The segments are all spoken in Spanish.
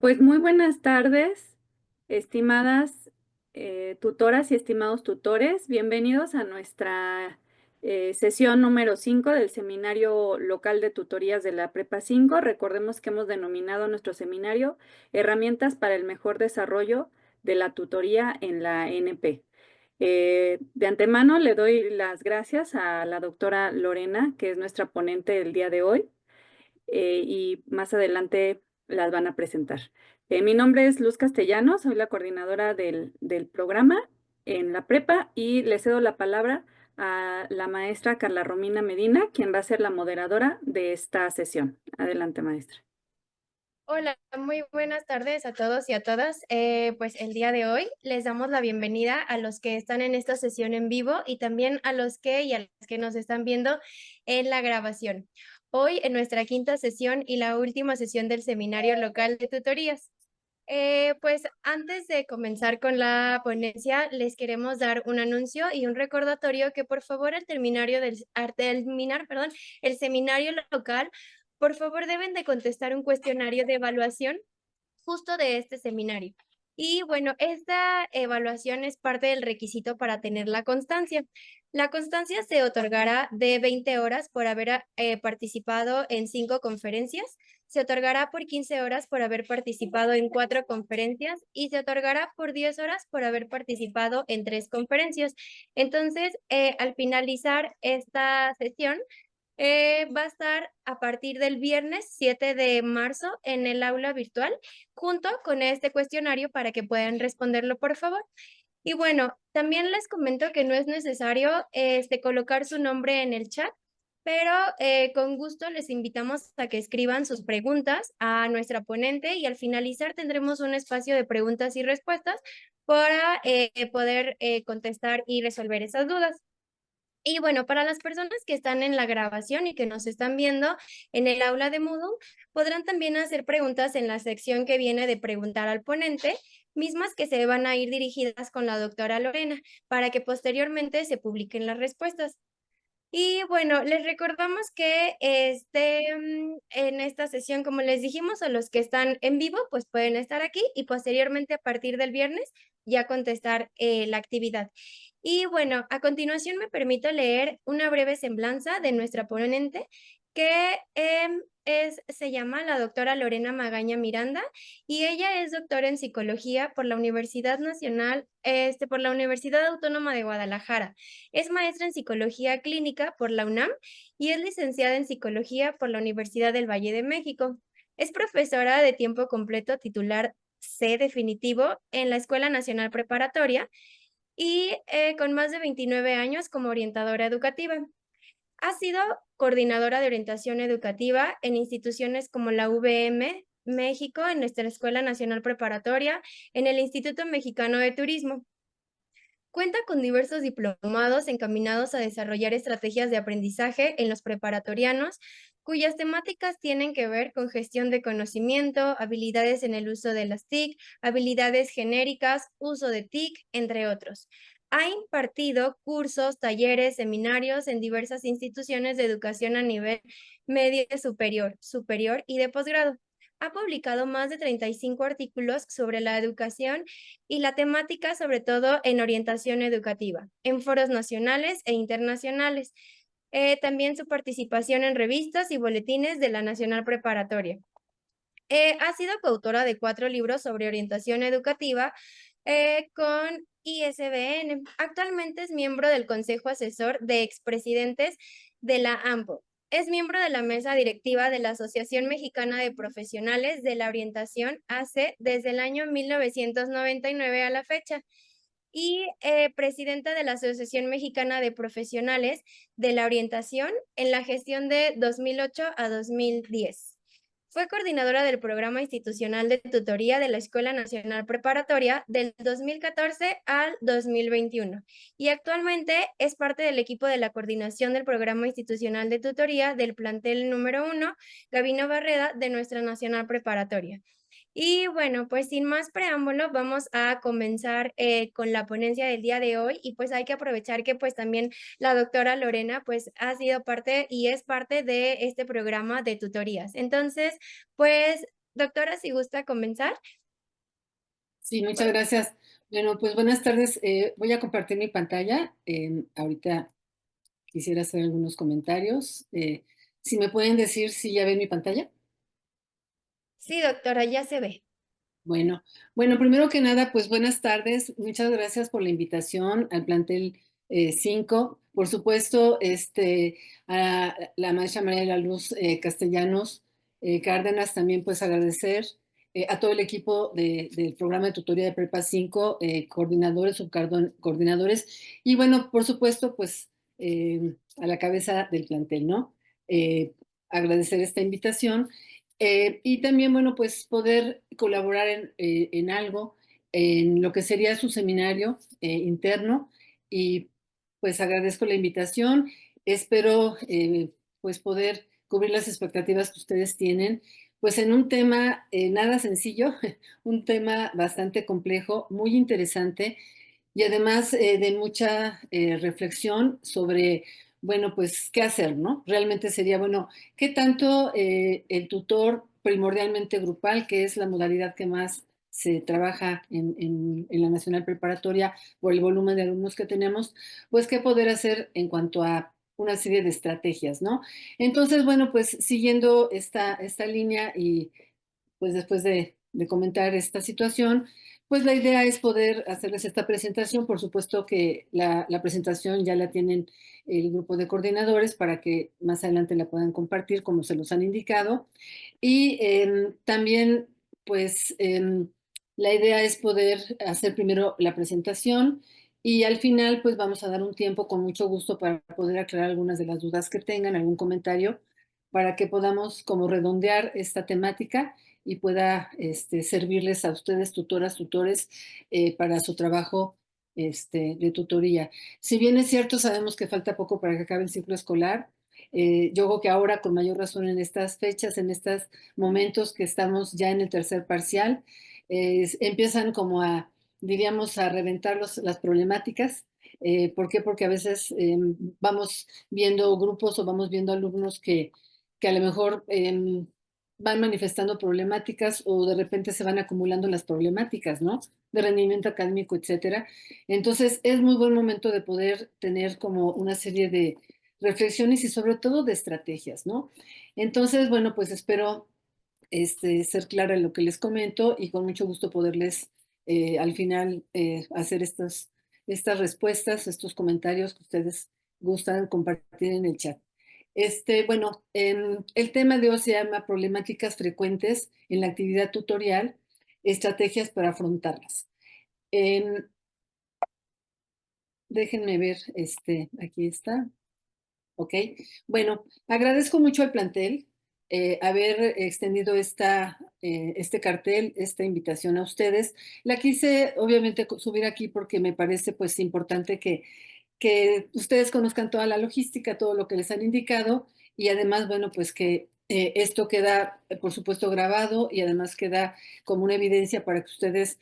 Pues muy buenas tardes, estimadas tutoras y estimados tutores. Bienvenidos a nuestra sesión número 5 del Seminario Local de Tutorías de la Prepa 5. Recordemos que hemos denominado nuestro seminario Herramientas para el mejor desarrollo de la tutoría en la NP. De antemano le doy las gracias a la doctora Lorena, que es nuestra ponente del día de hoy, y más adelante las van a presentar. Mi nombre es Luz Castellanos, soy la coordinadora del programa en la prepa y le cedo la palabra a la maestra Carla Romina Medina, quien va a ser la moderadora de esta sesión. Adelante, maestra. Hola, muy buenas tardes a todos y a todas. Pues el día de hoy les damos la bienvenida a los que están en esta sesión en vivo y también a los que y a las que nos están viendo en la grabación. Hoy en nuestra quinta sesión y la última sesión del Seminario Local de Tutorías. Pues antes de comenzar con la ponencia, les queremos dar un anuncio y un recordatorio que por favor al terminar el seminario local, por favor deben de contestar un cuestionario de evaluación justo de este seminario. Y bueno, esta evaluación es parte del requisito para tener la constancia. La constancia se otorgará de 20 horas por haber participado en 5 conferencias, se otorgará por 15 horas por haber participado en 4 conferencias y se otorgará por 10 horas por haber participado en 3 conferencias. Entonces, al finalizar esta sesión, va a estar a partir del viernes 7 de marzo en el aula virtual, junto con este cuestionario para que puedan responderlo, por favor. Y bueno, también les comento que no es necesario colocar su nombre en el chat, pero con gusto les invitamos a que escriban sus preguntas a nuestra ponente y al finalizar tendremos un espacio de preguntas y respuestas para poder contestar y resolver esas dudas. Y bueno, para las personas que están en la grabación y que nos están viendo en el aula de Moodle, podrán también hacer preguntas en la sección que viene de preguntar al ponente, mismas que se van a ir dirigidas con la doctora Lorena, para que posteriormente se publiquen las respuestas. Y bueno, les recordamos que en esta sesión, como les dijimos, a los que están en vivo, pues pueden estar aquí y posteriormente a partir del viernes ya contestar la actividad. Y bueno, a continuación me permito leer una breve semblanza de nuestra ponente que se llama la doctora Lorena Magaña Miranda y ella es doctora en psicología por la Universidad Nacional, por la Universidad Autónoma de Guadalajara. Es maestra en psicología clínica por la UNAM y es licenciada en psicología por la Universidad del Valle de México. Es profesora de tiempo completo titular C definitivo en la Escuela Nacional Preparatoria y con más de 29 años como orientadora educativa. Ha sido coordinadora de orientación educativa en instituciones como la UVM México, en nuestra Escuela Nacional Preparatoria, en el Instituto Mexicano de Turismo. Cuenta con diversos diplomados encaminados a desarrollar estrategias de aprendizaje en los preparatorianos, cuyas temáticas tienen que ver con gestión de conocimiento, habilidades en el uso de las TIC, habilidades genéricas, uso de TIC, entre otros. Ha impartido cursos, talleres, seminarios en diversas instituciones de educación a nivel medio superior, superior y de posgrado. Ha publicado más de 35 artículos sobre la educación y la temática sobre todo en orientación educativa, en foros nacionales e internacionales. También su participación en revistas y boletines de la Nacional Preparatoria. Ha sido coautora de 4 libros sobre orientación educativa con ISBN. Actualmente es miembro del Consejo Asesor de Expresidentes de la AMPO. Es miembro de la mesa directiva de la Asociación Mexicana de Profesionales de la Orientación, AC, desde el año 1999 a la fecha, y presidenta de la Asociación Mexicana de Profesionales de la Orientación en la gestión de 2008 a 2010. Fue coordinadora del Programa Institucional de Tutoría de la Escuela Nacional Preparatoria del 2014 al 2021 y actualmente es parte del equipo de la coordinación del Programa Institucional de Tutoría del plantel número 1, Gabino Barreda, de nuestra Nacional Preparatoria. Y bueno, pues sin más preámbulo, vamos a comenzar con la ponencia del día de hoy y pues hay que aprovechar que pues también la doctora Lorena pues ha sido parte y es parte de este programa de tutorías. Entonces, pues Doctora, si gusta comenzar. Sí, muchas gracias. Bueno, pues buenas tardes. Voy a compartir mi pantalla. Ahorita quisiera hacer algunos comentarios. Si me pueden decir si ya ven mi pantalla. Sí, doctora, ya se ve. Bueno, bueno, primero que nada, pues buenas tardes. Muchas gracias por la invitación al plantel 5. Por supuesto, a la maestra María de la Luz Castellanos Cárdenas, también pues agradecer a todo el equipo del programa de tutoría de Prepa 5, coordinadores, subcoordinadores, y bueno, por supuesto, pues a la cabeza del plantel, ¿no? Agradecer esta invitación. Y también, bueno, pues poder colaborar en algo, en lo que sería su seminario interno. Y pues agradezco la invitación. Espero pues poder cubrir las expectativas que ustedes tienen, pues en un tema nada sencillo, un tema bastante complejo, muy interesante y además de mucha reflexión sobre, bueno, pues qué hacer, ¿no? Realmente sería, bueno, ¿qué tanto el tutor primordialmente grupal, que es la modalidad que más se trabaja en la Nacional Preparatoria por el volumen de alumnos que tenemos, pues qué poder hacer en cuanto a una serie de estrategias, ¿no? Entonces, bueno, pues siguiendo esta línea y pues después de comentar esta situación, pues la idea es poder hacerles esta presentación. Por supuesto que la presentación ya la tienen el grupo de coordinadores para que más adelante la puedan compartir como se los han indicado. Y también, pues, la idea es poder hacer primero la presentación y al final, pues vamos a dar un tiempo con mucho gusto para poder aclarar algunas de las dudas que tengan, algún comentario, para que podamos como redondear esta temática y pueda servirles a ustedes, tutoras, tutores, para su trabajo de tutoría. Si bien es cierto, sabemos que falta poco para que acabe el ciclo escolar, yo creo que ahora con mayor razón en estas fechas, en estos momentos que estamos ya en el tercer parcial, empiezan como a, diríamos, a reventar las problemáticas. ¿Por qué? Porque a veces vamos viendo grupos o vamos viendo alumnos que a lo mejor van manifestando problemáticas o de repente se van acumulando las problemáticas, ¿no? De rendimiento académico, etcétera. Entonces, es muy buen momento de poder tener como una serie de reflexiones y sobre todo de estrategias, ¿no? Entonces, bueno, pues espero ser clara en lo que les comento y con mucho gusto poderles al final hacer estas respuestas, estos comentarios que ustedes gustan compartir en el chat. Bueno, el tema de hoy se llama problemáticas frecuentes en la actividad tutorial, estrategias para afrontarlas. Em, Déjenme ver, aquí está. Ok, bueno, agradezco mucho al plantel haber extendido este cartel, esta invitación a ustedes. La quise obviamente subir aquí porque me parece pues importante que ustedes conozcan toda la logística, todo lo que les han indicado y además, bueno, pues que esto queda, por supuesto, grabado y además queda como una evidencia para que ustedes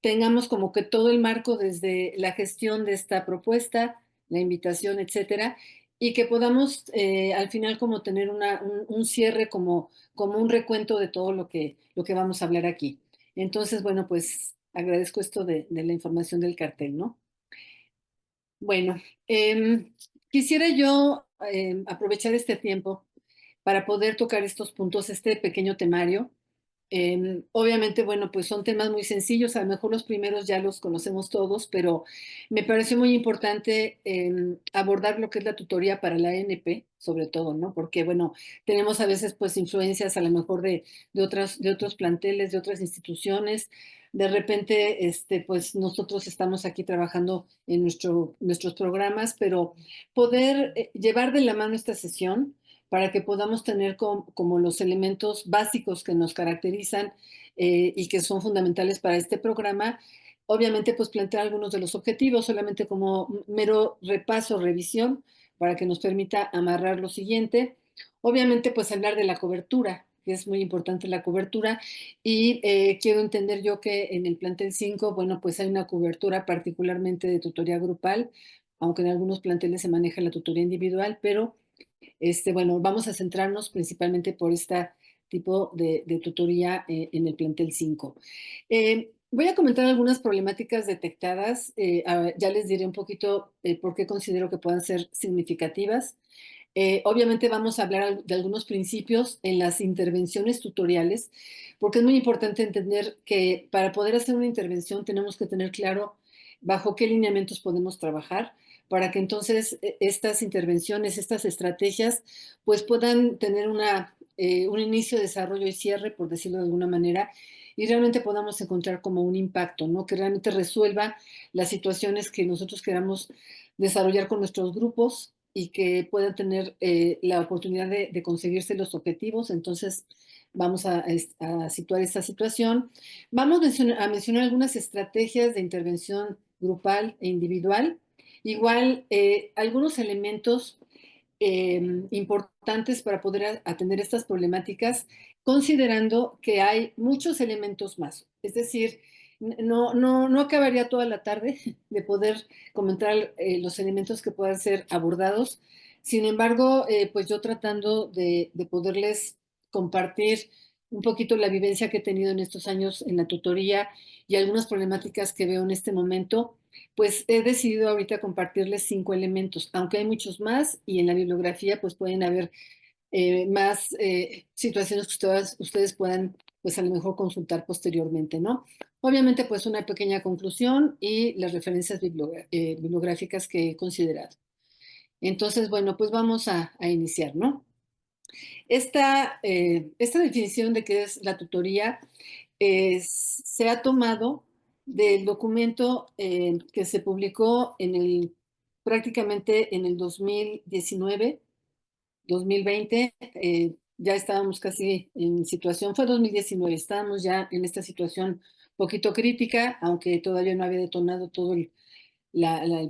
tengamos como que todo el marco desde la gestión de esta propuesta, la invitación, etcétera, y que podamos al final como tener un cierre, como un recuento de todo lo que vamos a hablar aquí. Entonces, bueno, pues agradezco esto de la información del cartel, ¿no? Bueno, quisiera yo aprovechar este tiempo para poder tocar estos puntos, este pequeño temario. Obviamente, bueno, pues son temas muy sencillos, a lo mejor los primeros ya los conocemos todos, pero me pareció muy importante abordar lo que es la tutoría para la ANP, sobre todo, ¿no? Porque, bueno, tenemos a veces pues influencias a lo mejor de otros planteles, de otras instituciones. De repente, pues nosotros estamos aquí trabajando en nuestros programas, pero poder llevar de la mano esta sesión para que podamos tener como los elementos básicos que nos caracterizan y que son fundamentales para este programa. Obviamente, pues plantear algunos de los objetivos, solamente como mero repaso, revisión, para que nos permita amarrar lo siguiente. Obviamente, pues hablar de la cobertura, que es muy importante la cobertura, y quiero entender yo que en el plantel 5, bueno, pues hay una cobertura particularmente de tutoría grupal, aunque en algunos planteles se maneja la tutoría individual, pero bueno, vamos a centrarnos principalmente por esta tipo de tutoría en el plantel 5. Voy a comentar algunas problemáticas detectadas. Ya les diré un poquito por qué considero que puedan ser significativas. Obviamente vamos a hablar de algunos principios en las intervenciones tutoriales, porque es muy importante entender que para poder hacer una intervención tenemos que tener claro bajo qué lineamientos podemos trabajar, para que entonces estas intervenciones, estas estrategias, pues puedan tener un inicio, desarrollo y cierre, por decirlo de alguna manera, y realmente podamos encontrar como un impacto, ¿no? Que realmente resuelva las situaciones que nosotros queramos desarrollar con nuestros grupos y que puedan tener la oportunidad de conseguirse los objetivos. Entonces, vamos a situar esta situación. Vamos a mencionar algunas estrategias de intervención grupal e individual. Igual, algunos elementos importantes para poder atender estas problemáticas, considerando que hay muchos elementos más. Es decir, no acabaría toda la tarde de poder comentar los elementos que puedan ser abordados. Sin embargo, pues yo tratando de poderles compartir un poquito la vivencia que he tenido en estos años en la tutoría y algunas problemáticas que veo en este momento, pues he decidido ahorita compartirles 5 elementos, aunque hay muchos más y en la bibliografía pues pueden haber más situaciones que ustedes puedan pues a lo mejor consultar posteriormente, ¿no? Obviamente pues una pequeña conclusión y las referencias bibliográficas que he considerado. Entonces, bueno, pues vamos a iniciar, ¿no? Esta definición de qué es la tutoría se ha tomado del documento que se publicó prácticamente en el 2019, 2020. Ya estábamos casi en situación, fue 2019, estábamos ya en esta situación poquito crítica, aunque todavía no había detonado todo el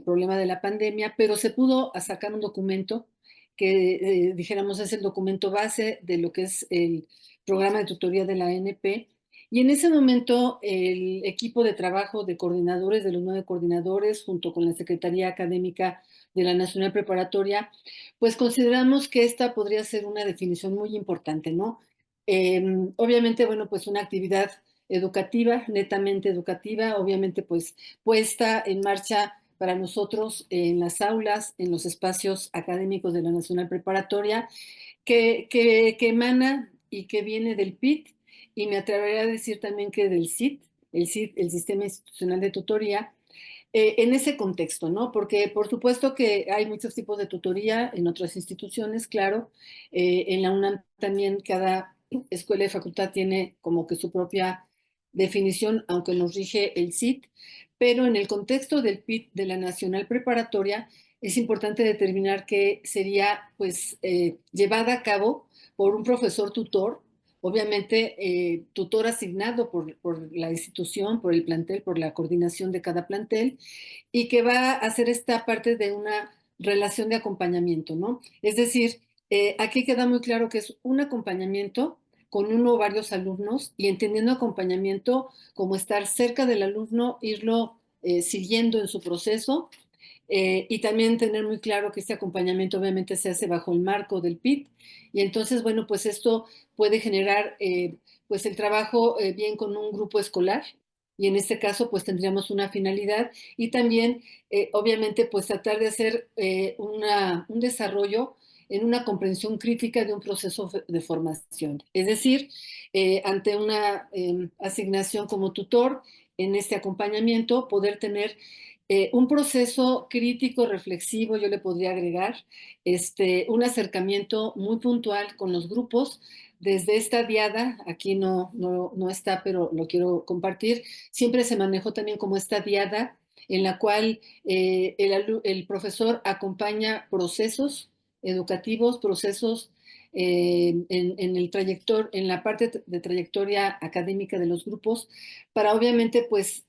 problema de la pandemia, pero se pudo sacar un documento que, dijéramos, es el documento base de lo que es el programa de tutoría de la ANP. Y en ese momento el equipo de trabajo de coordinadores, de los 9 coordinadores, junto con la Secretaría Académica de la Nacional Preparatoria, pues consideramos que esta podría ser una definición muy importante, ¿no? Obviamente, bueno, pues una actividad educativa, netamente educativa, obviamente pues puesta en marcha para nosotros en las aulas, en los espacios académicos de la Nacional Preparatoria, que emana y que viene del PIT, y me atrevería a decir también que del CIT, el Sistema Institucional de Tutoría, en ese contexto, ¿no? Porque por supuesto que hay muchos tipos de tutoría en otras instituciones, claro. En la UNAM también cada escuela y facultad tiene como que su propia definición, aunque nos rige el CIT, pero en el contexto del PIT de la Nacional Preparatoria es importante determinar que sería pues llevada a cabo por un profesor tutor, obviamente tutor asignado por la institución, por el plantel, por la coordinación de cada plantel, y que va a hacer esta parte de una relación de acompañamiento, ¿no? Es decir, aquí queda muy claro que es un acompañamiento con uno o varios alumnos, y entendiendo acompañamiento como estar cerca del alumno, irlo siguiendo en su proceso, y también tener muy claro que este acompañamiento obviamente se hace bajo el marco del PIT. Y entonces, bueno, pues esto puede generar pues el trabajo bien con un grupo escolar, y en este caso pues tendríamos una finalidad, y también obviamente pues tratar de hacer un desarrollo en una comprensión crítica de un proceso de formación. Es decir, ante una asignación como tutor, en este acompañamiento, poder tener un proceso crítico, reflexivo, yo le podría agregar, un acercamiento muy puntual con los grupos, desde esta diada. Aquí no está, pero lo quiero compartir. Siempre se manejó también como esta diada en la cual el profesor acompaña procesos educativos, procesos en la parte de trayectoria académica de los grupos, para obviamente pues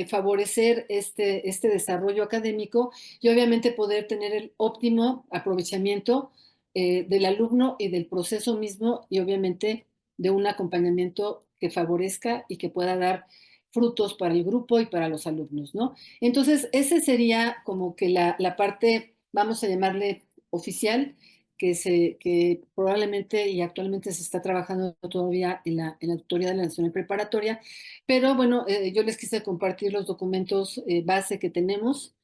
favorecer este desarrollo académico, y obviamente poder tener el óptimo aprovechamiento del alumno y del proceso mismo, y obviamente de un acompañamiento que favorezca y que pueda dar frutos para el grupo y para los alumnos, ¿no? Entonces, ese sería como que la parte, vamos a llamarle oficial, que probablemente y actualmente se está trabajando todavía en la tutoría de la nacional preparatoria, pero bueno, yo les quise compartir los documentos base que tenemos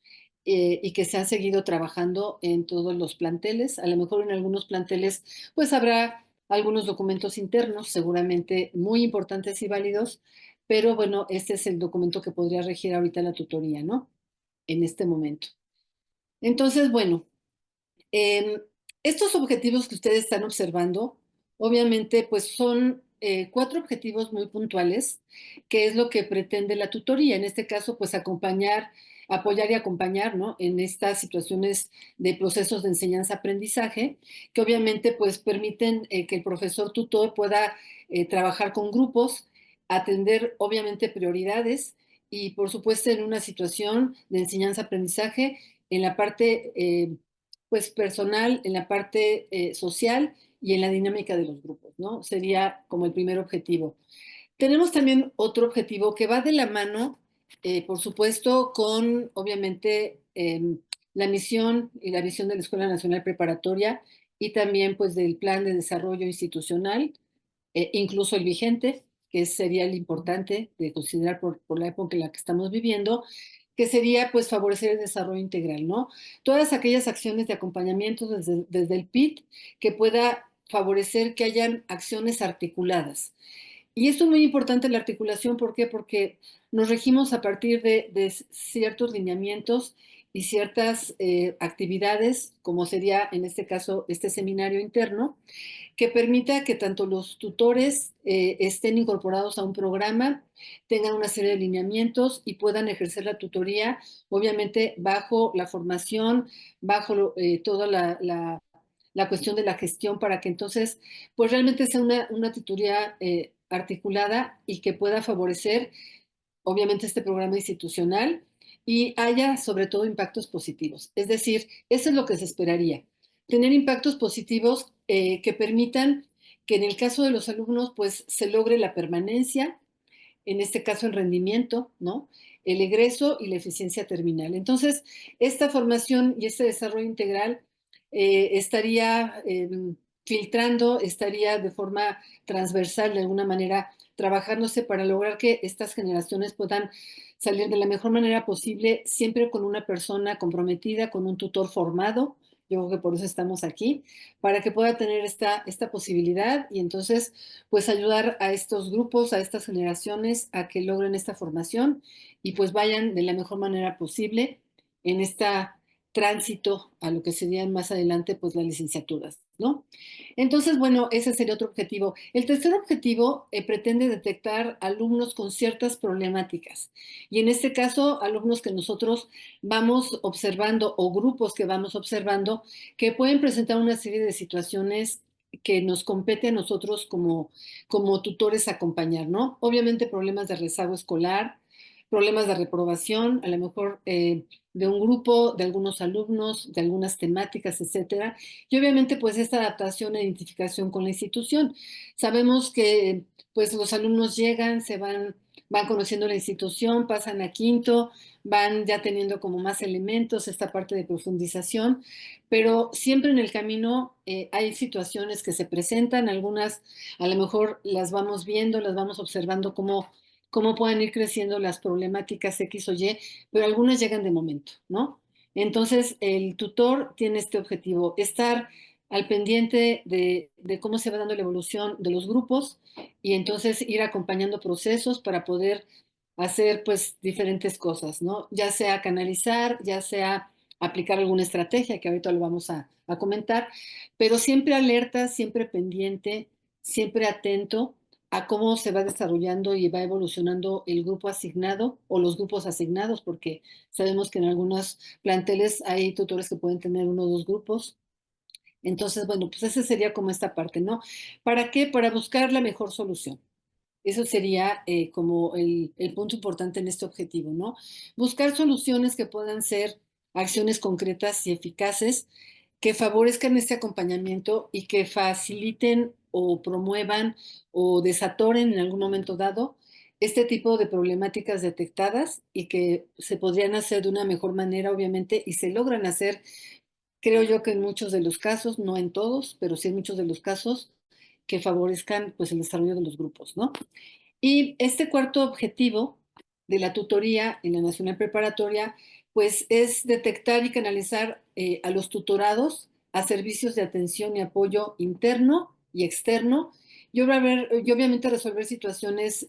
y que se han seguido trabajando en todos los planteles. A lo mejor en algunos planteles pues habrá algunos documentos internos, seguramente muy importantes y válidos, pero bueno, este es el documento que podría regir ahorita la tutoría, ¿no? En este momento. Entonces, bueno, eh, estos objetivos que ustedes están observando, obviamente, pues son 4 objetivos muy puntuales, que es lo que pretende la tutoría. En este caso, pues acompañar, apoyar y acompañar, ¿no? En estas situaciones de procesos de enseñanza-aprendizaje, que obviamente, pues permiten que el profesor tutor pueda trabajar con grupos, atender, obviamente, prioridades y, por supuesto, en una situación de enseñanza-aprendizaje, en la parte pues personal, en la parte social y en la dinámica de los grupos, ¿no? Sería como el primer objetivo. Tenemos también otro objetivo que va de la mano, por supuesto, con obviamente la misión y la visión de la Escuela Nacional Preparatoria y también pues del Plan de Desarrollo Institucional, incluso el vigente, que sería el importante de considerar por la época en la que estamos viviendo, que sería pues favorecer el desarrollo integral, ¿no? Todas aquellas acciones de acompañamiento desde el PIT que pueda favorecer que hayan acciones articuladas. Y esto es muy importante la articulación, ¿por qué? Porque nos regimos a partir de ciertos lineamientos y ciertas actividades, como sería en este caso este seminario interno, que permita que tanto los tutores estén incorporados a un programa, tengan una serie de lineamientos y puedan ejercer la tutoría, obviamente bajo la formación, bajo toda la cuestión de la gestión, para que entonces pues realmente sea una tutoría articulada y que pueda favorecer obviamente este programa institucional y haya sobre todo impactos positivos. Es decir, eso es lo que se esperaría, tener impactos positivos que permitan que en el caso de los alumnos pues se logre la permanencia, en este caso el rendimiento, ¿no? El egreso y la eficiencia terminal. Entonces, esta formación y este desarrollo integral estaría filtrando, estaría de forma transversal de alguna manera trabajándose para lograr que estas generaciones puedan salir de la mejor manera posible, siempre con una persona comprometida, con un tutor formado. Yo creo que por eso estamos aquí, para que pueda tener esta posibilidad y entonces pues ayudar a estos grupos, a estas generaciones a que logren esta formación y pues vayan de la mejor manera posible en este tránsito a lo que serían más adelante pues las licenciaturas, ¿no? Entonces, bueno, ese sería otro objetivo. El tercer objetivo pretende detectar alumnos con ciertas problemáticas y en este caso alumnos que nosotros vamos observando o grupos que vamos observando que pueden presentar una serie de situaciones que nos compete a nosotros como tutores acompañar, ¿no? Obviamente problemas de rezago escolar, problemas de reprobación, a lo mejor de un grupo, de algunos alumnos, de algunas temáticas, etcétera. Y obviamente pues esta adaptación e identificación con la institución. Sabemos que pues los alumnos llegan, van conociendo la institución, pasan a quinto, van ya teniendo como más elementos, esta parte de profundización, pero siempre en el camino hay situaciones que se presentan, algunas a lo mejor las vamos viendo, las vamos observando cómo puedan ir creciendo las problemáticas X o Y, pero algunas llegan de momento, ¿no? Entonces, el tutor tiene este objetivo, estar al pendiente de cómo se va dando la evolución de los grupos y entonces ir acompañando procesos para poder hacer pues diferentes cosas, ¿no? Ya sea canalizar, ya sea aplicar alguna estrategia, que ahorita lo vamos a comentar, pero siempre alerta, siempre pendiente, siempre atento a cómo se va desarrollando y va evolucionando el grupo asignado o los grupos asignados, porque sabemos que en algunos planteles hay tutores que pueden tener uno o dos grupos. Entonces, bueno, pues esa sería como esta parte, ¿no? ¿Para qué? Para buscar la mejor solución. Eso sería como el punto importante en este objetivo, ¿no? Buscar soluciones que puedan ser acciones concretas y eficaces que favorezcan este acompañamiento y que faciliten o promuevan o desatoren en algún momento dado este tipo de problemáticas detectadas y que se podrían hacer de una mejor manera, obviamente, y se logran hacer creo yo que en muchos de los casos, no en todos, pero sí en muchos de los casos, que favorezcan pues el desarrollo de los grupos, ¿no? Y este cuarto objetivo de la tutoría en la Nacional Preparatoria, pues es detectar y canalizar a los tutorados a servicios de atención y apoyo interno y externo, y obviamente resolver situaciones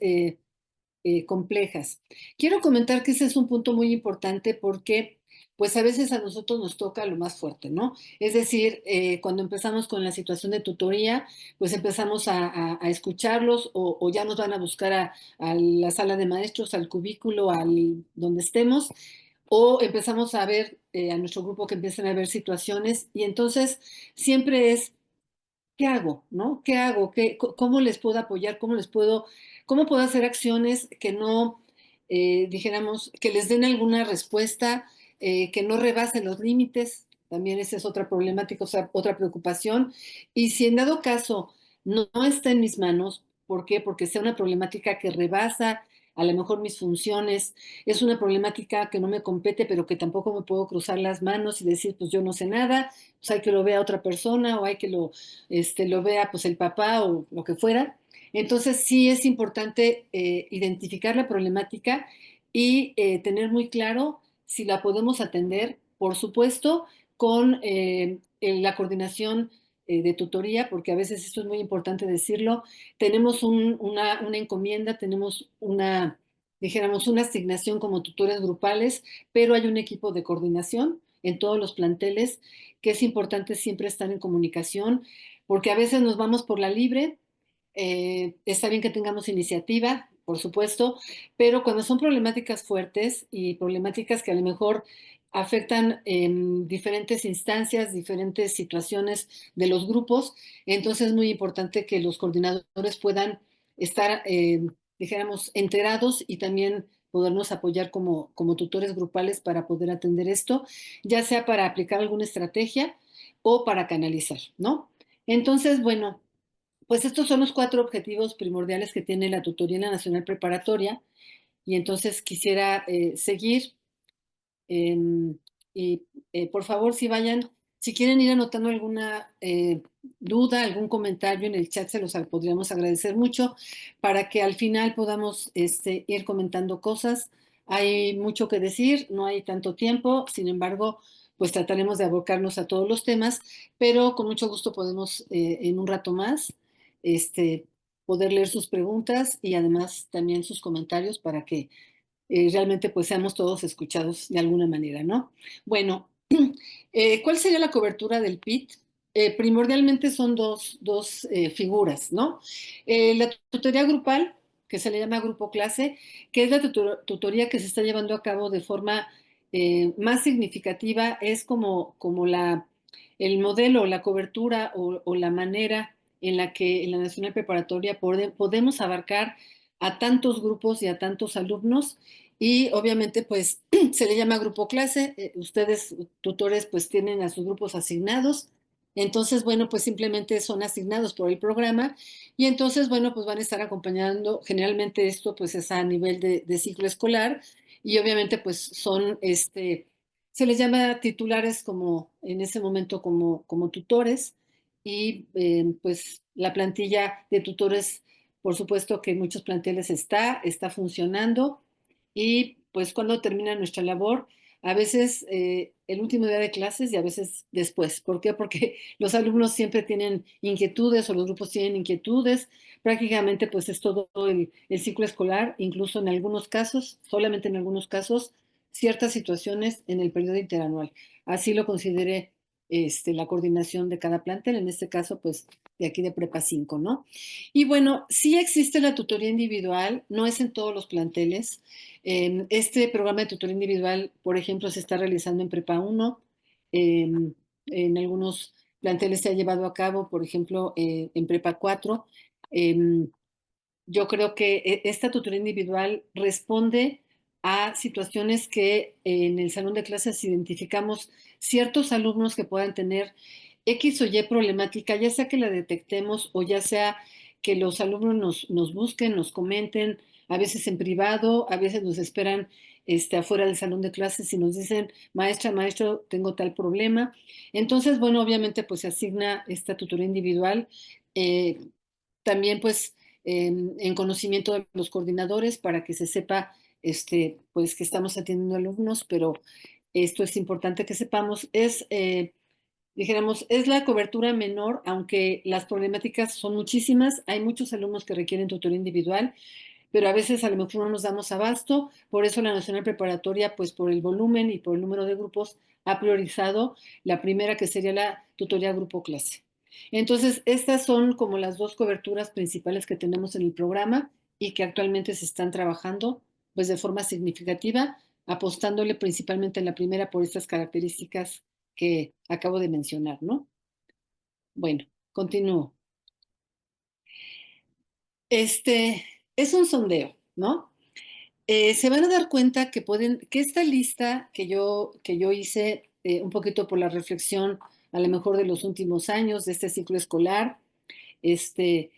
complejas. Quiero comentar que ese es un punto muy importante porque pues a veces a nosotros nos toca lo más fuerte, ¿no? Es decir, cuando empezamos con la situación de tutoría, pues empezamos a escucharlos o ya nos van a buscar a la sala de maestros, al cubículo, al donde estemos, o empezamos a ver a nuestro grupo que empiezan a ver situaciones y entonces siempre es ¿qué hago? ¿No? ¿Qué hago? ¿Cómo les puedo apoyar? ¿Cómo puedo hacer acciones que no, dijéramos, que les den alguna respuesta, que no rebasen los límites? También esa es otra problemática, o sea, otra preocupación. Y si en dado caso no está en mis manos, ¿por qué? Porque sea una problemática que rebasa a lo mejor mis funciones, es una problemática que no me compete, pero que tampoco me puedo cruzar las manos y decir, pues yo no sé nada, pues hay que lo vea otra persona o hay que lo vea pues el papá o lo que fuera. Entonces sí es importante identificar la problemática y tener muy claro si la podemos atender, por supuesto, con la coordinación de tutoría, porque a veces esto es muy importante decirlo, tenemos una encomienda, tenemos dijéramos, una asignación como tutores grupales, pero hay un equipo de coordinación en todos los planteles que es importante siempre estar en comunicación, porque a veces nos vamos por la libre, está bien que tengamos iniciativa, por supuesto, pero cuando son problemáticas fuertes y problemáticas que a lo mejor afectan en diferentes instancias, diferentes situaciones de los grupos, entonces es muy importante que los coordinadores puedan estar, dijéramos, enterados y también podernos apoyar como tutores grupales para poder atender esto, ya sea para aplicar alguna estrategia o para canalizar, ¿no? Entonces, bueno, pues estos son los cuatro objetivos primordiales que tiene la tutoría en la Nacional Preparatoria y entonces quisiera seguir em, y por favor si vayan, si quieren ir anotando alguna duda, algún comentario en el chat, se los podríamos agradecer mucho para que al final podamos ir comentando cosas. Hay mucho que decir, no hay tanto tiempo, sin embargo, pues trataremos de abocarnos a todos los temas, pero con mucho gusto podemos en un rato más poder leer sus preguntas y además también sus comentarios para que realmente pues seamos todos escuchados de alguna manera, ¿no? Bueno, ¿cuál sería la cobertura del PIT? Primordialmente son dos figuras, ¿no? La tutoría grupal, que se le llama grupo clase, que es la tutoría que se está llevando a cabo de forma más significativa, es como el modelo, la cobertura o la manera en la que en la Nacional Preparatoria podemos abarcar a tantos grupos y a tantos alumnos y obviamente, pues se le llama grupo clase. Ustedes, tutores, pues tienen a sus grupos asignados. Entonces, bueno, pues simplemente son asignados por el programa y entonces, bueno, pues van a estar acompañando. Generalmente esto, pues es a nivel de ciclo escolar y obviamente, pues son, se les llama titulares como en ese momento como tutores y pues la plantilla de tutores, por supuesto que en muchos planteles está funcionando y pues cuando termina nuestra labor, a veces el último día de clases y a veces después. ¿Por qué? Porque los alumnos siempre tienen inquietudes o los grupos tienen inquietudes. Prácticamente pues es todo el ciclo escolar, incluso en algunos casos, solamente en algunos casos, ciertas situaciones en el periodo interanual. Así lo considere la coordinación de cada plantel, en este caso pues de aquí de Prepa 5, ¿no? Y bueno, sí existe la tutoría individual, no es en todos los planteles. Este programa de tutoría individual, por ejemplo, se está realizando en Prepa 1. En algunos planteles se ha llevado a cabo, por ejemplo, en Prepa 4. Em, yo creo que esta tutoría individual responde a situaciones que en el salón de clases identificamos ciertos alumnos que puedan tener X o Y problemática, ya sea que la detectemos o ya sea que los alumnos nos busquen, nos comenten, a veces en privado, a veces nos esperan afuera del salón de clases y nos dicen, maestra, maestro, tengo tal problema. Entonces, bueno, obviamente pues se asigna esta tutoría individual. eh, También pues en conocimiento de los coordinadores para que se sepa pues que estamos atendiendo alumnos, pero esto es importante que sepamos, dijéramos, es la cobertura menor, aunque las problemáticas son muchísimas, hay muchos alumnos que requieren tutoría individual, pero a veces a lo mejor no nos damos abasto, por eso la Nacional Preparatoria, pues por el volumen y por el número de grupos, ha priorizado la primera que sería la tutoría grupo clase. Entonces, estas son como las dos coberturas principales que tenemos en el programa y que actualmente se están trabajando pues de forma significativa, apostándole principalmente en la primera por estas características que acabo de mencionar, ¿no? Bueno, continúo. Este es un sondeo, ¿no? Se van a dar cuenta que esta lista que yo hice un poquito por la reflexión, a lo mejor de los últimos años de este ciclo escolar, este,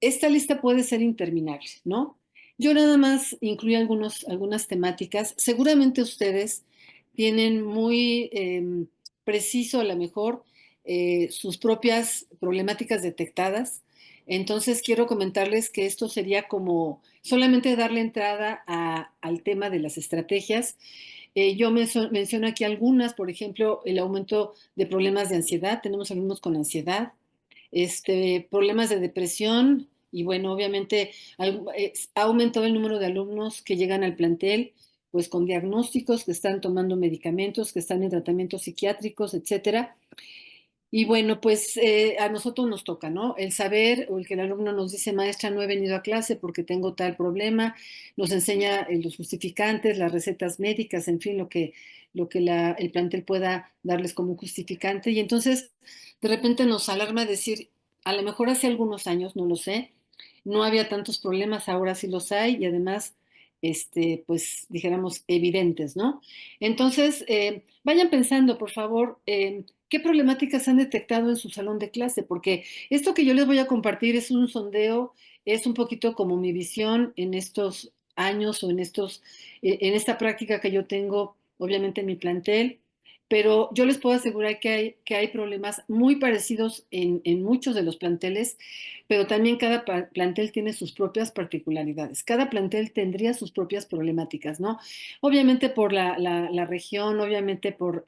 esta lista puede ser interminable, ¿no? Yo nada más incluí algunas temáticas. Seguramente ustedes tienen muy preciso, a lo mejor, sus propias problemáticas detectadas. Entonces, quiero comentarles que esto sería como solamente darle entrada al tema de las estrategias. Yo menciono aquí algunas, por ejemplo, el aumento de problemas de ansiedad. Tenemos alumnos con ansiedad, problemas de depresión y bueno, obviamente ha aumentado el número de alumnos que llegan al plantel pues con diagnósticos, que están tomando medicamentos, que están en tratamientos psiquiátricos, etcétera. Y bueno, pues a nosotros nos toca, ¿no? El saber o el que el alumno nos dice, maestra, no he venido a clase porque tengo tal problema, nos enseña los justificantes, las recetas médicas, en fin, lo que el plantel pueda darles como justificante. Y entonces, de repente nos alarma decir, a lo mejor hace algunos años, no lo sé, no había tantos problemas, ahora sí los hay y además, pues dijéramos, evidentes, ¿no? Entonces, vayan pensando, por favor, qué problemáticas han detectado en su salón de clase, porque esto que yo les voy a compartir es un sondeo, es un poquito como mi visión en estos años o en esta práctica que yo tengo, obviamente en mi plantel, pero yo les puedo asegurar que hay problemas muy parecidos en muchos de los planteles, pero también cada plantel tiene sus propias particularidades. Cada plantel tendría sus propias problemáticas, ¿no? Obviamente por la región, obviamente por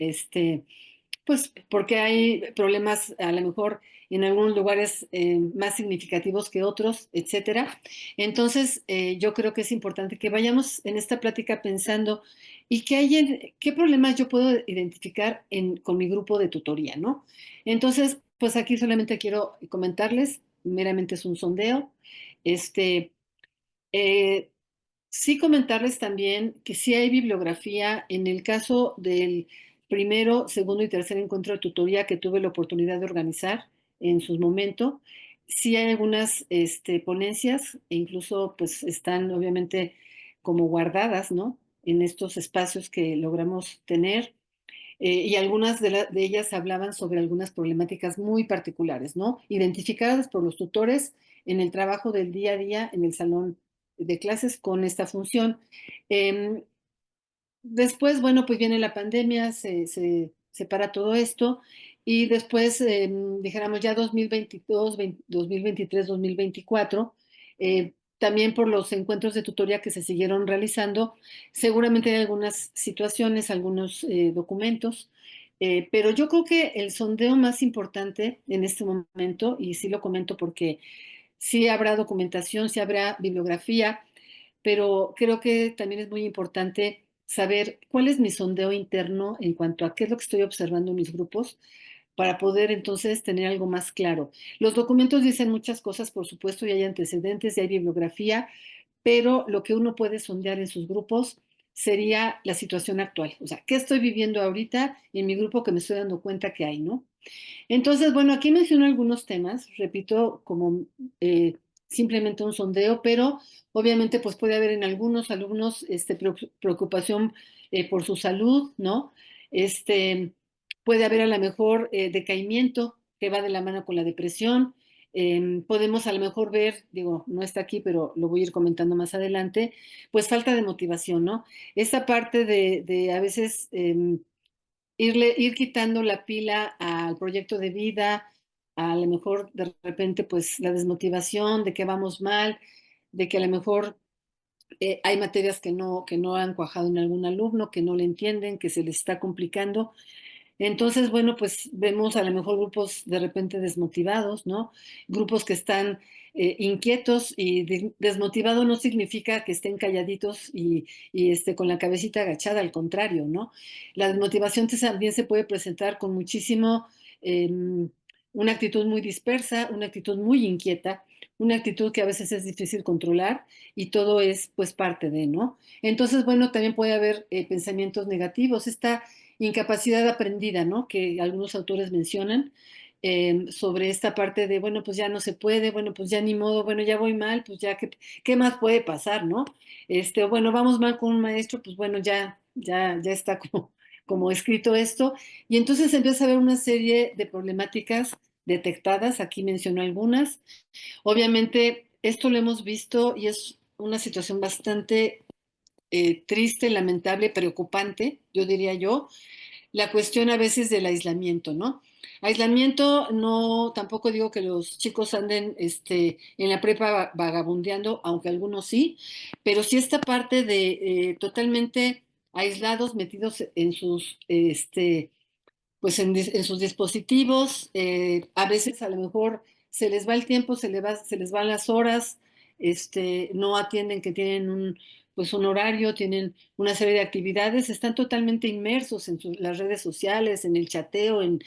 pues porque hay problemas a lo mejor en algunos lugares más significativos que otros, etcétera. Entonces, yo creo que es importante que vayamos en esta plática pensando y qué problemas yo puedo identificar con mi grupo de tutoría, ¿no? Entonces, pues aquí solamente quiero comentarles, meramente es un sondeo. Este, eh, Sí comentarles también que sí hay bibliografía en el caso del primero, segundo y tercer encuentro de tutoría que tuve la oportunidad de organizar en su momento. Sí hay algunas ponencias e incluso pues están obviamente como guardadas, ¿no? En estos espacios que logramos tener. Y algunas de ellas hablaban sobre algunas problemáticas muy particulares, ¿no? Identificadas por los tutores en el trabajo del día a día en el salón de clases con esta función. Em, Después, bueno, pues viene la pandemia, se separa todo esto y después, dijéramos ya 2022, 2023, 2024, también por los encuentros de tutoría que se siguieron realizando, seguramente hay algunas situaciones, algunos documentos, pero yo creo que el sondeo más importante en este momento, y sí lo comento porque sí habrá documentación, sí habrá bibliografía, pero creo que también es muy importante saber cuál es mi sondeo interno en cuanto a qué es lo que estoy observando en mis grupos para poder entonces tener algo más claro. Los documentos dicen muchas cosas, por supuesto, y hay antecedentes y hay bibliografía, pero lo que uno puede sondear en sus grupos sería la situación actual. O sea, ¿qué estoy viviendo ahorita en mi grupo que me estoy dando cuenta que hay, ¿no? Entonces, bueno, aquí menciono algunos temas, repito, como simplemente un sondeo, pero obviamente pues puede haber en algunos alumnos preocupación por su salud, ¿no? Este, puede haber a lo mejor decaimiento que va de la mano con la depresión, podemos a lo mejor ver, digo, no está aquí, pero lo voy a ir comentando más adelante, pues falta de motivación, ¿no? Esta parte de a veces ir quitando la pila al proyecto de vida, a lo mejor de repente pues la desmotivación de que vamos mal, de que a lo mejor hay materias que no han cuajado en algún alumno, que no le entienden, que se les está complicando. Entonces, bueno, pues vemos a lo mejor grupos de repente desmotivados, ¿no? Grupos que están inquietos y desmotivado no significa que estén calladitos con la cabecita agachada, al contrario, ¿no? La desmotivación también se puede presentar con muchísimo, una actitud muy dispersa, una actitud muy inquieta, una actitud que a veces es difícil controlar y todo es pues parte de, ¿no? Entonces, bueno, también puede haber pensamientos negativos. Esta incapacidad aprendida, ¿no? Que algunos autores mencionan sobre esta parte de, bueno, pues ya no se puede, bueno, pues ya ni modo, bueno, ya voy mal, pues ya, ¿qué más puede pasar, no? Bueno, vamos mal con un maestro, pues bueno, ya está como escrito esto. Y entonces empieza a haber una serie de problemáticas detectadas, aquí menciono algunas. Obviamente, esto lo hemos visto y es una situación bastante triste, lamentable, preocupante, yo diría yo, la cuestión a veces del aislamiento, ¿no? Aislamiento, no, tampoco digo que los chicos anden en la prepa vagabundeando, aunque algunos sí, pero sí esta parte de totalmente aislados, metidos en sus, pues en sus dispositivos, a veces a lo mejor se les va el tiempo, se les van las horas, no atienden que tienen pues un horario, tienen una serie de actividades, están totalmente inmersos en las redes sociales, en el chateo, en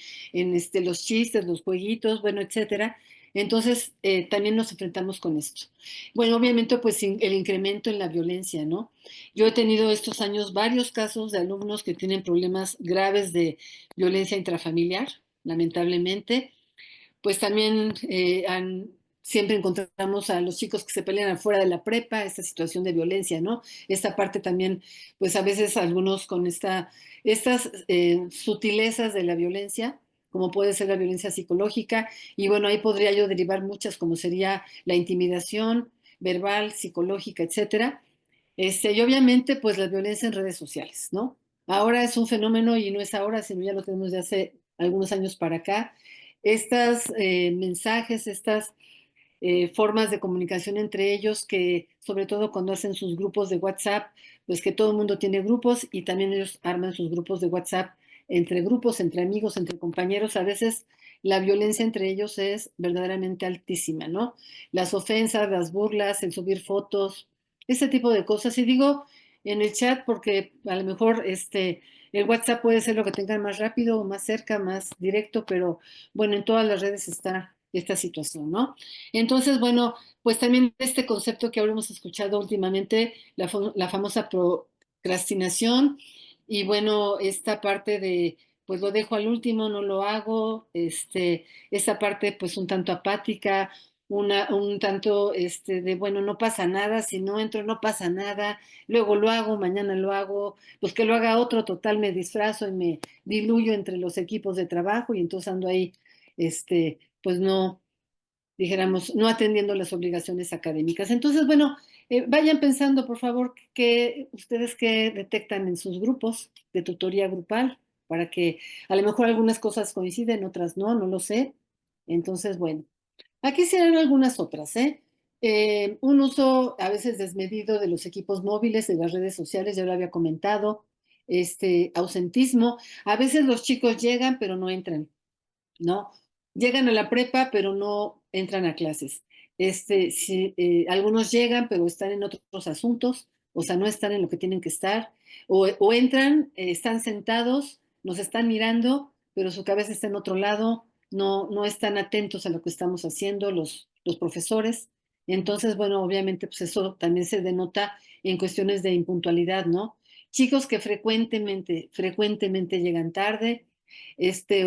los chistes, los jueguitos, bueno, etcétera. Entonces, también nos enfrentamos con esto. Bueno, obviamente, pues el incremento en la violencia, ¿no? Yo he tenido estos años varios casos de alumnos que tienen problemas graves de violencia intrafamiliar, lamentablemente. Pues también siempre encontramos a los chicos que se pelean afuera de la prepa, esta situación de violencia, ¿no? Esta parte también, pues a veces algunos con estas sutilezas de la violencia, como puede ser la violencia psicológica, y bueno, ahí podría yo derivar muchas, como sería la intimidación verbal, psicológica, etcétera. Y obviamente, pues la violencia en redes sociales, ¿no? Ahora es un fenómeno y no es ahora, sino ya lo tenemos de hace algunos años para acá. Estas mensajes, estas formas de comunicación entre ellos, que sobre todo cuando hacen sus grupos de WhatsApp, pues que todo el mundo tiene grupos y también ellos arman sus grupos de WhatsApp entre grupos, entre amigos, entre compañeros. A veces la violencia entre ellos es verdaderamente altísima, ¿no? Las ofensas, las burlas, el subir fotos, ese tipo de cosas. Y digo en el chat porque a lo mejor el WhatsApp puede ser lo que tengan más rápido o más cerca, más directo, pero bueno, en todas las redes está esta situación, ¿no? Entonces, bueno, pues también este concepto que habremos escuchado últimamente, la famosa procrastinación, y bueno, esta parte de, pues lo dejo al último, no lo hago, esta parte pues un tanto apática, un tanto de, bueno, no pasa nada, si no entro no pasa nada, luego lo hago, mañana lo hago, pues que lo haga otro, total, me disfrazo y me diluyo entre los equipos de trabajo y entonces ando ahí, pues no dijéramos, no atendiendo las obligaciones académicas. Entonces, bueno, vayan pensando, por favor, que ustedes que detectan en sus grupos de tutoría grupal, para que a lo mejor algunas cosas coinciden, otras no, no lo sé. Entonces, bueno, aquí serán algunas otras, ¿eh? Un uso a veces desmedido de los equipos móviles, de las redes sociales, ya lo había comentado, ausentismo. A veces los chicos llegan, pero no entran. ¿No? Llegan a la prepa, pero no entran a clases. Sí, algunos llegan, pero están en otros asuntos, o sea, no están en lo que tienen que estar, o entran, están sentados, nos están mirando, pero su cabeza está en otro lado, no están atentos a lo que estamos haciendo los profesores. Entonces, bueno, obviamente, pues eso también se denota en cuestiones de impuntualidad, ¿no? Chicos que frecuentemente llegan tarde,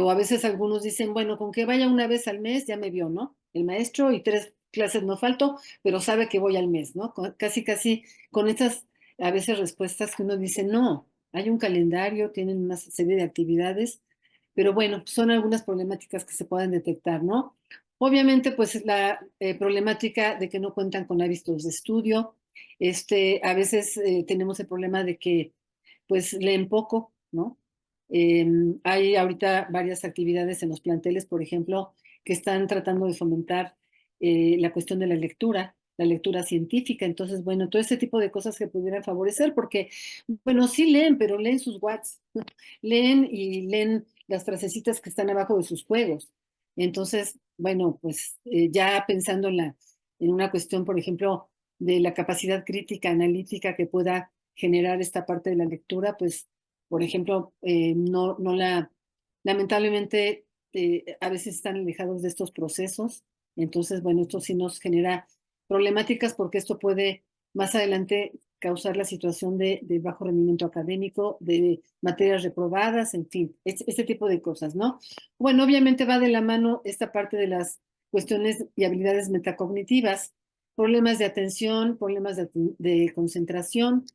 o a veces algunos dicen, bueno, con que vaya una vez al mes ya me vio, ¿no? El maestro y 3 clases no falto, pero sabe que voy al mes, ¿no? Casi con estas a veces respuestas que uno dice, no, hay un calendario, tienen una serie de actividades, pero bueno, son algunas problemáticas que se pueden detectar, ¿no? Obviamente, pues la problemática de que no cuentan con hábitos de estudio. A veces tenemos el problema de que pues leen poco, ¿no? Hay ahorita varias actividades en los planteles, por ejemplo, que están tratando de fomentar la cuestión de la lectura científica. Entonces, bueno, todo ese tipo de cosas que pudieran favorecer, porque, bueno, sí leen, pero leen sus Whats, leen y leen las frasecitas que están abajo de sus juegos. Entonces, bueno, pues ya pensando en una cuestión, por ejemplo, de la capacidad crítica, analítica que pueda generar esta parte de la lectura, pues, por ejemplo, lamentablemente, a veces están alejados de estos procesos. Entonces, bueno, esto sí nos genera problemáticas porque esto puede más adelante causar la situación de bajo rendimiento académico, de materias reprobadas, en fin, este tipo de cosas, ¿no? Bueno, obviamente va de la mano esta parte de las cuestiones y habilidades metacognitivas, problemas de atención, problemas de concentración,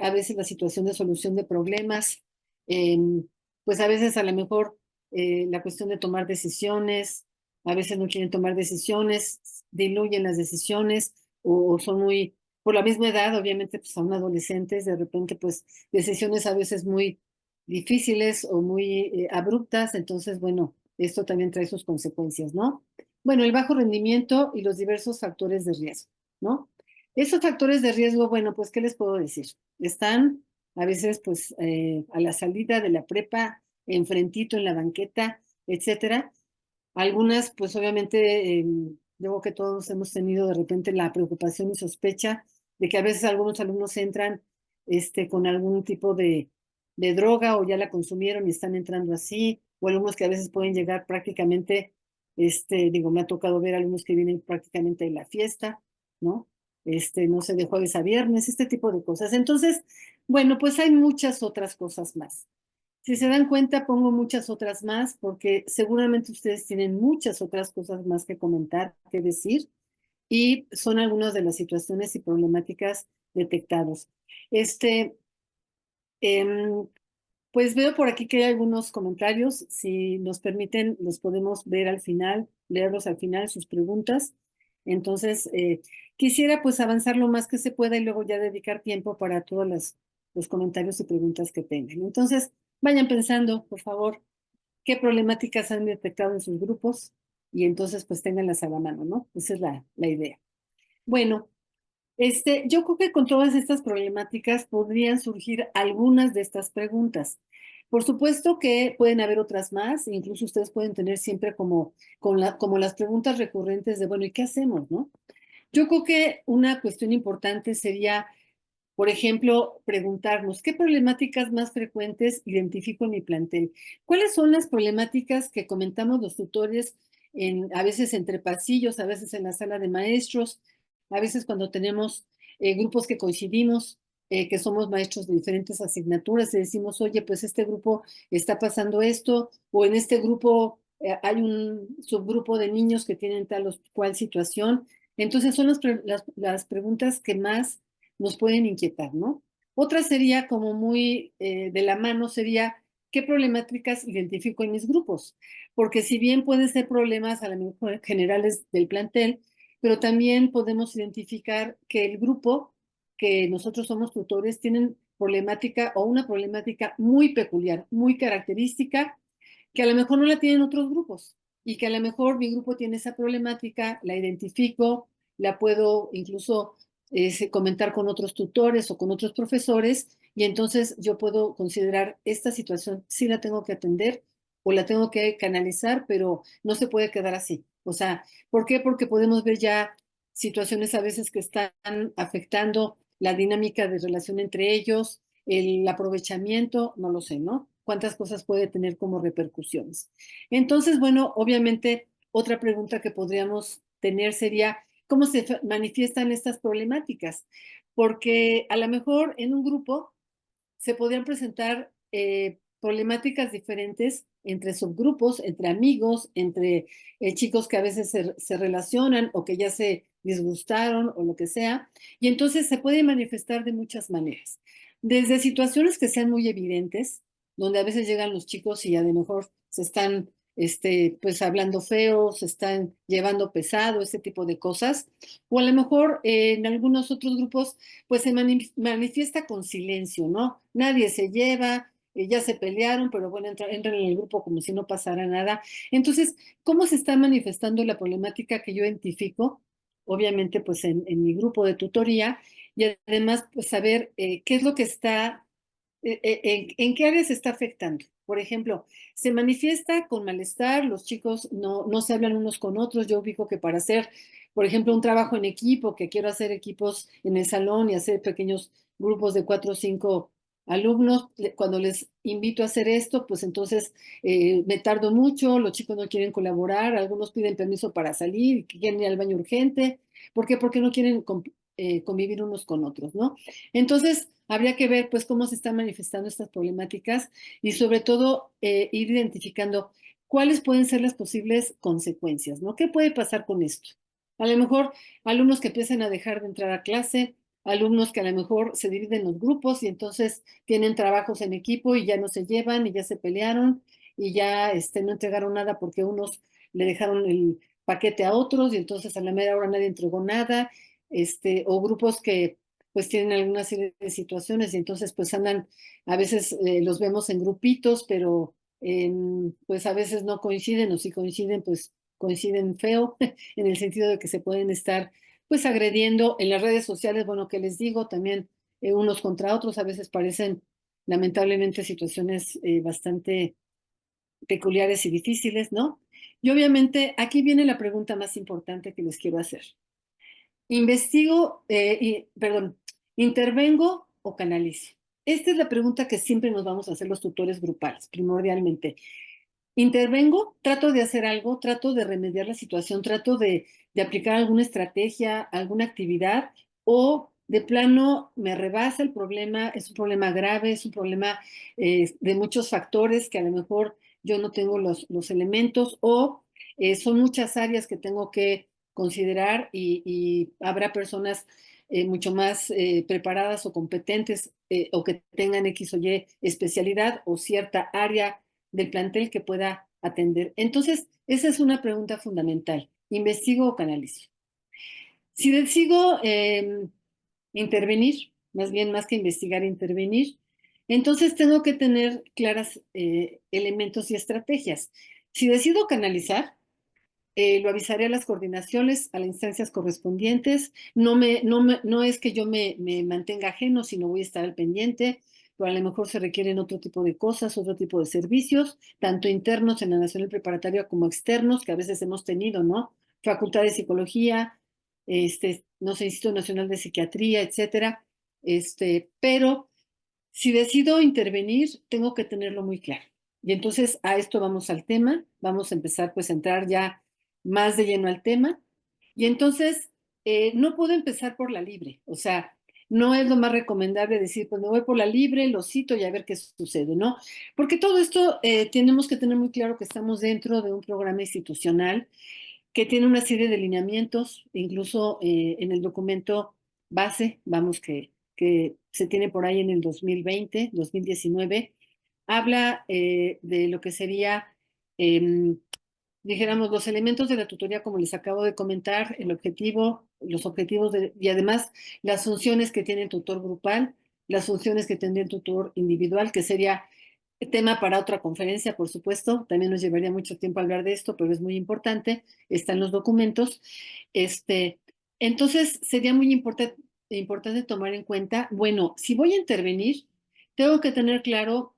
a veces la situación de solución de problemas, pues a veces a lo mejor la cuestión de tomar decisiones, a veces no quieren tomar decisiones, diluyen las decisiones o son muy, por la misma edad, obviamente, pues son adolescentes, de repente, pues decisiones a veces muy difíciles o muy abruptas, entonces, bueno, esto también trae sus consecuencias, ¿no? Bueno, el bajo rendimiento y los diversos factores de riesgo, ¿no? Esos factores de riesgo, bueno, pues, ¿qué les puedo decir? Están a veces, pues, a la salida de la prepa, enfrentito en la banqueta, etcétera. Algunas, pues, obviamente, luego que todos hemos tenido de repente la preocupación y sospecha de que a veces algunos alumnos entran, con algún tipo de droga o ya la consumieron y están entrando así, o alumnos que a veces pueden llegar prácticamente, digo, me ha tocado ver alumnos que vienen prácticamente de la fiesta, ¿no? No sé, de jueves a viernes, este tipo de cosas. Entonces, bueno, pues hay muchas otras cosas más. Si se dan cuenta, pongo muchas otras más porque seguramente ustedes tienen muchas otras cosas más que comentar, que decir, y son algunas de las situaciones y problemáticas detectados. Este, em, pues veo por aquí que hay algunos comentarios. Si nos permiten, los podemos ver al final, leerlos al final, sus preguntas. Entonces, quisiera pues avanzar lo más que se pueda y luego ya dedicar tiempo para todos los comentarios y preguntas que tengan. Entonces, vayan pensando, por favor, qué problemáticas han detectado en sus grupos y entonces pues ténganlas a la mano, ¿no? Esa es la idea. Bueno. Yo creo que con todas estas problemáticas podrían surgir algunas de estas preguntas. Por supuesto que pueden haber otras más, incluso ustedes pueden tener siempre como las preguntas recurrentes de, bueno, ¿y qué hacemos, no? Yo creo que una cuestión importante sería, por ejemplo, preguntarnos, ¿qué problemáticas más frecuentes identifico en mi plantel? ¿Cuáles son las problemáticas que comentamos los tutores a veces entre pasillos, a veces en la sala de maestros, a veces cuando tenemos grupos que coincidimos, que somos maestros de diferentes asignaturas y decimos, oye, pues este grupo está pasando esto, o en este grupo hay un subgrupo de niños que tienen tal o cual situación? Entonces son las preguntas que más nos pueden inquietar, ¿no? Otra sería como muy de la mano, sería qué problemáticas identifico en mis grupos, porque si bien pueden ser problemas a lo mejor generales del plantel, pero también podemos identificar que el grupo que nosotros somos tutores tienen problemática o una problemática muy peculiar, muy característica, que a lo mejor no la tienen otros grupos y que a lo mejor mi grupo tiene esa problemática, la identifico, la puedo incluso comentar con otros tutores o con otros profesores y entonces yo puedo considerar esta situación sí la tengo que atender o la tengo que canalizar, pero no se puede quedar así. O sea, ¿por qué? Porque podemos ver ya situaciones a veces que están afectando la dinámica de relación entre ellos, el aprovechamiento, no lo sé, ¿no? Cuántas cosas puede tener como repercusiones. Entonces, bueno, obviamente, otra pregunta que podríamos tener sería, ¿cómo se manifiestan estas problemáticas? Porque a lo mejor en un grupo se podrían presentar problemáticas diferentes entre subgrupos, entre amigos, entre chicos que a veces se relacionan o que ya se disgustaron o lo que sea. Y entonces se puede manifestar de muchas maneras. Desde situaciones que sean muy evidentes, donde a veces llegan los chicos y a lo mejor se están pues hablando feo, se están llevando pesado, ese tipo de cosas. O a lo mejor en algunos otros grupos, pues se manifiesta con silencio, ¿no? Nadie se lleva, ya se pelearon, pero bueno, entran en el grupo como si no pasara nada. Entonces, ¿cómo se está manifestando la problemática que yo identifico? Obviamente, pues en mi grupo de tutoría y además, pues saber qué es lo que está, en qué áreas se está afectando. Por ejemplo, se manifiesta con malestar, los chicos no se hablan unos con otros. Yo ubico que para hacer, por ejemplo, un trabajo en equipo, que quiero hacer equipos en el salón y hacer pequeños grupos de 4 o 5 alumnos, cuando les invito a hacer esto, pues entonces me tardo mucho, los chicos no quieren colaborar, algunos piden permiso para salir, quieren ir al baño urgente. ¿Por qué? Porque no quieren convivir unos con otros, ¿no? Entonces, habría que ver, pues, cómo se están manifestando estas problemáticas y sobre todo ir identificando cuáles pueden ser las posibles consecuencias, ¿no? ¿Qué puede pasar con esto? A lo mejor alumnos que empiecen a dejar de entrar a clase, alumnos que a lo mejor se dividen los grupos y entonces tienen trabajos en equipo y ya no se llevan y ya se pelearon y ya no entregaron nada porque unos le dejaron el paquete a otros y entonces a la mera hora nadie entregó nada, o grupos que pues tienen alguna serie de situaciones y entonces pues andan, a veces los vemos en grupitos, pero pues a veces no coinciden o si coinciden pues coinciden feo en el sentido de que se pueden estar pues agrediendo en las redes sociales. Bueno, que les digo también unos contra otros, a veces parecen lamentablemente situaciones bastante peculiares y difíciles, ¿no? Y obviamente aquí viene la pregunta más importante que les quiero hacer. Perdón, ¿intervengo o canalizo? Esta es la pregunta que siempre nos vamos a hacer los tutores grupales, primordialmente. Intervengo, trato de hacer algo, trato de remediar la situación, trato de aplicar alguna estrategia, alguna actividad, o de plano me rebasa el problema, es un problema grave, es un problema de muchos factores que a lo mejor yo no tengo los elementos, o son muchas áreas que tengo que considerar y habrá personas mucho más preparadas o competentes o que tengan X o Y especialidad o cierta área del plantel que pueda atender. Entonces, esa es una pregunta fundamental. ¿Investigo o canalizo? Si decido intervenir, más bien más que investigar, intervenir, entonces tengo que tener claras elementos y estrategias. Si decido canalizar, lo avisaré a las coordinaciones, a las instancias correspondientes. No es que yo me mantenga ajeno, sino voy a estar al pendiente, pero a lo mejor se requieren otro tipo de cosas, otro tipo de servicios, tanto internos en la Nacional Preparatoria como externos, que a veces hemos tenido, ¿no? Facultad de Psicología, no sé, Instituto Nacional de Psiquiatría, etcétera. Pero si decido intervenir, tengo que tenerlo muy claro. Y entonces a esto vamos al tema, vamos a empezar pues a entrar ya más de lleno al tema. Y entonces no puedo empezar por la libre, o sea, no es lo más recomendable decir, pues me voy por la libre, lo cito y a ver qué sucede, ¿no? Porque todo esto tenemos que tener muy claro que estamos dentro de un programa institucional que tiene una serie de lineamientos, incluso en el documento base, vamos, que se tiene por ahí en el 2020, 2019, habla de lo que sería, eh, dijéramos, los elementos de la tutoría, como les acabo de comentar, el objetivo, los objetivos y además las funciones que tiene el tutor grupal, las funciones que tendría el tutor individual, que sería tema para otra conferencia, por supuesto. También nos llevaría mucho tiempo hablar de esto, pero es muy importante. Están los documentos. Este, entonces, sería muy importante tomar en cuenta, bueno, si voy a intervenir, tengo que tener claro,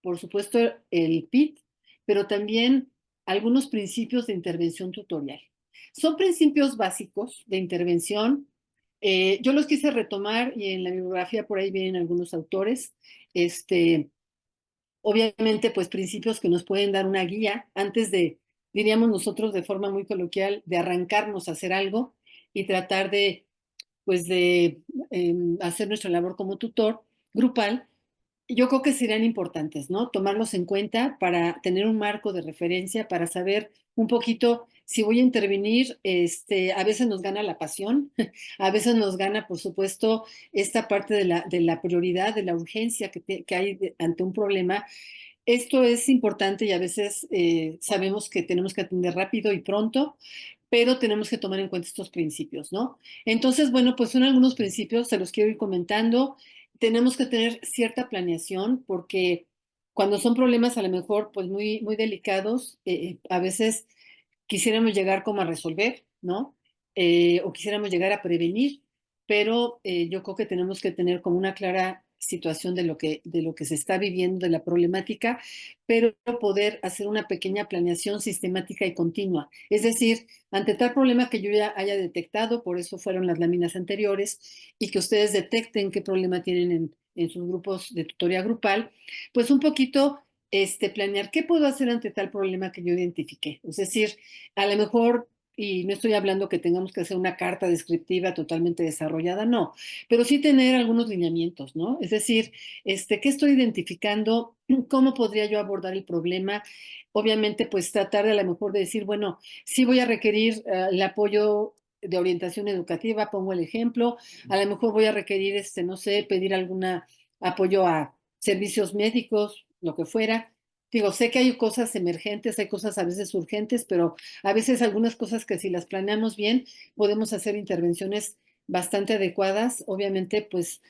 por supuesto, el PIT, pero también algunos principios de intervención tutorial. Son principios básicos de intervención. Yo los quise retomar y en la bibliografía por ahí vienen algunos autores. Obviamente, pues principios que nos pueden dar una guía antes de, diríamos nosotros de forma muy coloquial, de arrancarnos a hacer algo y tratar de, pues de hacer nuestra labor como tutor grupal. Yo creo que serían importantes, ¿no? Tomarlos en cuenta para tener un marco de referencia, para saber un poquito si voy a intervenir. A veces nos gana la pasión, a veces nos gana, por supuesto, esta parte de la prioridad, de la urgencia que hay ante un problema. esto es importante y a veces sabemos que tenemos que atender rápido y pronto, pero tenemos que tomar en cuenta estos principios, ¿no? Entonces, bueno, pues son algunos principios, se los quiero ir comentando. Tenemos que tener cierta planeación porque cuando son problemas a lo mejor pues muy, muy delicados, a veces quisiéramos llegar como a resolver, ¿no? O quisiéramos llegar a prevenir, pero yo creo que tenemos que tener como una clara situación de lo que se está viviendo, de la problemática, pero poder hacer una pequeña planeación sistemática y continua. Es decir, ante tal problema que yo ya haya detectado, por eso fueron las láminas anteriores, y que ustedes detecten qué problema tienen en sus grupos de tutoría grupal, pues un poquito planear qué puedo hacer ante tal problema que yo identifiqué. Es decir, a lo mejor, y no estoy hablando que tengamos que hacer una carta descriptiva totalmente desarrollada, no, pero sí tener algunos lineamientos, ¿no? Es decir, ¿qué estoy identificando? ¿Cómo podría yo abordar el problema? Obviamente, pues tratar de a lo mejor de decir, bueno, sí voy a requerir el apoyo de orientación educativa, pongo el ejemplo, a lo mejor voy a requerir, no sé, pedir algún apoyo a servicios médicos, lo que fuera. Digo, sé que hay cosas emergentes, hay cosas a veces urgentes, pero a veces algunas cosas que si las planeamos bien, podemos hacer intervenciones bastante adecuadas, obviamente, pues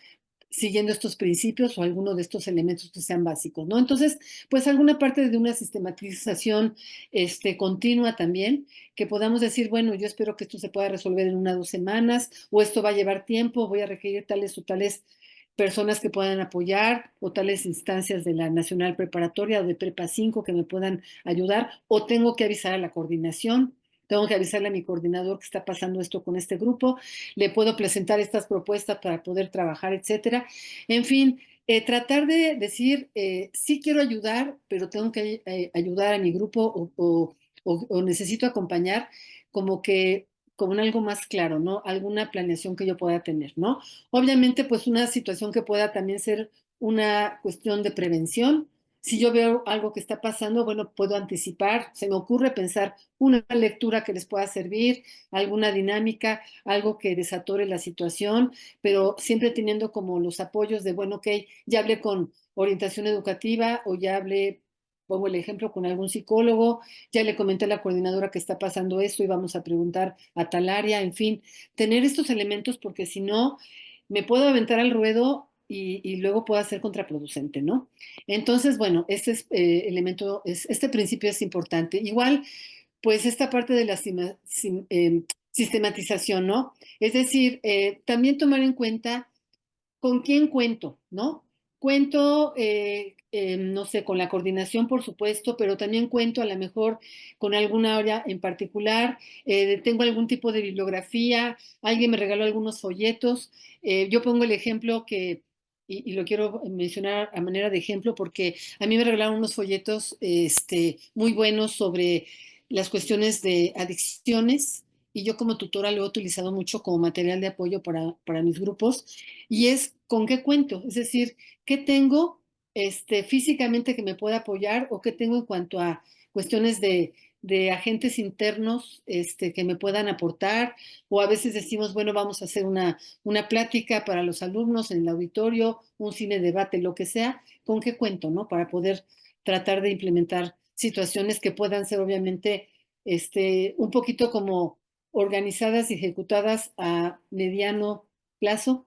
siguiendo estos principios o alguno de estos elementos que sean básicos, ¿no? Entonces, pues alguna parte de una sistematización continua también, que podamos decir, bueno, yo espero que esto se pueda resolver en 1 o 2 semanas, o esto va a llevar tiempo, voy a requerir tales o tales personas que puedan apoyar, o tales instancias de la Nacional Preparatoria o de Prepa 5 que me puedan ayudar, o tengo que avisar a la coordinación, tengo que avisarle a mi coordinador que está pasando esto con este grupo, le puedo presentar estas propuestas para poder trabajar, etcétera. En fin, tratar de decir, sí quiero ayudar, pero tengo que ayudar a mi grupo o necesito acompañar como que como en algo más claro, ¿no? Alguna planeación que yo pueda tener, ¿no? Obviamente, pues una situación que pueda también ser una cuestión de prevención. Si yo veo algo que está pasando, bueno, puedo anticipar, se me ocurre pensar una lectura que les pueda servir, alguna dinámica, algo que desatore la situación, pero siempre teniendo como los apoyos de, bueno, ok, ya hablé con orientación educativa o ya hablé, pongo el ejemplo, con algún psicólogo, ya le comenté a la coordinadora que está pasando esto y vamos a preguntar a tal área, en fin, tener estos elementos porque si no, me puedo aventar al ruedo y luego pueda ser contraproducente, ¿no? Entonces, bueno, este elemento, este principio es importante. Igual, pues esta parte de la sistematización, ¿no? Es decir, también tomar en cuenta con quién cuento, ¿no? Cuento, no sé, con la coordinación, por supuesto, pero también cuento a lo mejor con alguna área en particular. Tengo algún tipo de bibliografía, alguien me regaló algunos folletos. Yo pongo el ejemplo que, y lo quiero mencionar a manera de ejemplo, porque a mí me regalaron unos folletos muy buenos sobre las cuestiones de adicciones. Y yo como tutora lo he utilizado mucho como material de apoyo para mis grupos y es con qué cuento, es decir, qué tengo físicamente que me pueda apoyar o qué tengo en cuanto a cuestiones de agentes internos que me puedan aportar, o a veces decimos, bueno, vamos a hacer una plática para los alumnos en el auditorio, un cine debate, lo que sea, con qué cuento, ¿no? Para poder tratar de implementar situaciones que puedan ser obviamente un poquito como organizadas y ejecutadas a mediano plazo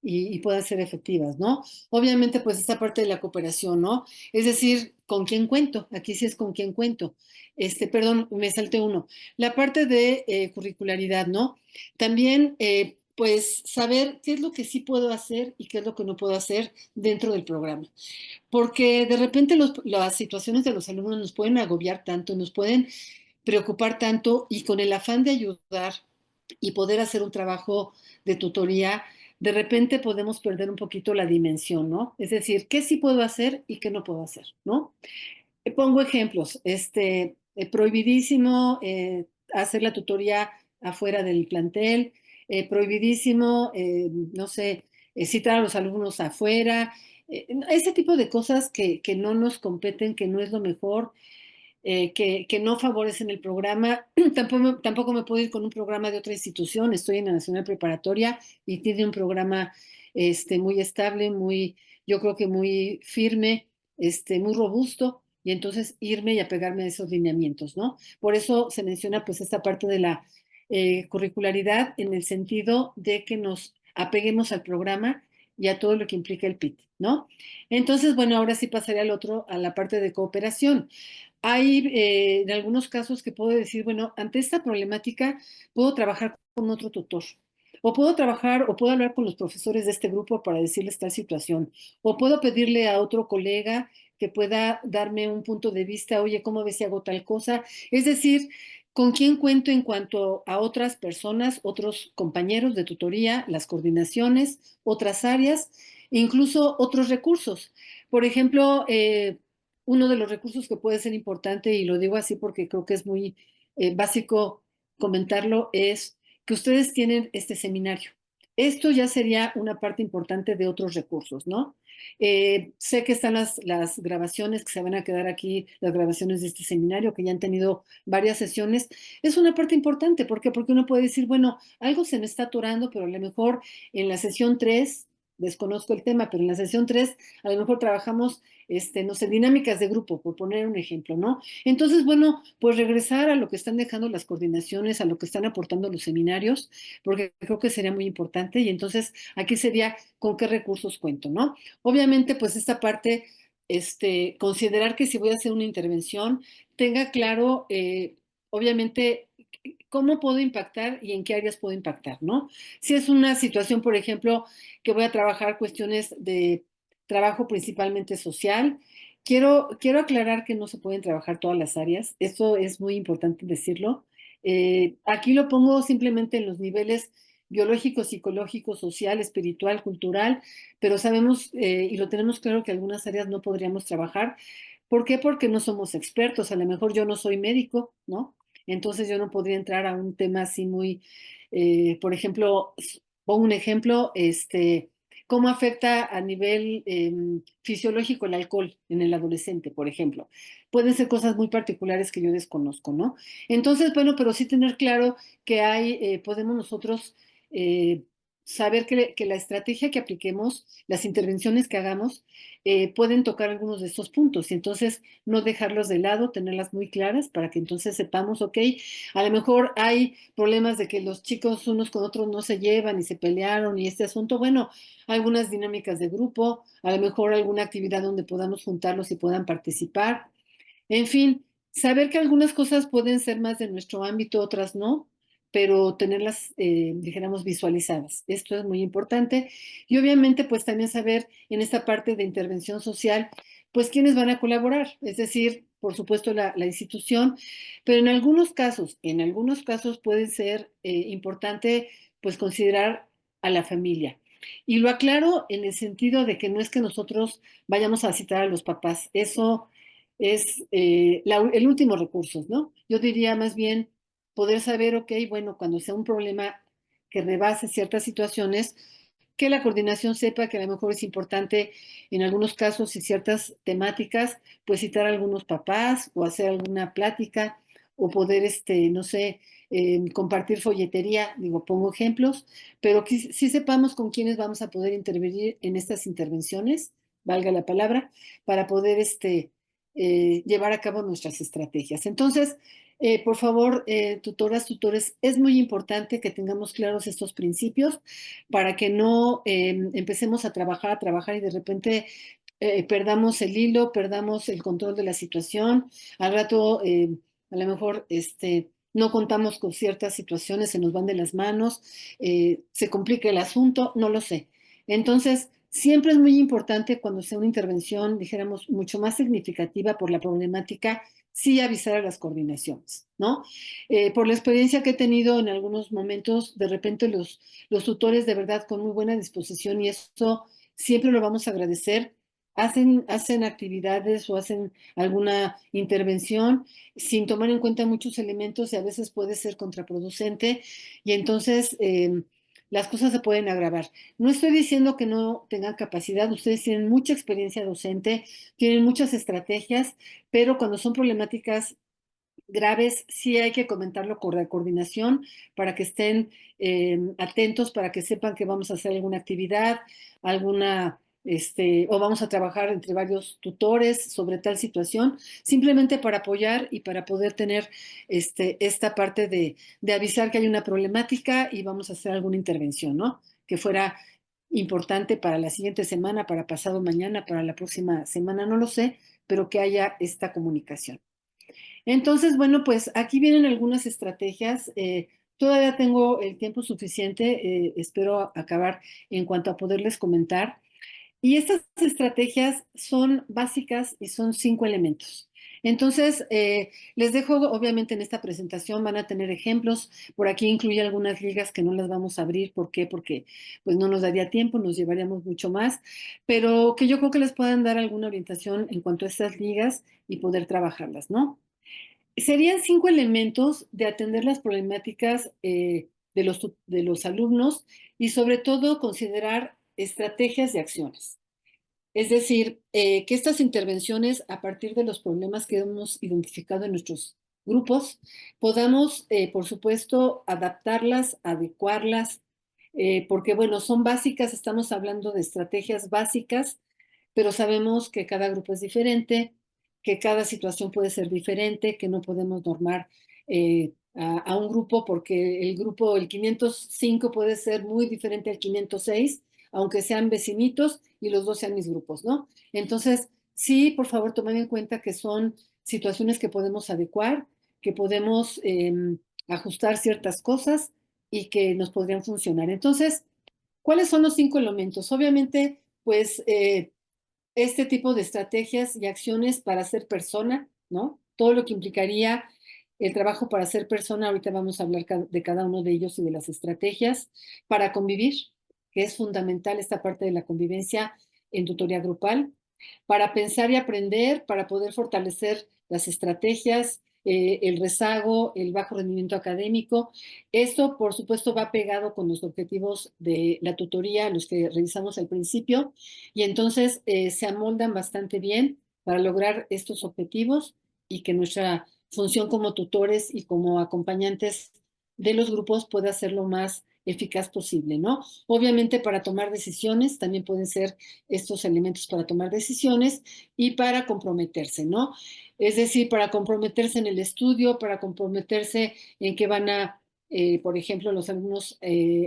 y puedan ser efectivas, ¿no? Obviamente, pues esta parte de la cooperación, ¿no? Es decir, ¿con quién cuento? Aquí sí es con quién cuento. Perdón, me salté uno. La parte de curricularidad, ¿no? También, pues, saber qué es lo que sí puedo hacer y qué es lo que no puedo hacer dentro del programa. Porque de repente las situaciones de los alumnos nos pueden agobiar tanto, nos pueden preocupar tanto y con el afán de ayudar y poder hacer un trabajo de tutoría, de repente podemos perder un poquito la dimensión, ¿no? Es decir, ¿qué sí puedo hacer y qué no puedo hacer, ¿no? Pongo ejemplos, prohibidísimo hacer la tutoría afuera del plantel, prohibidísimo, no sé, citar a los alumnos afuera, ese tipo de cosas que no nos competen, que no es lo mejor, que no favorecen el programa. Tampoco me puedo ir con un programa de otra institución. Estoy en la Nacional Preparatoria y tiene un programa muy estable, muy, yo creo que muy firme, muy robusto y entonces irme y apegarme a esos lineamientos, ¿no? Por eso se menciona pues esta parte de la curricularidad en el sentido de que nos apeguemos al programa y a todo lo que implica el PIT, ¿no? Entonces, bueno, ahora sí pasaría al otro, a la parte de cooperación. Hay en algunos casos que puedo decir, bueno, ante esta problemática puedo trabajar con otro tutor. O puedo trabajar o puedo hablar con los profesores de este grupo para decirles tal situación. O puedo pedirle a otro colega que pueda darme un punto de vista, oye, ¿cómo ves si hago tal cosa? Es decir, ¿con quién cuento en cuanto a otras personas, otros compañeros de tutoría, las coordinaciones, otras áreas, e incluso otros recursos? Por ejemplo, uno de los recursos que puede ser importante, y lo digo así porque creo que es muy básico comentarlo, es que ustedes tienen este seminario. Esto ya sería una parte importante de otros recursos, ¿no? Sé que están las grabaciones que se van a quedar aquí, las grabaciones de este seminario, que ya han tenido varias sesiones. Es una parte importante, ¿por qué? Porque uno puede decir, bueno, algo se me está atorando, pero a lo mejor en la sesión 3 desconozco el tema, pero en la sesión 3 a lo mejor trabajamos, no sé, dinámicas de grupo, por poner un ejemplo, ¿no? Entonces, bueno, pues regresar a lo que están dejando las coordinaciones, a lo que están aportando los seminarios, porque creo que sería muy importante. Y entonces aquí sería con qué recursos cuento, ¿no? Obviamente, pues esta parte, considerar que si voy a hacer una intervención, tenga claro, obviamente, cómo puedo impactar y en qué áreas puedo impactar, ¿no? Si es una situación, por ejemplo, que voy a trabajar cuestiones de trabajo principalmente social, quiero aclarar que no se pueden trabajar todas las áreas, eso es muy importante decirlo. Aquí lo pongo simplemente en los niveles biológico, psicológico, social, espiritual, cultural, pero sabemos y lo tenemos claro que algunas áreas no podríamos trabajar. ¿Por qué? Porque no somos expertos. A lo mejor yo no soy médico, ¿no? Entonces yo no podría entrar a un tema así muy, por ejemplo, pongo un ejemplo, cómo afecta a nivel fisiológico el alcohol en el adolescente, por ejemplo. Pueden ser cosas muy particulares que yo desconozco, ¿no? Entonces, bueno, pero sí tener claro que hay, podemos nosotros eh, saber que la estrategia que apliquemos, las intervenciones que hagamos, pueden tocar algunos de estos puntos y entonces no dejarlos de lado, tenerlas muy claras para que entonces sepamos, ok, a lo mejor hay problemas de que los chicos unos con otros no se llevan y se pelearon y este asunto, bueno, algunas dinámicas de grupo, a lo mejor alguna actividad donde podamos juntarlos y puedan participar. En fin, saber que algunas cosas pueden ser más de nuestro ámbito, otras no, pero tenerlas, dijéramos, visualizadas. Esto es muy importante. Y obviamente, pues también saber en esta parte de intervención social, pues quiénes van a colaborar, es decir, por supuesto la institución, pero en algunos casos puede ser importante, pues considerar a la familia. Y lo aclaro en el sentido de que no es que nosotros vayamos a citar a los papás, eso es el último recurso, ¿no? Yo diría más bien poder saber, ok, bueno, cuando sea un problema que rebase ciertas situaciones, que la coordinación sepa que a lo mejor es importante en algunos casos y ciertas temáticas, pues citar a algunos papás o hacer alguna plática o poder, no sé, compartir folletería, digo, pongo ejemplos, pero que sí sepamos con quiénes vamos a poder intervenir en estas intervenciones, valga la palabra, para poder, llevar a cabo nuestras estrategias. Entonces, por favor, tutoras, tutores, es muy importante que tengamos claros estos principios para que no empecemos a trabajar y de repente perdamos el hilo, perdamos el control de la situación. Al rato, a lo mejor, no contamos con ciertas situaciones, se nos van de las manos, se complica el asunto, no lo sé. Entonces, siempre es muy importante cuando sea una intervención, dijéramos, mucho más significativa por la problemática, sí avisar a las coordinaciones, ¿no? Por la experiencia que he tenido en algunos momentos, de repente los tutores de verdad con muy buena disposición y eso siempre lo vamos a agradecer. Hacen actividades o hacen alguna intervención sin tomar en cuenta muchos elementos y a veces puede ser contraproducente y entonces las cosas se pueden agravar. No estoy diciendo que no tengan capacidad, ustedes tienen mucha experiencia docente, tienen muchas estrategias, pero cuando son problemáticas graves, sí hay que comentarlo con la coordinación para que estén atentos, para que sepan que vamos a hacer alguna actividad, alguna o vamos a trabajar entre varios tutores sobre tal situación, simplemente para apoyar y para poder tener esta parte de avisar que hay una problemática y vamos a hacer alguna intervención, ¿no? Que fuera importante para la siguiente semana, para pasado mañana, para la próxima semana, no lo sé, pero que haya esta comunicación. Entonces, bueno, pues aquí vienen algunas estrategias. Todavía tengo el tiempo suficiente, espero acabar en cuanto a poderles comentar. Y estas estrategias son básicas y son 5 elementos. Entonces, les dejo, obviamente en esta presentación van a tener ejemplos. Por aquí incluye algunas ligas que no las vamos a abrir. ¿Por qué? Porque pues no nos daría tiempo, nos llevaríamos mucho más, pero que yo creo que les puedan dar alguna orientación en cuanto a estas ligas y poder trabajarlas, ¿no? Serían 5 elementos de atender las problemáticas de los alumnos y sobre todo considerar estrategias y acciones. Es decir, que estas intervenciones, a partir de los problemas que hemos identificado en nuestros grupos, podamos, por supuesto, adaptarlas, adecuarlas, porque, bueno, son básicas, estamos hablando de estrategias básicas, pero sabemos que cada grupo es diferente, que cada situación puede ser diferente, que no podemos normar a un grupo porque el 505 puede ser muy diferente al 506, aunque sean vecinitos y los dos sean mis grupos, ¿no? Entonces, sí, por favor, tomen en cuenta que son situaciones que podemos adecuar, que podemos ajustar ciertas cosas y que nos podrían funcionar. Entonces, ¿cuáles son los 5 elementos? Obviamente, pues este tipo de estrategias y acciones para ser persona, ¿no? Todo lo que implicaría el trabajo para ser persona, ahorita vamos a hablar de cada uno de ellos y de las estrategias para convivir, que es fundamental esta parte de la convivencia en tutoría grupal, para pensar y aprender, para poder fortalecer las estrategias, el rezago, el bajo rendimiento académico. Esto, por supuesto, va pegado con los objetivos de la tutoría, los que revisamos al principio, y entonces se amoldan bastante bien para lograr estos objetivos y que nuestra función como tutores y como acompañantes de los grupos pueda ser lo más eficaz posible, ¿no? Obviamente para tomar decisiones, también pueden ser estos elementos para tomar decisiones y para comprometerse, ¿no? Es decir, para comprometerse en el estudio, para comprometerse en que van a, por ejemplo, los alumnos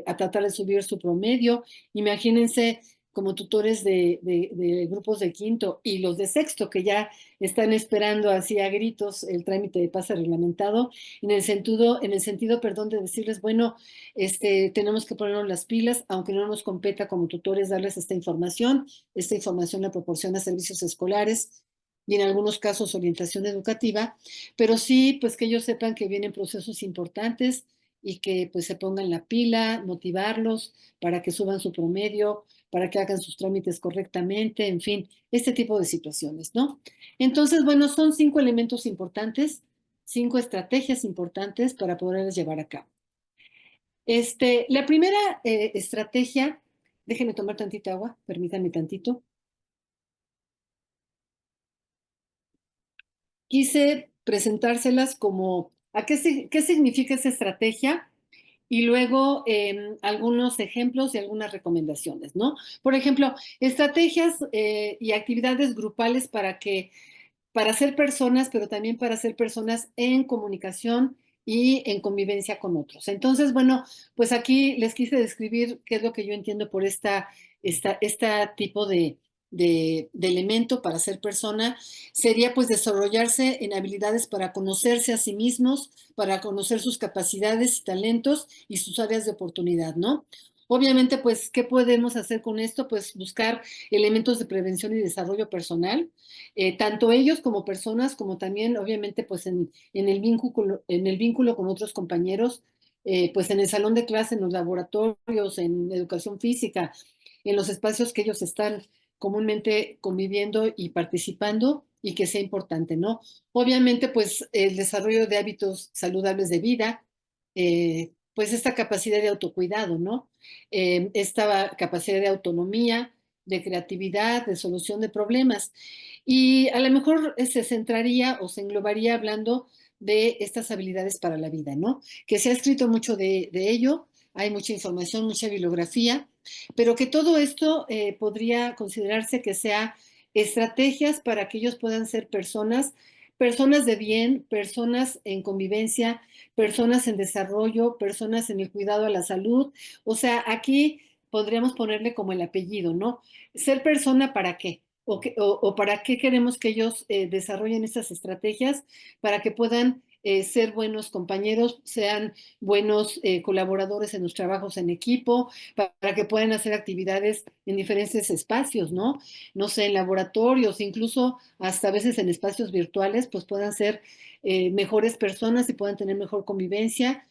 a tratar de subir su promedio. Imagínense como tutores de grupos de quinto y los de sexto que ya están esperando así a gritos el trámite de pase reglamentado, en el sentido, perdón, de decirles, bueno, tenemos que ponernos las pilas, aunque no nos competa como tutores darles esta información la proporciona servicios escolares y en algunos casos orientación educativa, pero sí, pues que ellos sepan que vienen procesos importantes y que pues se pongan la pila, motivarlos para que suban su promedio, para que hagan sus trámites correctamente, en fin, este tipo de situaciones, ¿no? Entonces, bueno, son 5 elementos importantes, 5 estrategias importantes para poderlas llevar a cabo. La primera estrategia, déjenme tomar tantita agua, permítanme tantito. Quise presentárselas como qué significa esa estrategia y luego algunos ejemplos y algunas recomendaciones, ¿no? Por ejemplo, estrategias y actividades grupales para ser personas, pero también para ser personas en comunicación y en convivencia con otros. Entonces, bueno, pues aquí les quise describir qué es lo que yo entiendo por esta tipo de elemento para ser persona. Sería pues desarrollarse en habilidades para conocerse a sí mismos, para conocer sus capacidades y talentos y sus áreas de oportunidad, ¿no? Obviamente, pues, ¿qué podemos hacer con esto? Pues buscar elementos de prevención y desarrollo personal, tanto ellos como personas, como también, obviamente, pues en el vínculo con otros compañeros, pues en el salón de clase, en los laboratorios, en educación física, en los espacios que ellos están comúnmente conviviendo y participando y que sea importante, ¿no? Obviamente, pues el desarrollo de hábitos saludables de vida, pues esta capacidad de autocuidado, ¿no? Esta capacidad de autonomía, de creatividad, de solución de problemas. Y a lo mejor se centraría o se englobaría hablando de estas habilidades para la vida, ¿no? Que se ha escrito mucho de ello, hay mucha información, mucha bibliografía, pero que todo esto podría considerarse que sea estrategias para que ellos puedan ser personas de bien, personas en convivencia, personas en desarrollo, personas en el cuidado a la salud. O sea, aquí podríamos ponerle como el apellido, ¿no? Ser persona para qué. O para qué queremos que ellos desarrollen estas estrategias para que puedan ser buenos compañeros, sean buenos colaboradores en los trabajos en equipo, para que puedan hacer actividades en diferentes espacios, ¿no? No sé, en laboratorios, incluso hasta a veces en espacios virtuales, pues puedan ser mejores personas y puedan tener mejor convivencia.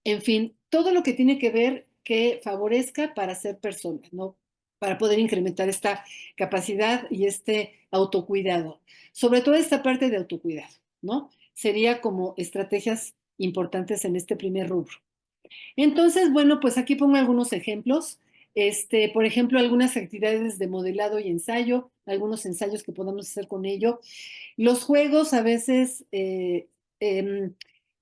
En fin, todo lo que tiene que ver que favorezca para ser personas, ¿no? Para poder incrementar esta capacidad y este autocuidado. Sobre todo esta parte de autocuidado, ¿no? Sería como estrategias importantes en este primer rubro. Entonces, bueno, pues aquí pongo algunos ejemplos. Por ejemplo, algunas actividades de modelado y ensayo, algunos ensayos que podamos hacer con ello. Los juegos a veces em,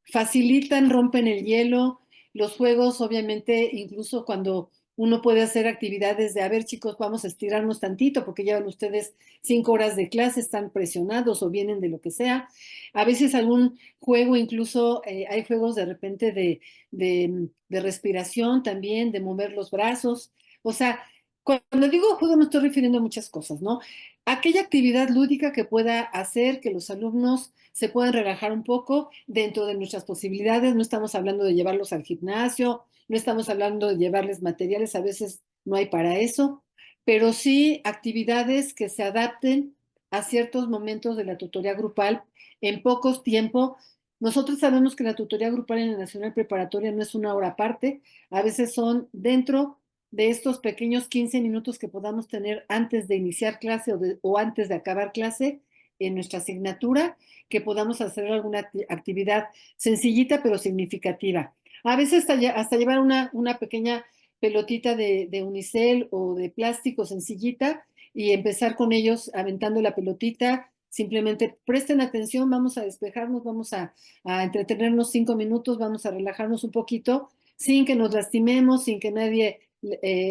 facilitan, rompen el hielo. Los juegos, obviamente, incluso cuando uno puede hacer actividades de, a ver, chicos, vamos a estirarnos tantito porque llevan ustedes 5 horas de clase, están presionados o vienen de lo que sea. A veces algún juego, incluso hay juegos de repente de respiración también, de mover los brazos. O sea, cuando digo juego me estoy refiriendo a muchas cosas, ¿no? Aquella actividad lúdica que pueda hacer que los alumnos se puedan relajar un poco dentro de nuestras posibilidades. No estamos hablando de llevarlos al gimnasio, no estamos hablando de llevarles materiales, a veces no hay para eso, pero sí actividades que se adapten a ciertos momentos de la tutoría grupal en pocos tiempo. Nosotros sabemos que la tutoría grupal en la Nacional Preparatoria no es una hora aparte, a veces son dentro de estos pequeños 15 minutos que podamos tener antes de iniciar clase o antes de acabar clase en nuestra asignatura, que podamos hacer alguna actividad sencillita pero significativa. A veces hasta llevar una pequeña pelotita de unicel o de plástico sencillita y empezar con ellos aventando la pelotita. Simplemente presten atención, vamos a despejarnos, vamos a entretenernos 5 minutos, vamos a relajarnos un poquito sin que nos lastimemos, sin que nadie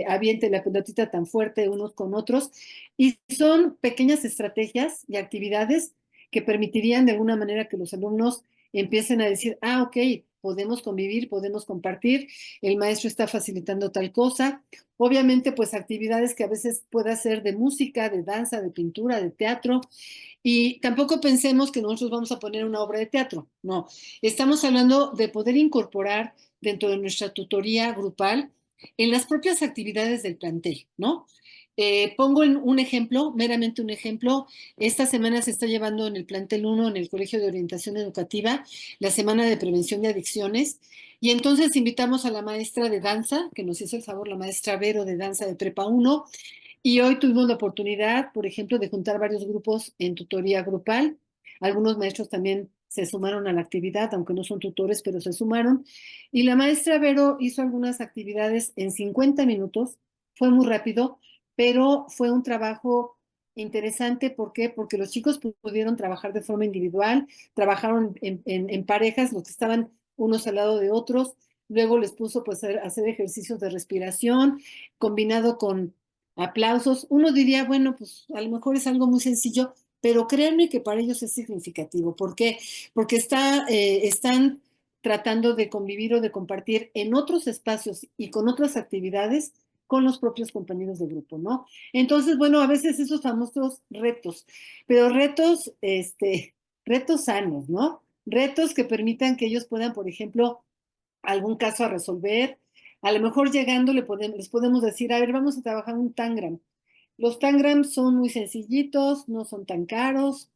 aviente la pelotita tan fuerte unos con otros. Y son pequeñas estrategias y actividades que permitirían de alguna manera que los alumnos empiecen a decir, ah, ok, podemos convivir, podemos compartir, el maestro está facilitando tal cosa. Obviamente, pues actividades que a veces pueda ser de música, de danza, de pintura, de teatro. Y tampoco pensemos que nosotros vamos a poner una obra de teatro. No, estamos hablando de poder incorporar dentro de nuestra tutoría grupal en las propias actividades del plantel, ¿no? Pongo un ejemplo, meramente un ejemplo. Esta semana se está llevando en el plantel 1, en el Colegio de Orientación Educativa, la Semana de Prevención de Adicciones. Y entonces invitamos a la maestra de danza, que nos hizo el favor, la maestra Vero de danza de Prepa 1. Y hoy tuvimos la oportunidad, por ejemplo, de juntar varios grupos en tutoría grupal. Algunos maestros también se sumaron a la actividad, aunque no son tutores, pero se sumaron. Y la maestra Vero hizo algunas actividades en 50 minutos. Fue muy rápido, pero fue un trabajo interesante. ¿Por qué? Porque los chicos pudieron trabajar de forma individual, trabajaron en parejas, los que estaban unos al lado de otros. Luego les puso pues a hacer ejercicios de respiración, combinado con aplausos. Uno diría, bueno, pues a lo mejor es algo muy sencillo, pero créanme que para ellos es significativo. ¿Por qué? Porque están tratando de convivir o de compartir en otros espacios y con otras actividades con los propios compañeros de grupo, ¿no? Entonces, bueno, a veces esos famosos retos, pero retos, retos sanos, ¿no? Retos que permitan que ellos puedan, por ejemplo, algún caso a resolver. A lo mejor llegando les podemos decir, a ver, vamos a trabajar un tangram. Los tangrams son muy sencillitos, no son tan caros,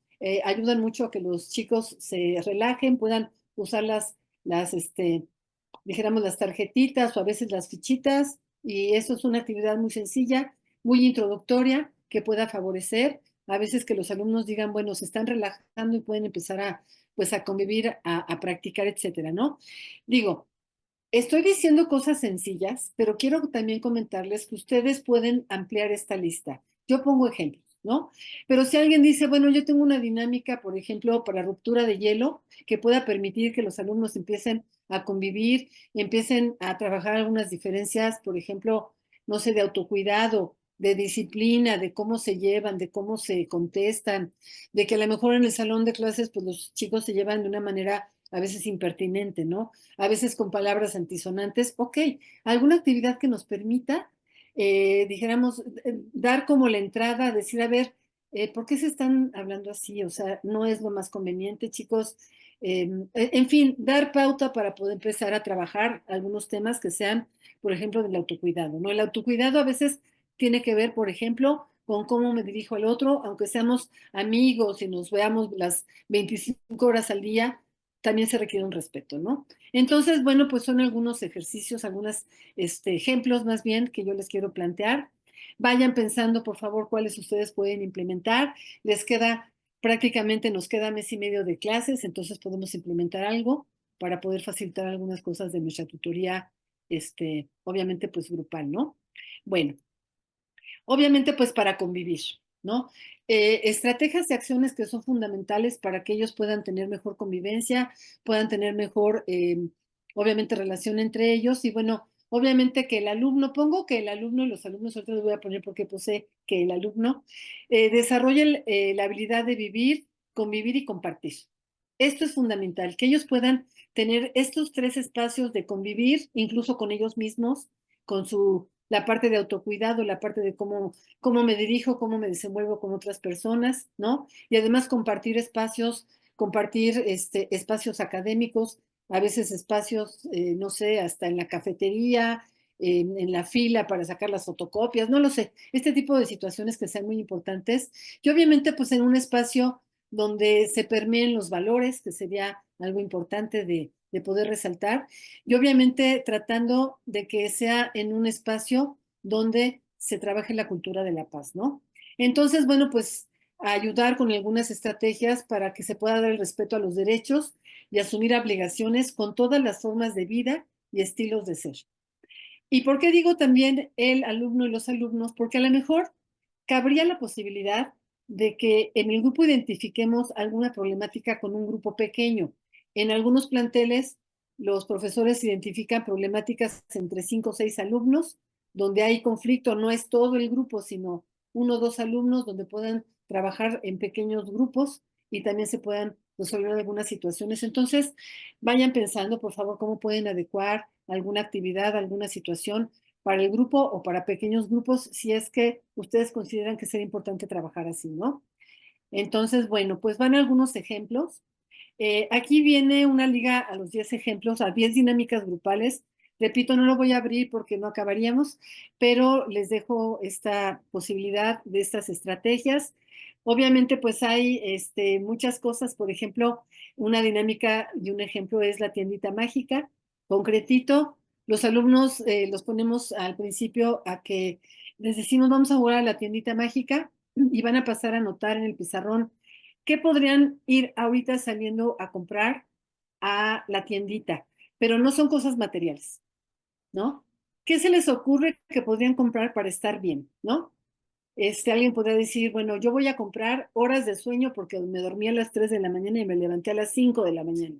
ayudan mucho a que los chicos se relajen, puedan usar dijéramos, las tarjetitas o a veces las fichitas, y eso es una actividad muy sencilla, muy introductoria, que pueda favorecer a veces que los alumnos digan, bueno, se están relajando y pueden empezar pues, a convivir, a practicar, etcétera, ¿no? Digo, estoy diciendo cosas sencillas, pero quiero también comentarles que ustedes pueden ampliar esta lista. Yo pongo ejemplos, ¿no? Pero si alguien dice, bueno, yo tengo una dinámica, por ejemplo, para ruptura de hielo, que pueda permitir que los alumnos empiecen a convivir, empiecen a trabajar algunas diferencias, por ejemplo, no sé, de autocuidado, de disciplina, de cómo se llevan, de cómo se contestan, de que a lo mejor en el salón de clases, pues los chicos se llevan de una manera a veces impertinente, ¿no? A veces con palabras antisonantes. Ok, alguna actividad que nos permita, dijéramos, dar como la entrada, decir, a ver, ¿por qué se están hablando así? O sea, no es lo más conveniente, chicos. En fin, dar pauta para poder empezar a trabajar algunos temas que sean, por ejemplo, del autocuidado, ¿no? El autocuidado a veces tiene que ver, por ejemplo, con cómo me dirijo al otro, aunque seamos amigos y nos veamos las 25 horas al día, también se requiere un respeto, ¿no? Entonces, bueno, pues son algunos ejercicios, algunos ejemplos más bien que yo les quiero plantear. Vayan pensando, por favor, cuáles ustedes pueden implementar. Les queda prácticamente, nos queda mes y medio de clases, entonces podemos implementar algo para poder facilitar algunas cosas de nuestra tutoría, obviamente, pues grupal, ¿no? Bueno, obviamente, pues para convivir, ¿no? Estrategias y acciones que son fundamentales para que ellos puedan tener mejor convivencia, puedan tener mejor, obviamente, relación entre ellos y bueno, obviamente que el alumno, pongo que el alumno, los alumnos, ahorita les voy a poner porque puse que el alumno desarrolle la habilidad de vivir, convivir y compartir. Esto es fundamental, que ellos puedan tener estos 3 espacios de convivir, incluso con ellos mismos, con la parte de autocuidado, la parte de cómo me dirijo, cómo me desenvuelvo con otras personas, ¿no? Y además compartir espacios académicos, a veces espacios, no sé, hasta en la cafetería, en la fila para sacar las fotocopias, no lo sé, este tipo de situaciones que sean muy importantes. Y obviamente, pues en un espacio donde se permeen los valores, que sería algo importante de poder resaltar, y obviamente tratando de que sea en un espacio donde se trabaje la cultura de la paz, ¿no? Entonces, bueno, pues ayudar con algunas estrategias para que se pueda dar el respeto a los derechos y asumir obligaciones con todas las formas de vida y estilos de ser. ¿Y por qué digo también el alumno y los alumnos? Porque a lo mejor cabría la posibilidad de que en el grupo identifiquemos alguna problemática con un grupo pequeño. En algunos planteles, los profesores identifican problemáticas entre 5 o 6 alumnos, donde hay conflicto, no es todo el grupo, sino 1 o 2 alumnos, donde puedan trabajar en pequeños grupos y también se puedan resolver algunas situaciones. Entonces, vayan pensando, por favor, cómo pueden adecuar alguna actividad, alguna situación para el grupo o para pequeños grupos, si es que ustedes consideran que sería importante trabajar así, ¿no? Entonces, bueno, pues van algunos ejemplos. Aquí viene una liga a los 10 ejemplos, a 10 dinámicas grupales. Repito, no lo voy a abrir porque no acabaríamos, pero les dejo esta posibilidad de estas estrategias. Obviamente, pues hay muchas cosas, por ejemplo, una dinámica y un ejemplo es la tiendita mágica, concretito. Los alumnos los ponemos al principio a que les decimos, vamos a jugar a la tiendita mágica y van a pasar a anotar en el pizarrón qué podrían ir ahorita saliendo a comprar a la tiendita, pero no son cosas materiales, ¿no? ¿Qué se les ocurre que podrían comprar para estar bien, ¿no? Alguien podría decir, bueno, yo voy a comprar horas de sueño porque me dormí a las 3 de la mañana y me levanté a las 5 de la mañana.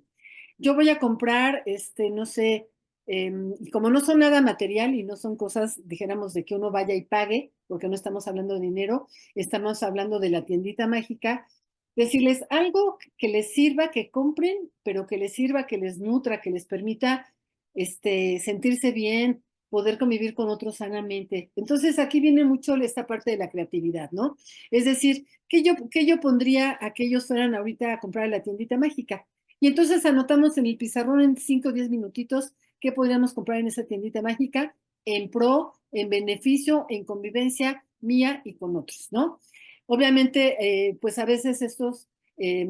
Yo voy a comprar, no sé, y como no son nada material y no son cosas, dijéramos, de que uno vaya y pague, porque no estamos hablando de dinero, estamos hablando de la tiendita mágica, decirles algo que les sirva, que compren, pero que les sirva, que les nutra, que les permita sentirse bien, poder convivir con otros sanamente. Entonces aquí viene mucho esta parte de la creatividad, ¿no? Es decir, ¿qué yo pondría a que ellos fueran ahorita a comprar a la tiendita mágica? Y entonces anotamos en el pizarrón en 5 o 10 minutitos qué podríamos comprar en esa tiendita mágica en pro, en beneficio, en convivencia mía y con otros, ¿no? Obviamente, pues a veces estos eh,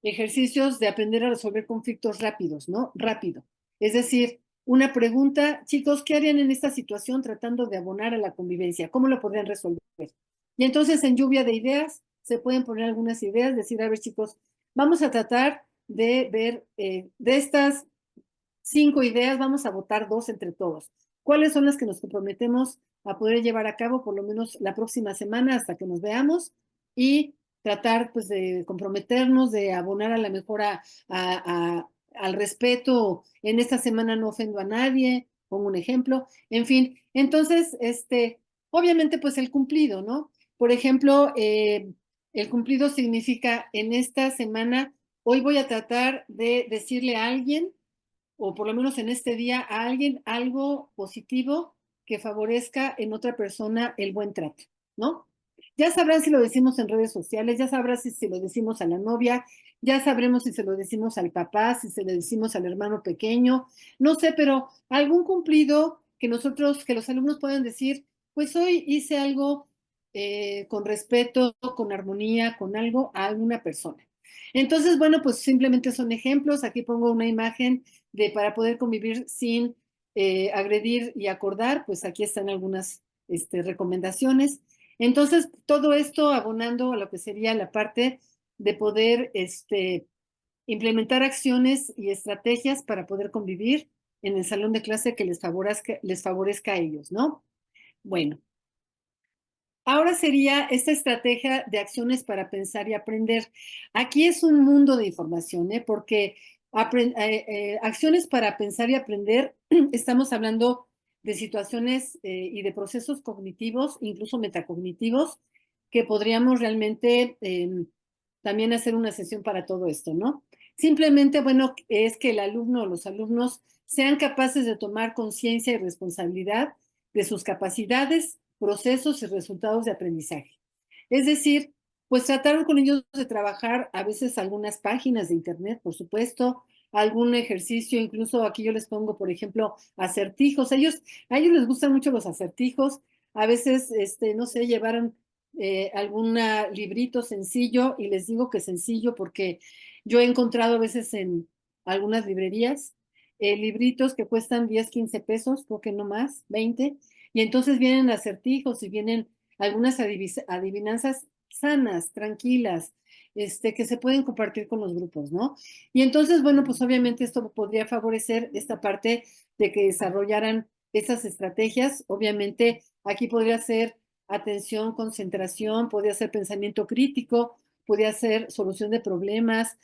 ejercicios de aprender a resolver conflictos rápidos, ¿no? Rápido. Es decir, una pregunta, chicos, ¿qué harían en esta situación tratando de abonar a la convivencia? ¿Cómo lo podrían resolver? Y entonces en lluvia de ideas se pueden poner algunas ideas, decir, a ver chicos, vamos a tratar de ver de estas 5 ideas, vamos a votar 2 entre todos. ¿Cuáles son las que nos comprometemos a poder llevar a cabo por lo menos la próxima semana hasta que nos veamos? Y tratar pues de comprometernos, de abonar a la mejora al respeto. En esta semana no ofendo a nadie, pongo un ejemplo, en fin. Entonces, obviamente, pues el cumplido, ¿no? Por ejemplo, el cumplido significa en esta semana, hoy voy a tratar de decirle a alguien, o por lo menos en este día, a alguien algo positivo que favorezca en otra persona el buen trato, ¿no? Ya sabrán si lo decimos en redes sociales, ya sabrán si se lo decimos a la novia, ya sabremos si se lo decimos al papá, si se lo decimos al hermano pequeño, no sé, pero algún cumplido que nosotros, que los alumnos puedan decir, pues hoy hice algo con respeto, con armonía, con algo a alguna persona. Entonces, bueno, pues simplemente son ejemplos. Aquí pongo una imagen de para poder convivir sin agredir y acordar, pues aquí están algunas recomendaciones. Entonces, todo esto abonando a lo que sería la parte de poder implementar acciones y estrategias para poder convivir en el salón de clase que les favorezca a ellos, ¿no? Bueno, ahora sería esta estrategia de acciones para pensar y aprender. Aquí es un mundo de información, ¿eh? Porque acciones para pensar y aprender, estamos hablando de situaciones y de procesos cognitivos, incluso metacognitivos, que podríamos realmente también hacer una sesión para todo esto, ¿no? Simplemente, bueno, es que el alumno o los alumnos sean capaces de tomar conciencia y responsabilidad de sus capacidades, procesos y resultados de aprendizaje. Es decir, pues tratar con ellos de trabajar a veces algunas páginas de internet, por supuesto, algún ejercicio, incluso aquí yo les pongo, por ejemplo, acertijos. A ellos les gustan mucho los acertijos. A veces, no sé, llevaron algún librito sencillo y les digo que sencillo porque yo he encontrado a veces en algunas librerías libritos que cuestan 10, 15 pesos, creo que no más, 20, y entonces vienen acertijos y vienen algunas adivinanzas sanas, tranquilas, que se pueden compartir con los grupos, ¿no? Y entonces, bueno, pues obviamente esto podría favorecer esta parte de que desarrollaran esas estrategias. Obviamente aquí podría ser atención, concentración, podría ser pensamiento crítico, podría ser solución de problemas,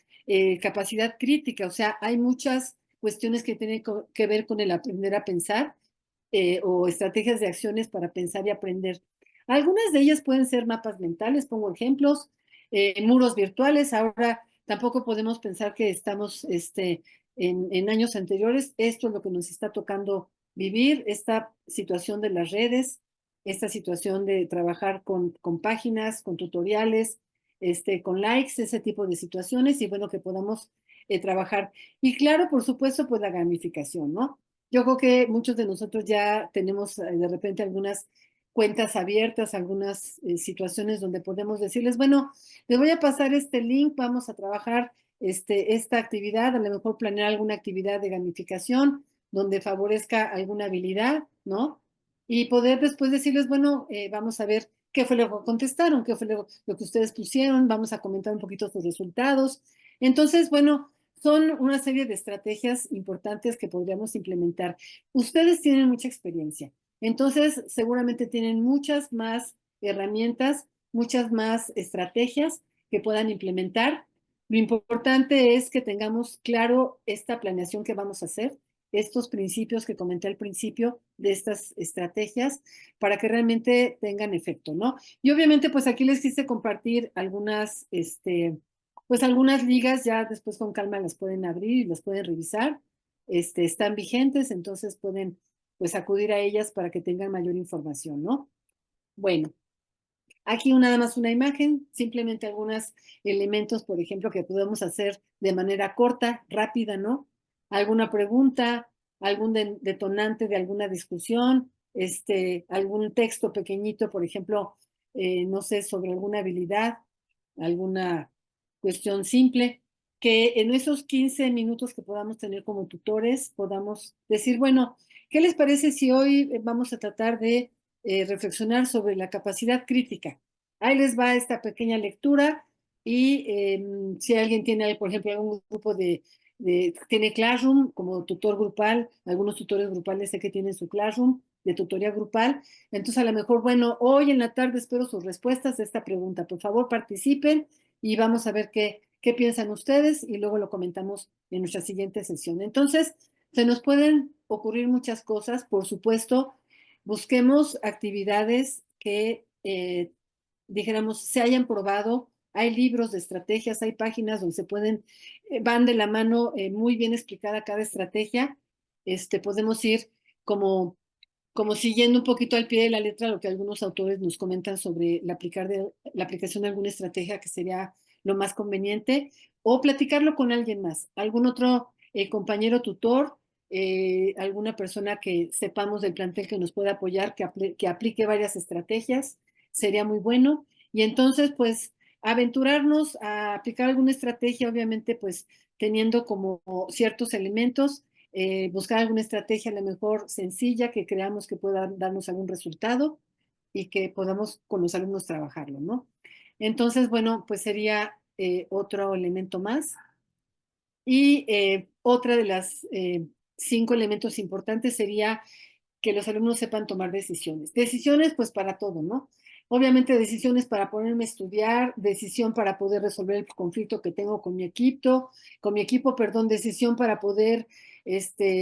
capacidad crítica, o sea, hay muchas cuestiones que tienen que ver con el aprender a pensar o estrategias de acciones para pensar y aprender. Algunas de ellas pueden ser mapas mentales, pongo ejemplos, muros virtuales. Ahora tampoco podemos pensar que estamos en años anteriores. Esto es lo que nos está tocando vivir, esta situación de las redes, esta situación de trabajar con páginas, con tutoriales, con likes, ese tipo de situaciones y bueno, que podamos trabajar. Y claro, por supuesto, pues la gamificación, ¿no? Yo creo que muchos de nosotros ya tenemos de repente algunas cuentas abiertas, algunas situaciones donde podemos decirles, bueno, les voy a pasar este link, vamos a trabajar esta actividad, a lo mejor planear alguna actividad de gamificación donde favorezca alguna habilidad, ¿no? Y poder después decirles, bueno, vamos a ver qué fue lo que contestaron, qué fue lo que ustedes pusieron, vamos a comentar un poquito sus resultados. Entonces, bueno, son una serie de estrategias importantes que podríamos implementar. Ustedes tienen mucha experiencia, entonces seguramente tienen muchas más herramientas, muchas más estrategias que puedan implementar. Lo importante es que tengamos claro esta planeación que vamos a hacer, estos principios que comenté al principio de estas estrategias para que realmente tengan efecto, ¿no? Y obviamente, pues aquí les quise compartir algunas, pues algunas ligas ya después con calma las pueden abrir y las pueden revisar. Están vigentes, entonces pueden pues acudir a ellas para que tengan mayor información, ¿no? Bueno, aquí nada más una imagen, simplemente algunos elementos, por ejemplo, que podemos hacer de manera corta, rápida, ¿no? Alguna pregunta, algún detonante de alguna discusión, algún texto pequeñito, por ejemplo, no sé, sobre alguna habilidad, alguna cuestión simple, que en esos 15 minutos que podamos tener como tutores, podamos decir, bueno, ¿qué les parece si hoy vamos a tratar de reflexionar sobre la capacidad crítica? Ahí les va esta pequeña lectura y si alguien tiene, por ejemplo, algún grupo tiene Classroom como tutor grupal, algunos tutores grupales sé que tienen su Classroom de tutoría grupal, entonces a lo mejor, bueno, hoy en la tarde espero sus respuestas de esta pregunta. Por favor, participen y vamos a ver qué piensan ustedes y luego lo comentamos en nuestra siguiente sesión. Entonces, se nos pueden ocurrir muchas cosas. Por supuesto, busquemos actividades que, dijéramos, se hayan probado. Hay libros de estrategias, hay páginas donde se pueden, van de la mano, muy bien explicada cada estrategia. Podemos ir como siguiendo un poquito al pie de la letra lo que algunos autores nos comentan sobre la aplicación de alguna estrategia que sería lo más conveniente, o platicarlo con alguien más, algún otro compañero tutor, alguna persona que sepamos del plantel que nos pueda apoyar, que aplique varias estrategias, sería muy bueno. Y entonces, pues, aventurarnos a aplicar alguna estrategia, obviamente, pues, teniendo como ciertos elementos, buscar alguna estrategia a lo mejor sencilla que creamos que pueda darnos algún resultado y que podamos con los alumnos trabajarlo, ¿no? Entonces, bueno, pues sería otro elemento más. Y otra de las 5 elementos importantes sería que los alumnos sepan tomar decisiones. Decisiones, pues, para todo, ¿no? Obviamente, decisiones para ponerme a estudiar, decisión para poder resolver el conflicto que tengo con mi equipo, perdón, decisión para poder,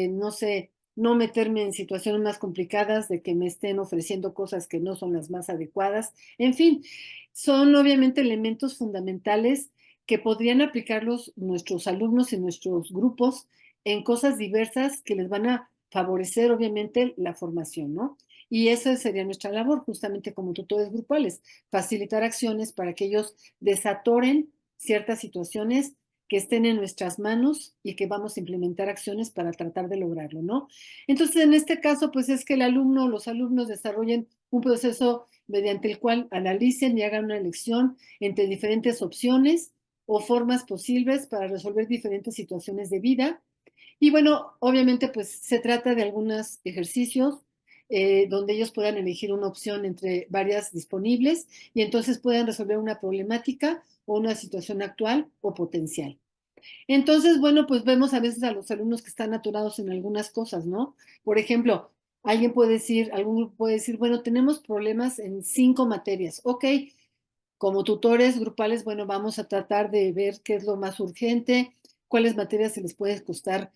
no sé, no meterme en situaciones más complicadas de que me estén ofreciendo cosas que no son las más adecuadas. En fin, son obviamente elementos fundamentales que podrían aplicarlos nuestros alumnos en nuestros grupos en cosas diversas que les van a favorecer obviamente la formación, ¿no? Y esa sería nuestra labor, justamente como tutores grupales, facilitar acciones para que ellos desatoren ciertas situaciones que estén en nuestras manos y que vamos a implementar acciones para tratar de lograrlo, ¿no? Entonces, en este caso, pues es que los alumnos desarrollen un proceso mediante el cual analicen y hagan una elección entre diferentes opciones o formas posibles para resolver diferentes situaciones de vida. Y bueno, obviamente pues se trata de algunos ejercicios donde ellos puedan elegir una opción entre varias disponibles y entonces puedan resolver una problemática o una situación actual o potencial. Entonces, bueno, pues vemos a veces a los alumnos que están atorados en algunas cosas, ¿no? Por ejemplo, algún grupo puede decir, bueno, tenemos problemas en 5 materias. Ok, como tutores grupales, bueno, vamos a tratar de ver qué es lo más urgente, cuáles materias se les puede costar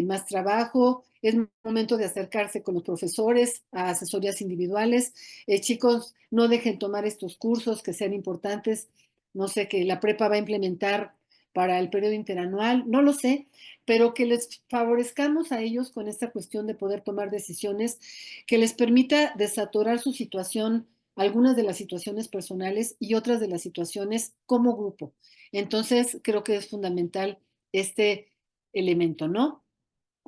más trabajo. Es momento de acercarse con los profesores a asesorías individuales. Chicos, no dejen tomar estos cursos que sean importantes. No sé, que la prepa va a implementar para el periodo interanual, no lo sé, pero que les favorezcamos a ellos con esta cuestión de poder tomar decisiones que les permita desatorar su situación, algunas de las situaciones personales y otras de las situaciones como grupo. Entonces, creo que es fundamental este elemento, ¿no?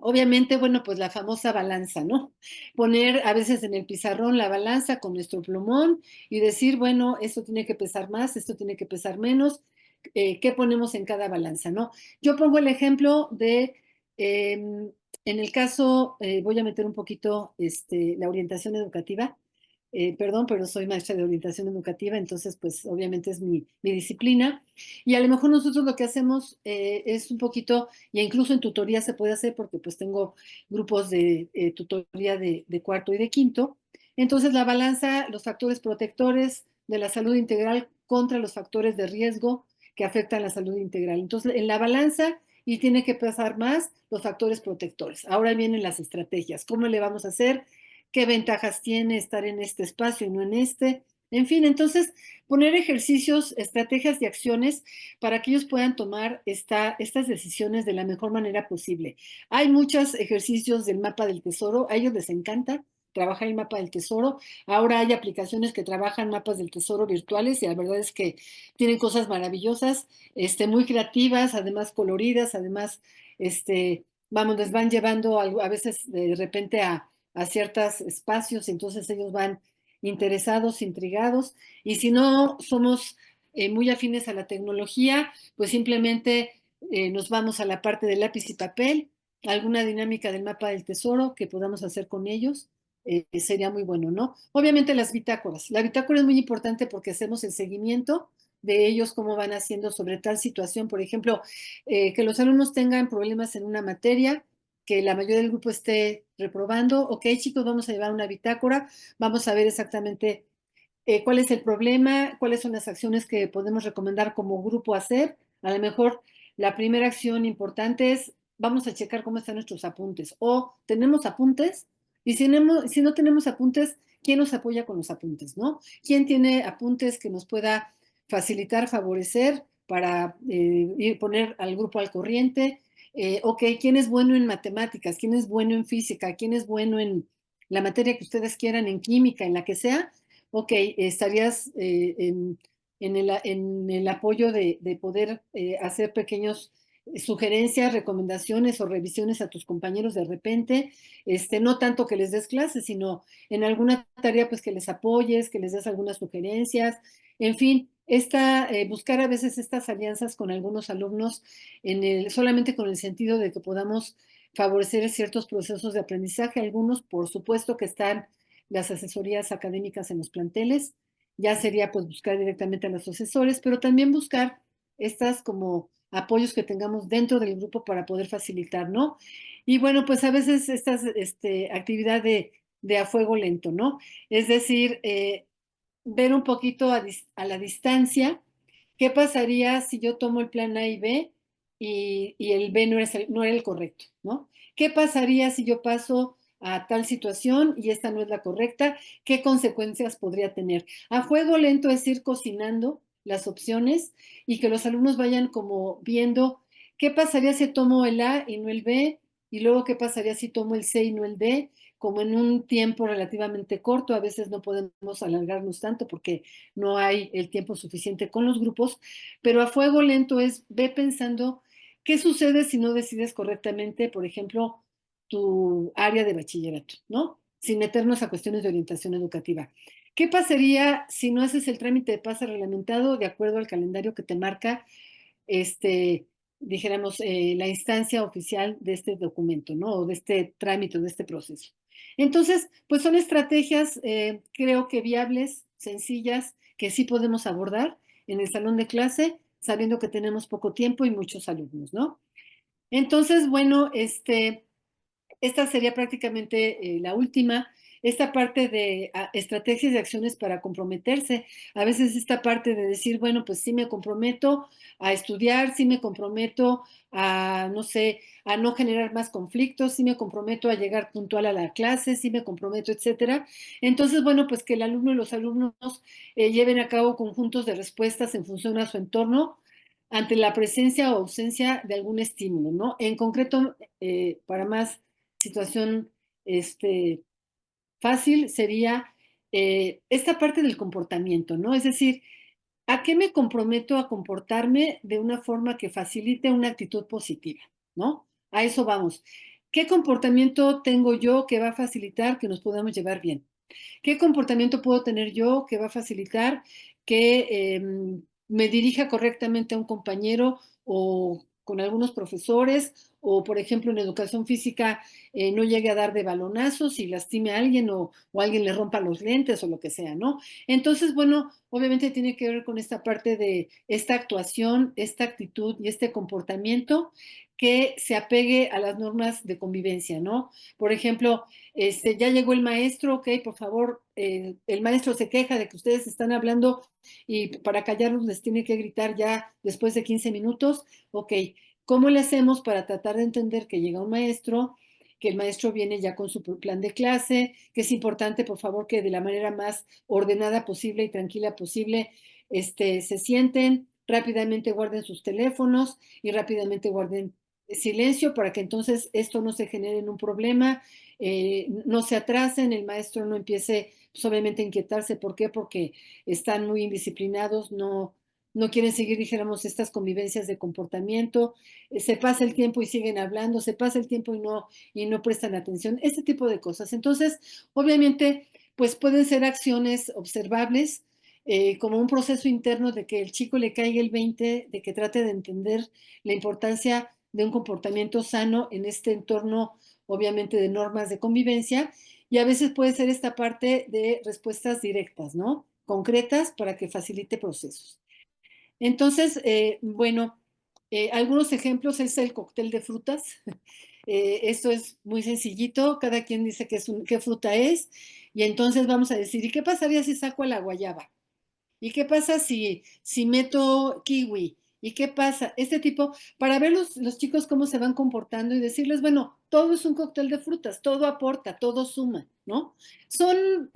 Obviamente, bueno, pues la famosa balanza, ¿no? Poner a veces en el pizarrón la balanza con nuestro plumón y decir, bueno, esto tiene que pesar más, esto tiene que pesar menos, ¿qué ponemos en cada balanza, no? Yo pongo el ejemplo de, en el caso, voy a meter un poquito la orientación educativa. Perdón, pero soy maestra de orientación educativa, entonces, pues, obviamente es mi disciplina. Y a lo mejor nosotros lo que hacemos es un poquito, y incluso en tutoría se puede hacer, porque pues tengo grupos de tutoría de cuarto y de quinto. Entonces, la balanza, los factores protectores de la salud integral contra los factores de riesgo que afectan la salud integral. Entonces, en la balanza, y tiene que pesar más los factores protectores. Ahora vienen las estrategias. ¿Cómo le vamos a hacer? ¿Qué ventajas tiene estar en este espacio y no en este? En fin, entonces, poner ejercicios, estrategias y acciones para que ellos puedan tomar estas decisiones de la mejor manera posible. Hay muchos ejercicios del mapa del tesoro, a ellos les encanta trabajar el mapa del tesoro. Ahora hay aplicaciones que trabajan mapas del tesoro virtuales y la verdad es que tienen cosas maravillosas, muy creativas, además coloridas, además, vamos, les van llevando a veces de repente a ciertos espacios, entonces ellos van interesados, intrigados, y si no somos muy afines a la tecnología, pues simplemente nos vamos a la parte de lápiz y papel, alguna dinámica del mapa del tesoro que podamos hacer con ellos, sería muy bueno, ¿no? Obviamente las bitácoras. La bitácora es muy importante porque hacemos el seguimiento de ellos, cómo van haciendo sobre tal situación. Por ejemplo, que los alumnos tengan problemas en una materia, que la mayoría del grupo esté reprobando. Ok, chicos, vamos a llevar una bitácora, vamos a ver exactamente cuál es el problema, cuáles son las acciones que podemos recomendar como grupo hacer. A lo mejor la primera acción importante es vamos a checar cómo están nuestros apuntes. O tenemos apuntes y si no tenemos apuntes, ¿quién nos apoya con los apuntes, no? ¿Quién tiene apuntes que nos pueda facilitar, favorecer para poner al grupo al corriente? Ok, ¿quién es bueno en matemáticas? ¿Quién es bueno en física? ¿Quién es bueno en la materia que ustedes quieran, en química, en la que sea? Ok, estarías en el apoyo de poder hacer pequeños sugerencias, recomendaciones o revisiones a tus compañeros de repente, no tanto que les des clases, sino en alguna tarea pues que les apoyes, que les des algunas sugerencias, en fin, buscar a veces estas alianzas con algunos alumnos solamente con el sentido de que podamos favorecer ciertos procesos de aprendizaje. Algunos, por supuesto, que están las asesorías académicas en los planteles, ya sería pues buscar directamente a los asesores, pero también buscar estas como apoyos que tengamos dentro del grupo para poder facilitar, ¿no? Y bueno, pues a veces esta actividad de a fuego lento, ¿no? Es decir, ver un poquito a la distancia qué pasaría si yo tomo el plan A y B y el B no era el correcto, ¿no? ¿Qué pasaría si yo paso a tal situación y esta no es la correcta? ¿Qué consecuencias podría tener? A fuego lento es ir cocinando las opciones y que los alumnos vayan como viendo qué pasaría si tomo el A y no el B, y luego qué pasaría si tomo el C y no el D, como en un tiempo relativamente corto. A veces no podemos alargarnos tanto porque no hay el tiempo suficiente con los grupos, pero a fuego lento es ve pensando qué sucede si no decides correctamente, por ejemplo, tu área de bachillerato, ¿no? Sin meternos a cuestiones de orientación educativa. ¿Qué pasaría si no haces el trámite de pase reglamentado de acuerdo al calendario que te marca, este, dijéramos, la instancia oficial de este documento, ¿no? O de este trámite, de este proceso? Entonces, pues son estrategias, creo que viables, sencillas, que sí podemos abordar en el salón de clase, sabiendo que tenemos poco tiempo y muchos alumnos, ¿no? Entonces, bueno, esta sería prácticamente la última. Esta parte de estrategias y acciones para comprometerse. A veces esta parte de decir, bueno, pues sí me comprometo a estudiar, sí me comprometo a, no sé, a no generar más conflictos, sí me comprometo a llegar puntual a la clase, sí me comprometo, etcétera. Entonces, bueno, pues que el alumno y los alumnos lleven a cabo conjuntos de respuestas en función a su entorno ante la presencia o ausencia de algún estímulo, ¿no? En concreto, para más situación fácil sería esta parte del comportamiento, ¿no? Es decir, ¿a qué me comprometo a comportarme de una forma que facilite una actitud positiva, ¿no? A eso vamos. ¿Qué comportamiento tengo yo que va a facilitar que nos podamos llevar bien? ¿Qué comportamiento puedo tener yo que va a facilitar que me dirija correctamente a un compañero o con algunos profesores o, por ejemplo, en educación física no llegue a dar de balonazos y lastime a alguien o alguien le rompa los lentes o lo que sea, ¿no? Entonces, bueno, obviamente tiene que ver con esta parte de esta actuación, esta actitud y este comportamiento que se apegue a las normas de convivencia, ¿no? Por ejemplo, ya llegó el maestro, ok, por favor, el maestro se queja de que ustedes están hablando y para callarlos les tiene que gritar ya después de 15 minutos, ok, ¿cómo le hacemos para tratar de entender que llega un maestro, que el maestro viene ya con su plan de clase, que es importante, por favor, que de la manera más ordenada posible y tranquila posible, se sienten, rápidamente guarden sus teléfonos y rápidamente guarden silencio para que entonces esto no se genere en un problema, no se atrasen, el maestro no empiece pues, obviamente a inquietarse. ¿Por qué? Porque están muy indisciplinados, no quieren seguir, dijéramos, estas convivencias de comportamiento, se pasa el tiempo y siguen hablando, se pasa el tiempo y no prestan atención, este tipo de cosas. Entonces, obviamente, pues pueden ser acciones observables, como un proceso interno de que el chico le caiga el 20, de que trate de entender la importancia de un comportamiento sano en este entorno, obviamente, de normas de convivencia, y a veces puede ser esta parte de respuestas directas, ¿no? Concretas para que facilite procesos. Entonces, bueno, algunos ejemplos es el cóctel de frutas. Esto es muy sencillito, cada quien dice qué fruta es, y entonces vamos a decir, ¿y qué pasaría si saco a la guayaba? ¿Y qué pasa si meto kiwi? ¿Y qué pasa? Este tipo, para ver los chicos cómo se van comportando y decirles, bueno, todo es un cóctel de frutas, todo aporta, todo suma, ¿no? Son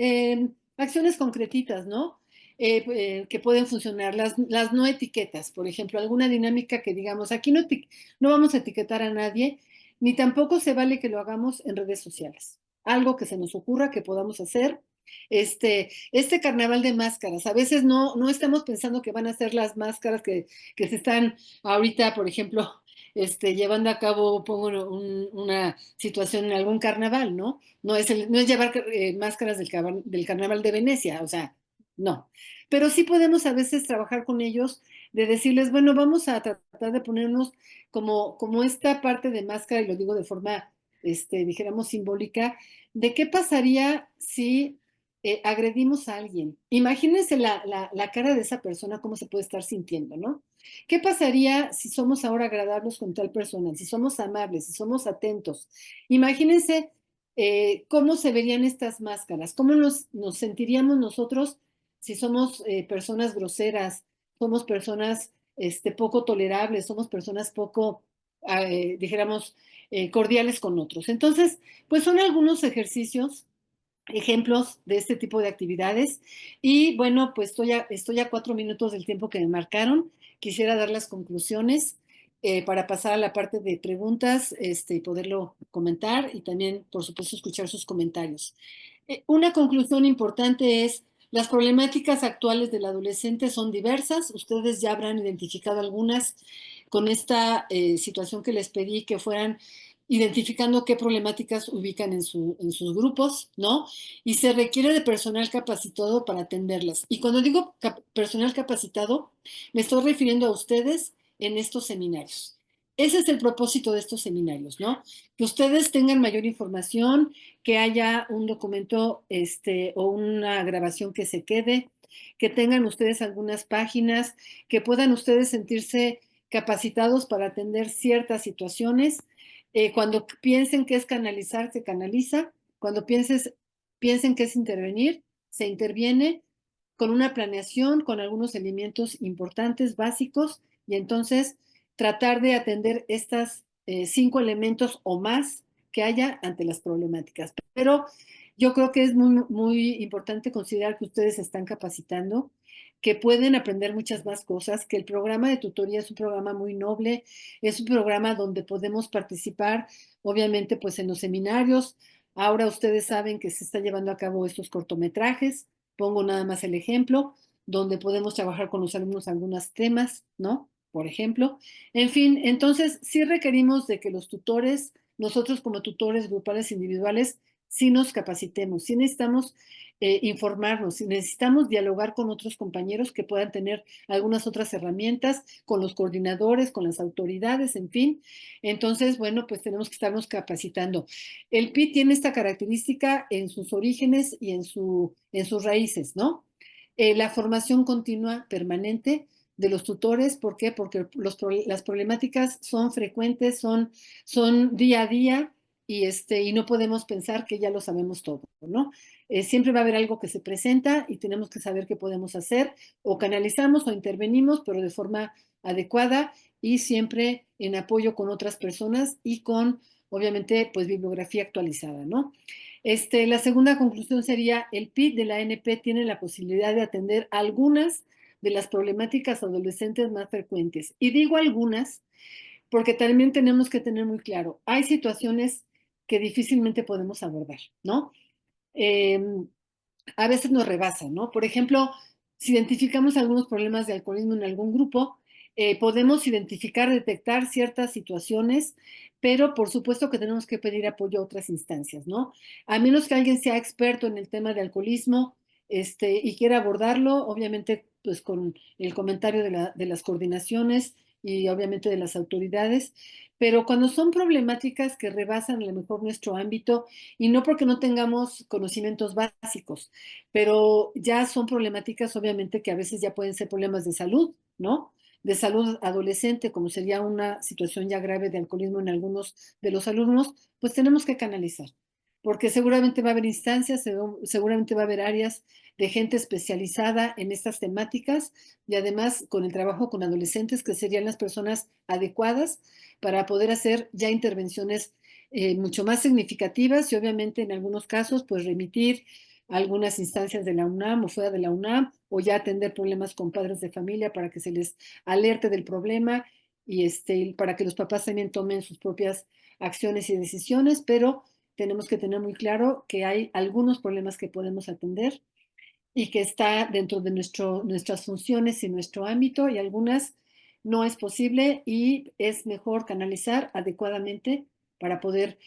acciones concretitas, ¿no? Que pueden funcionar, las no etiquetas, por ejemplo, alguna dinámica que digamos, aquí no vamos a etiquetar a nadie, ni tampoco se vale que lo hagamos en redes sociales. Algo que se nos ocurra que podamos hacer. Este carnaval de máscaras, a veces no estamos pensando que van a ser las máscaras que se están ahorita, por ejemplo, llevando a cabo, pongo una situación en algún carnaval, ¿no? No es llevar máscaras del carnaval de Venecia, o sea, no. Pero sí podemos a veces trabajar con ellos de decirles, bueno, vamos a tratar de ponernos como esta parte de máscara, y lo digo de forma, dijéramos, simbólica, de qué pasaría si agredimos a alguien. Imagínense la cara de esa persona, cómo se puede estar sintiendo, ¿no? ¿Qué pasaría si somos ahora agradables con tal persona? Si somos amables, si somos atentos. Imagínense cómo se verían estas máscaras, cómo nos sentiríamos nosotros si somos personas groseras, somos personas poco tolerables, somos personas poco, dijéramos, cordiales con otros. Entonces, pues son algunos ejemplos de este tipo de actividades. Y bueno, pues estoy a 4 minutos del tiempo que me marcaron. Quisiera dar las conclusiones para pasar a la parte de preguntas y poderlo comentar y también, por supuesto, escuchar sus comentarios. Una conclusión importante es, las problemáticas actuales del adolescente son diversas. Ustedes ya habrán identificado algunas con esta situación que les pedí que fueran identificando qué problemáticas ubican en sus grupos, ¿no? Y se requiere de personal capacitado para atenderlas. Y cuando digo personal capacitado, me estoy refiriendo a ustedes en estos seminarios. Ese es el propósito de estos seminarios, ¿no? Que ustedes tengan mayor información, que haya un documento o una grabación que se quede, que tengan ustedes algunas páginas, que puedan ustedes sentirse capacitados para atender ciertas situaciones. Cuando piensen que es canalizar, se canaliza. Cuando piensen que es intervenir, se interviene con una planeación, con algunos elementos importantes, básicos, y entonces tratar de atender estas 5 elementos o más que haya ante las problemáticas. Pero yo creo que es muy importante considerar que ustedes se están capacitando, que pueden aprender muchas más cosas, que el programa de tutoría es un programa muy noble, es un programa donde podemos participar, obviamente, pues en los seminarios. Ahora ustedes saben que se están llevando a cabo estos cortometrajes, pongo nada más el ejemplo, donde podemos trabajar con los alumnos algunos temas, ¿no? Por ejemplo. En fin, entonces sí requerimos de que los tutores, nosotros como tutores grupales individuales, sí nos capacitemos, sí necesitamos informarnos, sí necesitamos dialogar con otros compañeros que puedan tener algunas otras herramientas, con los coordinadores, con las autoridades, en fin. Entonces, bueno, pues tenemos que estarnos capacitando. El PIT tiene esta característica en sus orígenes y en sus raíces, ¿no? La formación continua permanente de los tutores, ¿por qué? Porque las problemáticas son frecuentes, son día a día y no podemos pensar que ya lo sabemos todo, ¿no? Siempre va a haber algo que se presenta y tenemos que saber qué podemos hacer, o canalizamos o intervenimos, pero de forma adecuada y siempre en apoyo con otras personas y con, obviamente, pues bibliografía actualizada, ¿no? La segunda conclusión sería, el PIT de la ANP tiene la posibilidad de atender algunas de las problemáticas adolescentes más frecuentes. Y digo algunas porque también tenemos que tener muy claro, hay situaciones que difícilmente podemos abordar, ¿no? Eh, a veces nos rebasan, ¿no? Por ejemplo, si identificamos algunos problemas de alcoholismo en algún grupo, podemos identificar, detectar ciertas situaciones, pero por supuesto que tenemos que pedir apoyo a otras instancias, ¿no? A menos que alguien sea experto en el tema de alcoholismo, y quiera abordarlo, obviamente, pues con el comentario de las coordinaciones y obviamente de las autoridades, pero cuando son problemáticas que rebasan a lo mejor nuestro ámbito, y no porque no tengamos conocimientos básicos, pero ya son problemáticas, obviamente, que a veces ya pueden ser problemas de salud, ¿no? De salud adolescente, como sería una situación ya grave de alcoholismo en algunos de los alumnos, pues tenemos que canalizar. porque seguramente va a haber instancias, seguramente va a haber áreas de gente especializada en estas temáticas y además con el trabajo con adolescentes que serían las personas adecuadas para poder hacer ya intervenciones mucho más significativas y obviamente en algunos casos pues remitir a algunas instancias de la UNAM o fuera de la UNAM o ya atender problemas con padres de familia para que se les alerte del problema y para que los papás también tomen sus propias acciones y decisiones, pero tenemos que tener muy claro que hay algunos problemas que podemos atender y que está dentro de nuestras funciones y nuestro ámbito y algunas no es posible y es mejor canalizar adecuadamente para poder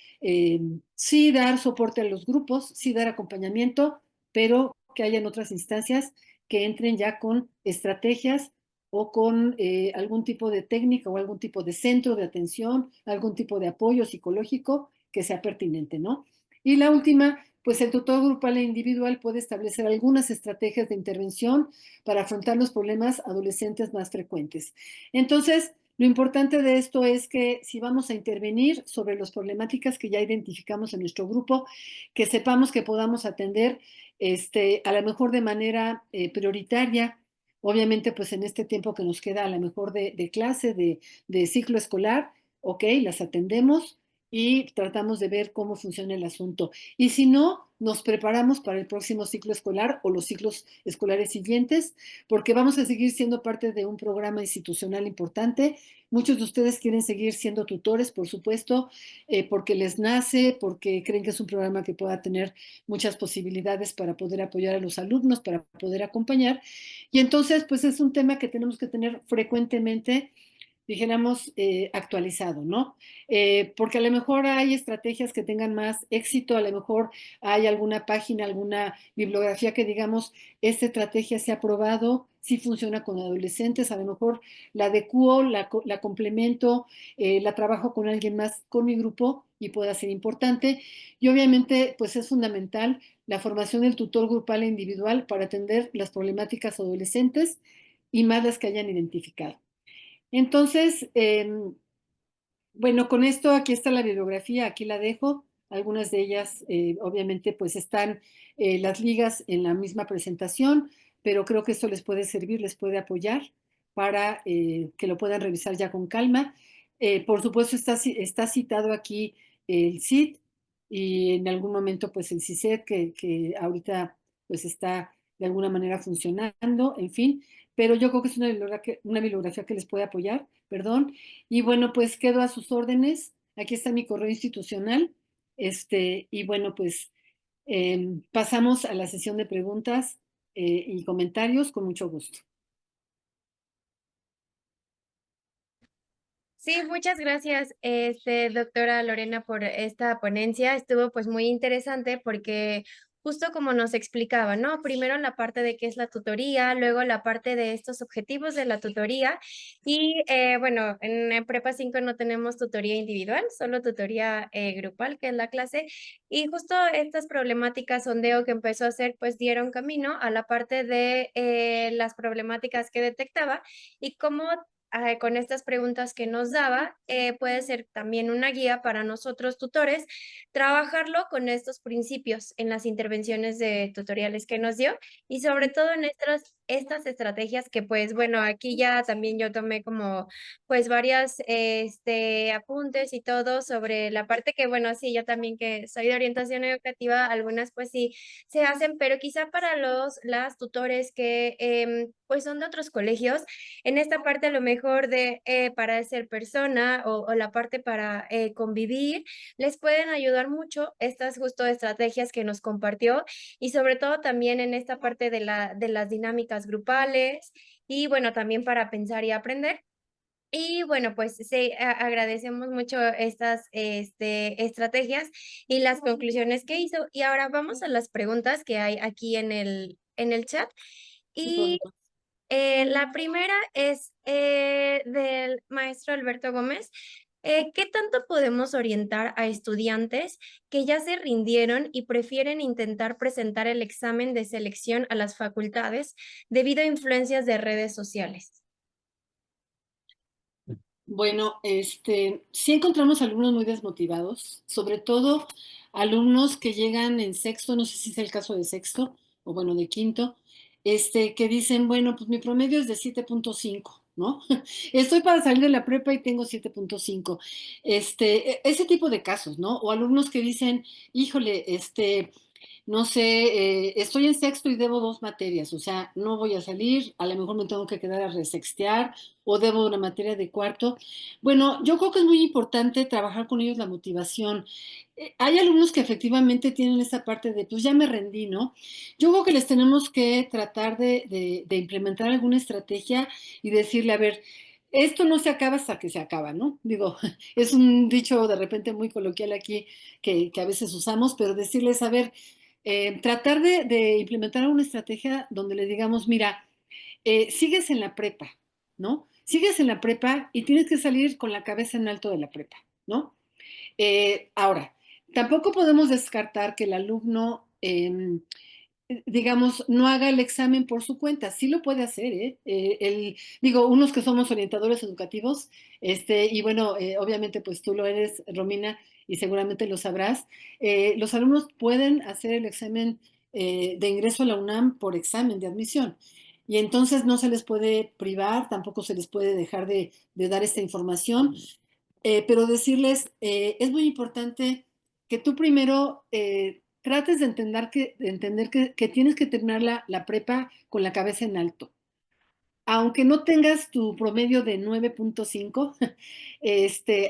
sí dar soporte a los grupos, sí dar acompañamiento, pero que hayan otras instancias que entren ya con estrategias o con algún tipo de técnica o algún tipo de centro de atención, algún tipo de apoyo psicológico que sea pertinente, ¿no? Y la última, pues el tutor grupal e individual puede establecer algunas estrategias de intervención para afrontar los problemas adolescentes más frecuentes. Entonces, lo importante de esto es que si vamos a intervenir sobre las problemáticas que ya identificamos en nuestro grupo, que sepamos que podamos atender a lo mejor de manera prioritaria. Obviamente, pues en este tiempo que nos queda a lo mejor de clase, de ciclo escolar, ok, las atendemos y tratamos de ver cómo funciona el asunto. Y si no, nos preparamos para el próximo ciclo escolar o los ciclos escolares siguientes, porque vamos a seguir siendo parte de un programa institucional importante. Muchos de ustedes quieren seguir siendo tutores, por supuesto, porque les nace, porque creen que es un programa que pueda tener muchas posibilidades para poder apoyar a los alumnos, para poder acompañar. Y entonces, pues es un tema que tenemos que tener frecuentemente dijéramos, actualizado, ¿no? Porque a lo mejor hay estrategias que tengan más éxito, a lo mejor hay alguna página, alguna bibliografía que digamos, esta estrategia se ha probado, sí funciona con adolescentes, a lo mejor la adecuo, la complemento, la trabajo con alguien más, con mi grupo y pueda ser importante. Y obviamente, pues es fundamental la formación del tutor grupal e individual para atender las problemáticas adolescentes y más las que hayan identificado. Entonces, bueno, con esto aquí está la bibliografía, aquí la dejo. Algunas de ellas, obviamente, pues están las ligas en la misma presentación, pero creo que esto les puede servir, les puede apoyar para que lo puedan revisar ya con calma. Por supuesto, está citado aquí el CID y en algún momento, pues el CICED, que ahorita pues está de alguna manera funcionando, en fin, pero yo creo que es una bibliografía que les puede apoyar, perdón. Y bueno, pues quedo a sus órdenes. Aquí está mi correo institucional. Y bueno, pues pasamos a la sesión de preguntas y comentarios con mucho gusto. Sí, muchas gracias, doctora Lorena, por esta ponencia. Estuvo pues muy interesante porque justo como nos explicaba, ¿no? Primero la parte de qué es la tutoría, luego la parte de estos objetivos de la tutoría y bueno, en Prepa 5 no tenemos tutoría individual, solo tutoría grupal, que es la clase, y justo estas problemáticas sondeo que empezó a hacer pues dieron camino a la parte de las problemáticas que detectaba y cómo con estas preguntas que nos daba, puede ser también una guía para nosotros tutores, trabajarlo con estos principios en las intervenciones de tutoriales que nos dio y sobre todo en estas estrategias que pues bueno, aquí ya también yo tomé como pues varias apuntes y todo sobre la parte que bueno, sí, yo también que soy de orientación educativa, algunas pues sí se hacen, pero quizá para las tutores que pues son de otros colegios, en esta parte a lo mejor de para ser persona o la parte para convivir, les pueden ayudar mucho estas justo estrategias que nos compartió y sobre todo también en esta parte de las dinámicas grupales y bueno, también para pensar y aprender. Y bueno, pues sí, agradecemos mucho estas estrategias y las conclusiones que hizo. Y ahora vamos a las preguntas que hay aquí en el chat. Sí, por Y supuesto. la primera es del maestro Alberto Gómez. ¿Qué tanto podemos orientar a estudiantes que ya se rindieron y prefieren intentar presentar el examen de selección a las facultades debido a influencias de redes sociales? Bueno, sí encontramos alumnos muy desmotivados, sobre todo alumnos que llegan en sexto, no sé si es el caso de sexto o bueno, de quinto, que dicen, bueno, pues mi promedio es de 7.5, ¿no? Estoy para salir de la prepa y tengo 7.5. Ese tipo de casos, ¿no? O alumnos que dicen, híjole, no sé, estoy en sexto y debo 2 materias, o sea, no voy a salir, a lo mejor me tengo que quedar a resextear o debo una materia de cuarto. Bueno, yo creo que es muy importante trabajar con ellos la motivación. Hay alumnos que efectivamente tienen esa parte de, pues ya me rendí, ¿no? Yo creo que les tenemos que tratar de implementar alguna estrategia y decirle, a ver, esto no se acaba hasta que se acaba, ¿no? Digo, es un dicho de repente muy coloquial aquí que a veces usamos, pero decirles, a ver, tratar de implementar una estrategia donde le digamos, mira, sigues en la prepa, ¿no? Sigues en la prepa y tienes que salir con la cabeza en alto de la prepa, ¿no? Ahora, tampoco podemos descartar que el alumno, digamos, no haga el examen por su cuenta. Sí lo puede hacer, ¿eh? Digo, unos que somos orientadores educativos, y bueno, obviamente pues tú lo eres, Romina, y seguramente lo sabrás. Los alumnos pueden hacer el examen de ingreso a la UNAM por examen de admisión. Y entonces no se les puede privar, tampoco se les puede dejar de dar esta información, pero decirles, es muy importante que tú primero trates de entender que tienes que terminar la prepa con la cabeza en alto. Aunque no tengas tu promedio de 9.5,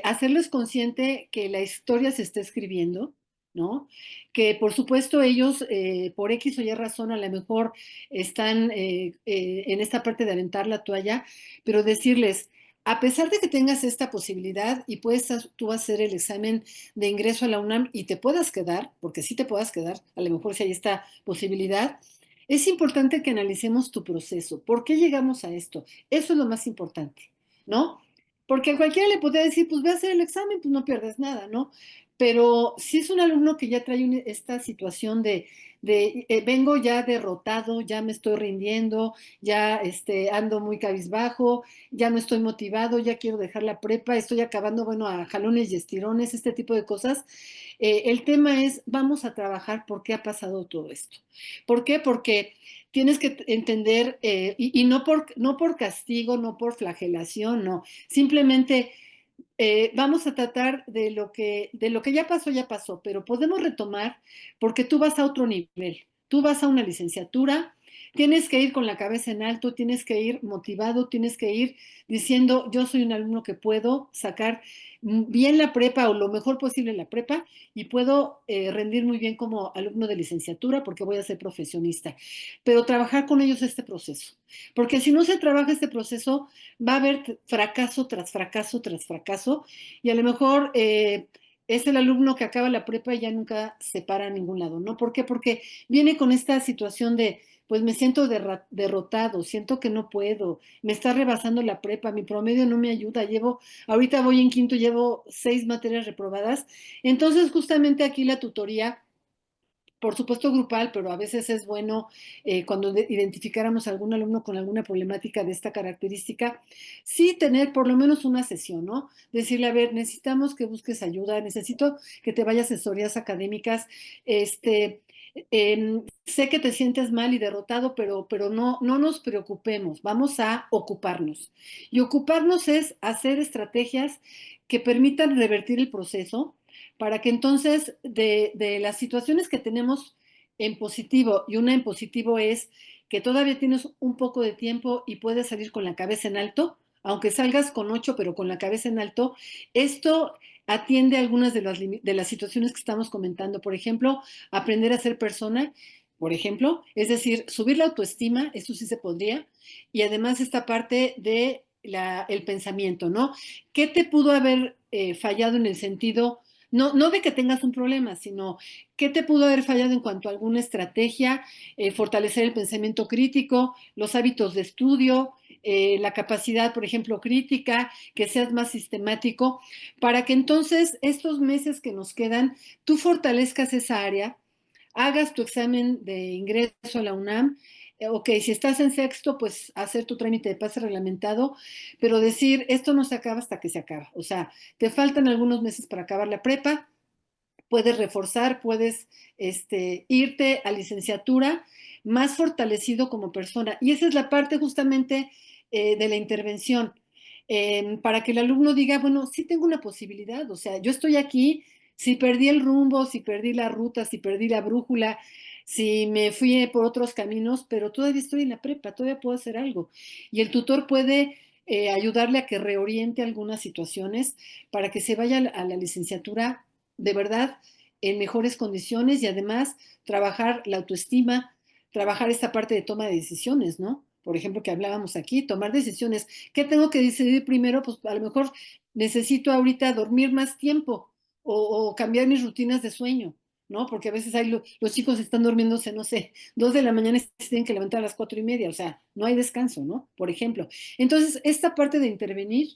hacerles consciente que la historia se está escribiendo, ¿no? Que por supuesto ellos, por X o Y razón, a lo mejor están en esta parte de aventar la toalla, pero decirles, a pesar de que tengas esta posibilidad y puedes tú hacer el examen de ingreso a la UNAM y te puedas quedar, porque sí te puedas quedar, a lo mejor si hay esta posibilidad, es importante que analicemos tu proceso. ¿Por qué llegamos a esto? Eso es lo más importante, ¿no? Porque a cualquiera le podría decir, pues ve a hacer el examen, pues no pierdes nada, ¿no? Pero si es un alumno que ya trae esta situación de vengo ya derrotado, ya me estoy rindiendo, ya ando muy cabizbajo, ya no estoy motivado, ya quiero dejar la prepa, estoy acabando, bueno, a jalones y estirones, este tipo de cosas. El tema es, vamos a trabajar por qué ha pasado todo esto. ¿Por qué? Porque tienes que entender, y no por castigo, no por flagelación, no. Simplemente vamos a tratar de lo que ya pasó, pero podemos retomar porque tú vas a otro nivel. Tú vas a una licenciatura, tienes que ir con la cabeza en alto, tienes que ir motivado, tienes que ir diciendo, yo soy un alumno que puedo sacar bien la prepa o lo mejor posible en la prepa y puedo rendir muy bien como alumno de licenciatura porque voy a ser profesionista. Pero trabajar con ellos este proceso, porque si no se trabaja este proceso, va a haber fracaso tras fracaso tras fracaso y a lo mejor es el alumno que acaba la prepa y ya nunca se para a ningún lado, ¿no? ¿Por qué? Porque viene con esta situación de, pues me siento derrotado, siento que no puedo, me está rebasando la prepa, mi promedio no me ayuda, ahorita voy en quinto, llevo 6 materias reprobadas. Entonces, justamente aquí la tutoría, por supuesto grupal, pero a veces es bueno cuando identificáramos a algún alumno con alguna problemática de esta característica, sí tener por lo menos una sesión, ¿no? Decirle, a ver, necesitamos que busques ayuda, necesito que te vayas a asesorías académicas, sé que te sientes mal y derrotado, pero no nos preocupemos, vamos a ocuparnos. Y ocuparnos es hacer estrategias que permitan revertir el proceso para que entonces de las situaciones que tenemos en positivo, y una en positivo es que todavía tienes un poco de tiempo y puedes salir con la cabeza en alto, aunque salgas con 8, pero con la cabeza en alto, esto atiende a algunas de las situaciones que estamos comentando. Por ejemplo, aprender a ser persona, por ejemplo, es decir, subir la autoestima, eso sí se podría, y además esta parte de el pensamiento, ¿no? ¿Qué te pudo haber fallado en el sentido no de que tengas un problema, sino qué te pudo haber fallado en cuanto a alguna estrategia, fortalecer el pensamiento crítico, los hábitos de estudio, la capacidad, por ejemplo, crítica, que seas más sistemático, para que entonces estos meses que nos quedan, tú fortalezcas esa área, hagas tu examen de ingreso a la UNAM, ok, si estás en sexto, pues hacer tu trámite de pase reglamentado, pero decir, esto no se acaba hasta que se acaba. O sea, te faltan algunos meses para acabar la prepa, puedes reforzar, puedes irte a licenciatura más fortalecido como persona. Y esa es la parte justamente de la intervención, para que el alumno diga, bueno, sí tengo una posibilidad, o sea, yo estoy aquí, si perdí el rumbo, si perdí la ruta, si perdí la brújula, si me fui por otros caminos, pero todavía estoy en la prepa, todavía puedo hacer algo. Y el tutor puede ayudarle a que reoriente algunas situaciones para que se vaya a la licenciatura de verdad en mejores condiciones y además trabajar la autoestima, trabajar esta parte de toma de decisiones, ¿no? Por ejemplo, que hablábamos aquí, tomar decisiones. ¿Qué tengo que decidir primero? Pues a lo mejor necesito ahorita dormir más tiempo o cambiar mis rutinas de sueño, ¿no? Porque a veces los chicos están durmiéndose, no sé, 2 de la mañana y se tienen que levantar a las 4:30, o sea, no hay descanso, ¿no? Por ejemplo. Entonces, esta parte de intervenir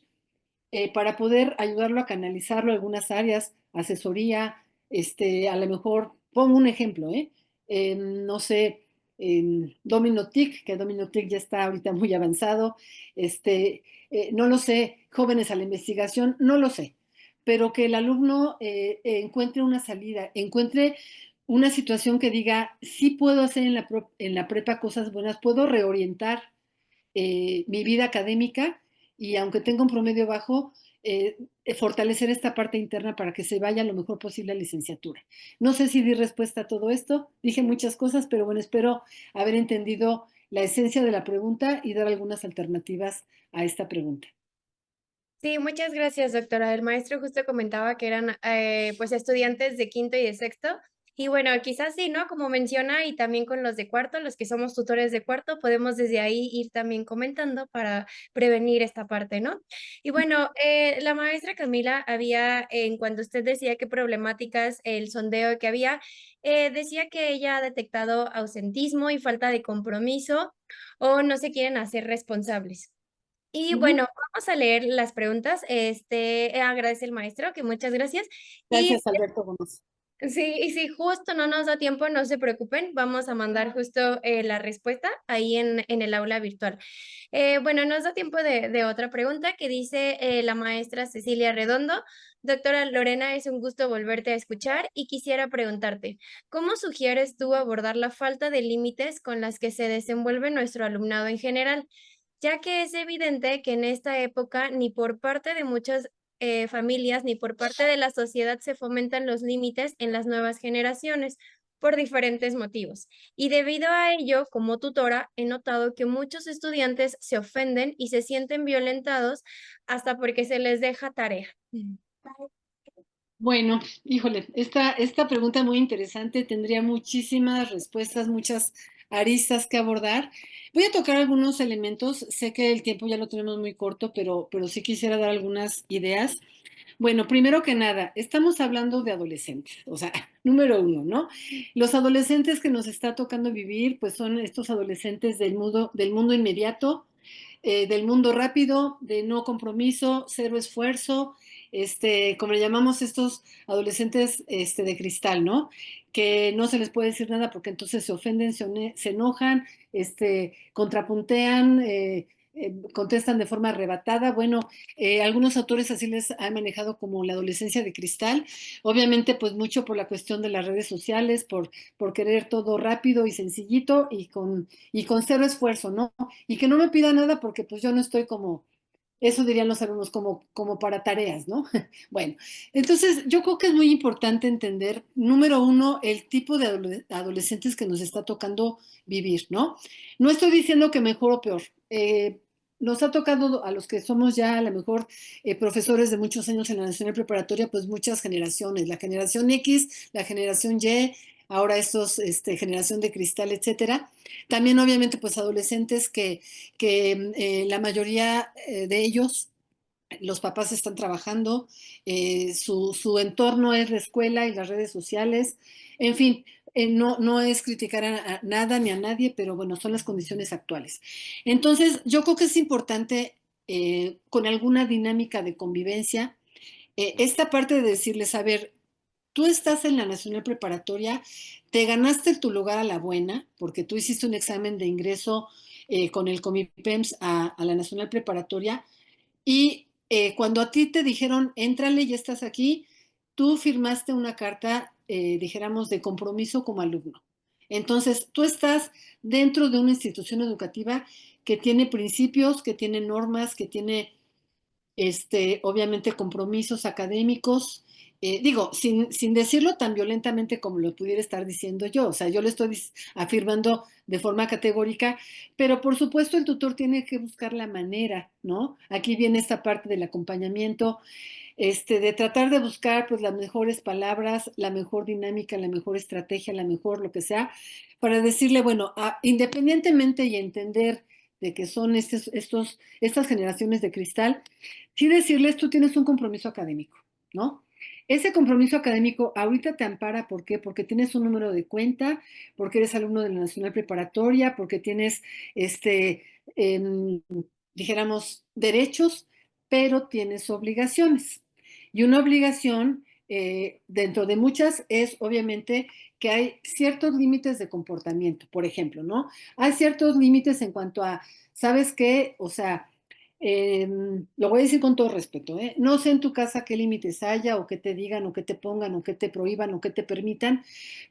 para poder ayudarlo a canalizarlo a algunas áreas, asesoría, a lo mejor, pongo un ejemplo, no sé, Dominotic, que Dominotic ya está ahorita muy avanzado, no lo sé, jóvenes a la investigación, no lo sé, pero que el alumno encuentre una salida, encuentre una situación que diga, sí puedo hacer en la prepa cosas buenas, puedo reorientar mi vida académica y aunque tenga un promedio bajo, fortalecer esta parte interna para que se vaya lo mejor posible a licenciatura. No sé si di respuesta a todo esto, dije muchas cosas, pero bueno, espero haber entendido la esencia de la pregunta y dar algunas alternativas a esta pregunta. Sí, muchas gracias, doctora. El maestro justo comentaba que eran pues estudiantes de quinto y de sexto. Y bueno, quizás sí, ¿no? Como menciona, y también con los de cuarto, los que somos tutores de cuarto, podemos desde ahí ir también comentando para prevenir esta parte, ¿no? Y bueno, la maestra Camila había, en cuanto usted decía qué problemáticas, el sondeo que había, decía que ella ha detectado ausentismo y falta de compromiso o no se quieren hacer responsables. Y Ujú. bueno, vamos a leer las preguntas. Agradece el maestro, que muchas gracias. Y Gracias, Alberto Gómez. sí, y si justo no nos da tiempo, no se preocupen, vamos a mandar justo la respuesta ahí en el aula virtual. Bueno, nos da tiempo de otra pregunta que dice la maestra Cecilia Redondo. Doctora Lorena, es un gusto volverte a escuchar y quisiera preguntarte, ¿cómo sugieres tú abordar la falta de límites con las que se desenvuelve nuestro alumnado en general? Ya que es evidente que en esta época ni por parte de muchas familias ni por parte de la sociedad se fomentan los límites en las nuevas generaciones por diferentes motivos. Y debido a ello, como tutora, he notado que muchos estudiantes se ofenden y se sienten violentados hasta porque se les deja tarea. Bueno, híjole, esta pregunta muy interesante, tendría muchísimas respuestas, muchas aristas que abordar. Voy a tocar algunos elementos, sé que el tiempo ya lo tenemos muy corto, pero sí quisiera dar algunas ideas. Bueno, primero que nada, estamos hablando de adolescentes, o sea, número uno, ¿no? Los adolescentes que nos está tocando vivir, pues son estos adolescentes del mundo inmediato, del mundo rápido, de no compromiso, cero esfuerzo, como le llamamos estos adolescentes de cristal, ¿no? Que no se les puede decir nada porque entonces se ofenden, se enojan, contrapuntean, contestan de forma arrebatada. Bueno, algunos autores así les han manejado como la adolescencia de cristal, obviamente pues mucho por la cuestión de las redes sociales, por querer todo rápido y sencillito y con cero esfuerzo, ¿no? Y que no me pida nada porque pues yo no estoy como, eso dirían los alumnos, como para tareas, ¿no? Bueno, entonces yo creo que es muy importante entender, número uno, el tipo de adolescentes que nos está tocando vivir, ¿no? No estoy diciendo que mejor o peor. Nos ha tocado a los que somos ya a lo mejor profesores de muchos años en la nacional preparatoria, pues muchas generaciones, la generación X, la generación Y, ahora estos, generación de cristal, etcétera. También obviamente pues adolescentes que la mayoría de ellos, los papás están trabajando, su entorno es la escuela y las redes sociales, en fin, no es criticar a nada ni a nadie, pero bueno, son las condiciones actuales. Entonces, yo creo que es importante con alguna dinámica de convivencia, esta parte de decirles, a ver, tú estás en la Nacional Preparatoria, te ganaste tu lugar a la buena, porque tú hiciste un examen de ingreso con el Comipems a la Nacional Preparatoria, y cuando a ti te dijeron, éntrale, ya estás aquí, tú firmaste una carta, dijéramos, de compromiso como alumno. Entonces, tú estás dentro de una institución educativa que tiene principios, que tiene normas, que tiene obviamente compromisos académicos, digo, sin decirlo tan violentamente como lo pudiera estar diciendo yo, o sea, yo lo estoy afirmando de forma categórica, pero por supuesto el tutor tiene que buscar la manera, ¿no? Aquí viene esta parte del acompañamiento, de tratar de buscar pues las mejores palabras, la mejor dinámica, la mejor estrategia, la mejor lo que sea, para decirle, bueno, independientemente y entender de que son estas generaciones de cristal, sí decirles, tú tienes un compromiso académico, ¿no? Ese compromiso académico ahorita te ampara, ¿por qué? Porque tienes un número de cuenta, porque eres alumno de la Nacional Preparatoria, porque tienes, em, dijéramos, derechos, pero tienes obligaciones. Y una obligación, dentro de muchas, es obviamente que hay ciertos límites de comportamiento, por ejemplo, ¿no? Hay ciertos límites en cuanto a, ¿sabes qué? O sea, lo voy a decir con todo respeto, ¿eh? No sé en tu casa qué límites haya o qué te digan o qué te pongan o qué te prohíban o qué te permitan,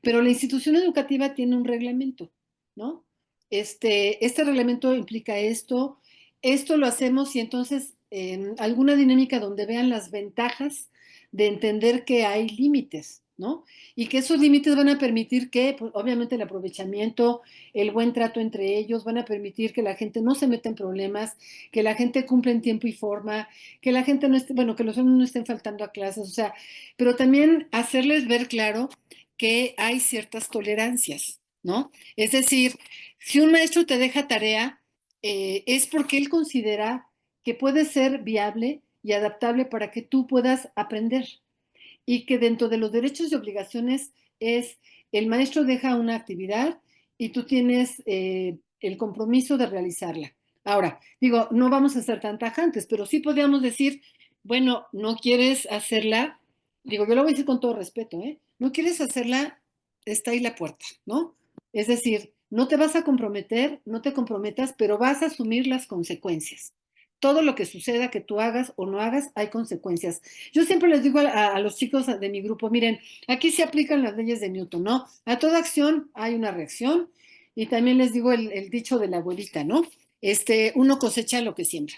pero la institución educativa tiene un reglamento, ¿no? Este reglamento implica esto lo hacemos y entonces alguna dinámica donde vean las ventajas de entender que hay límites, ¿no? Y que esos límites van a permitir que, pues, obviamente, el aprovechamiento, el buen trato entre ellos, van a permitir que la gente no se meta en problemas, que la gente cumpla en tiempo y forma, que la gente no esté, bueno, que los alumnos no estén faltando a clases, o sea, pero también hacerles ver claro que hay ciertas tolerancias, ¿no? Es decir, si un maestro te deja tarea, es porque él considera que puede ser viable y adaptable para que tú puedas aprender y que dentro de los derechos y obligaciones es el maestro deja una actividad y tú tienes el compromiso de realizarla. Ahora, digo, no vamos a ser tan tajantes, pero sí podríamos decir, bueno, no quieres hacerla, digo, yo lo voy a decir con todo respeto, ¿eh? No quieres hacerla, está ahí la puerta, ¿no? Es decir, no te vas a comprometer, no te comprometas, pero vas a asumir las consecuencias. Todo lo que suceda, que tú hagas o no hagas, hay consecuencias. Yo siempre les digo a los chicos de mi grupo, miren, aquí se aplican las leyes de Newton, ¿no? A toda acción hay una reacción y también les digo el dicho de la abuelita, ¿no? Uno cosecha lo que siembra.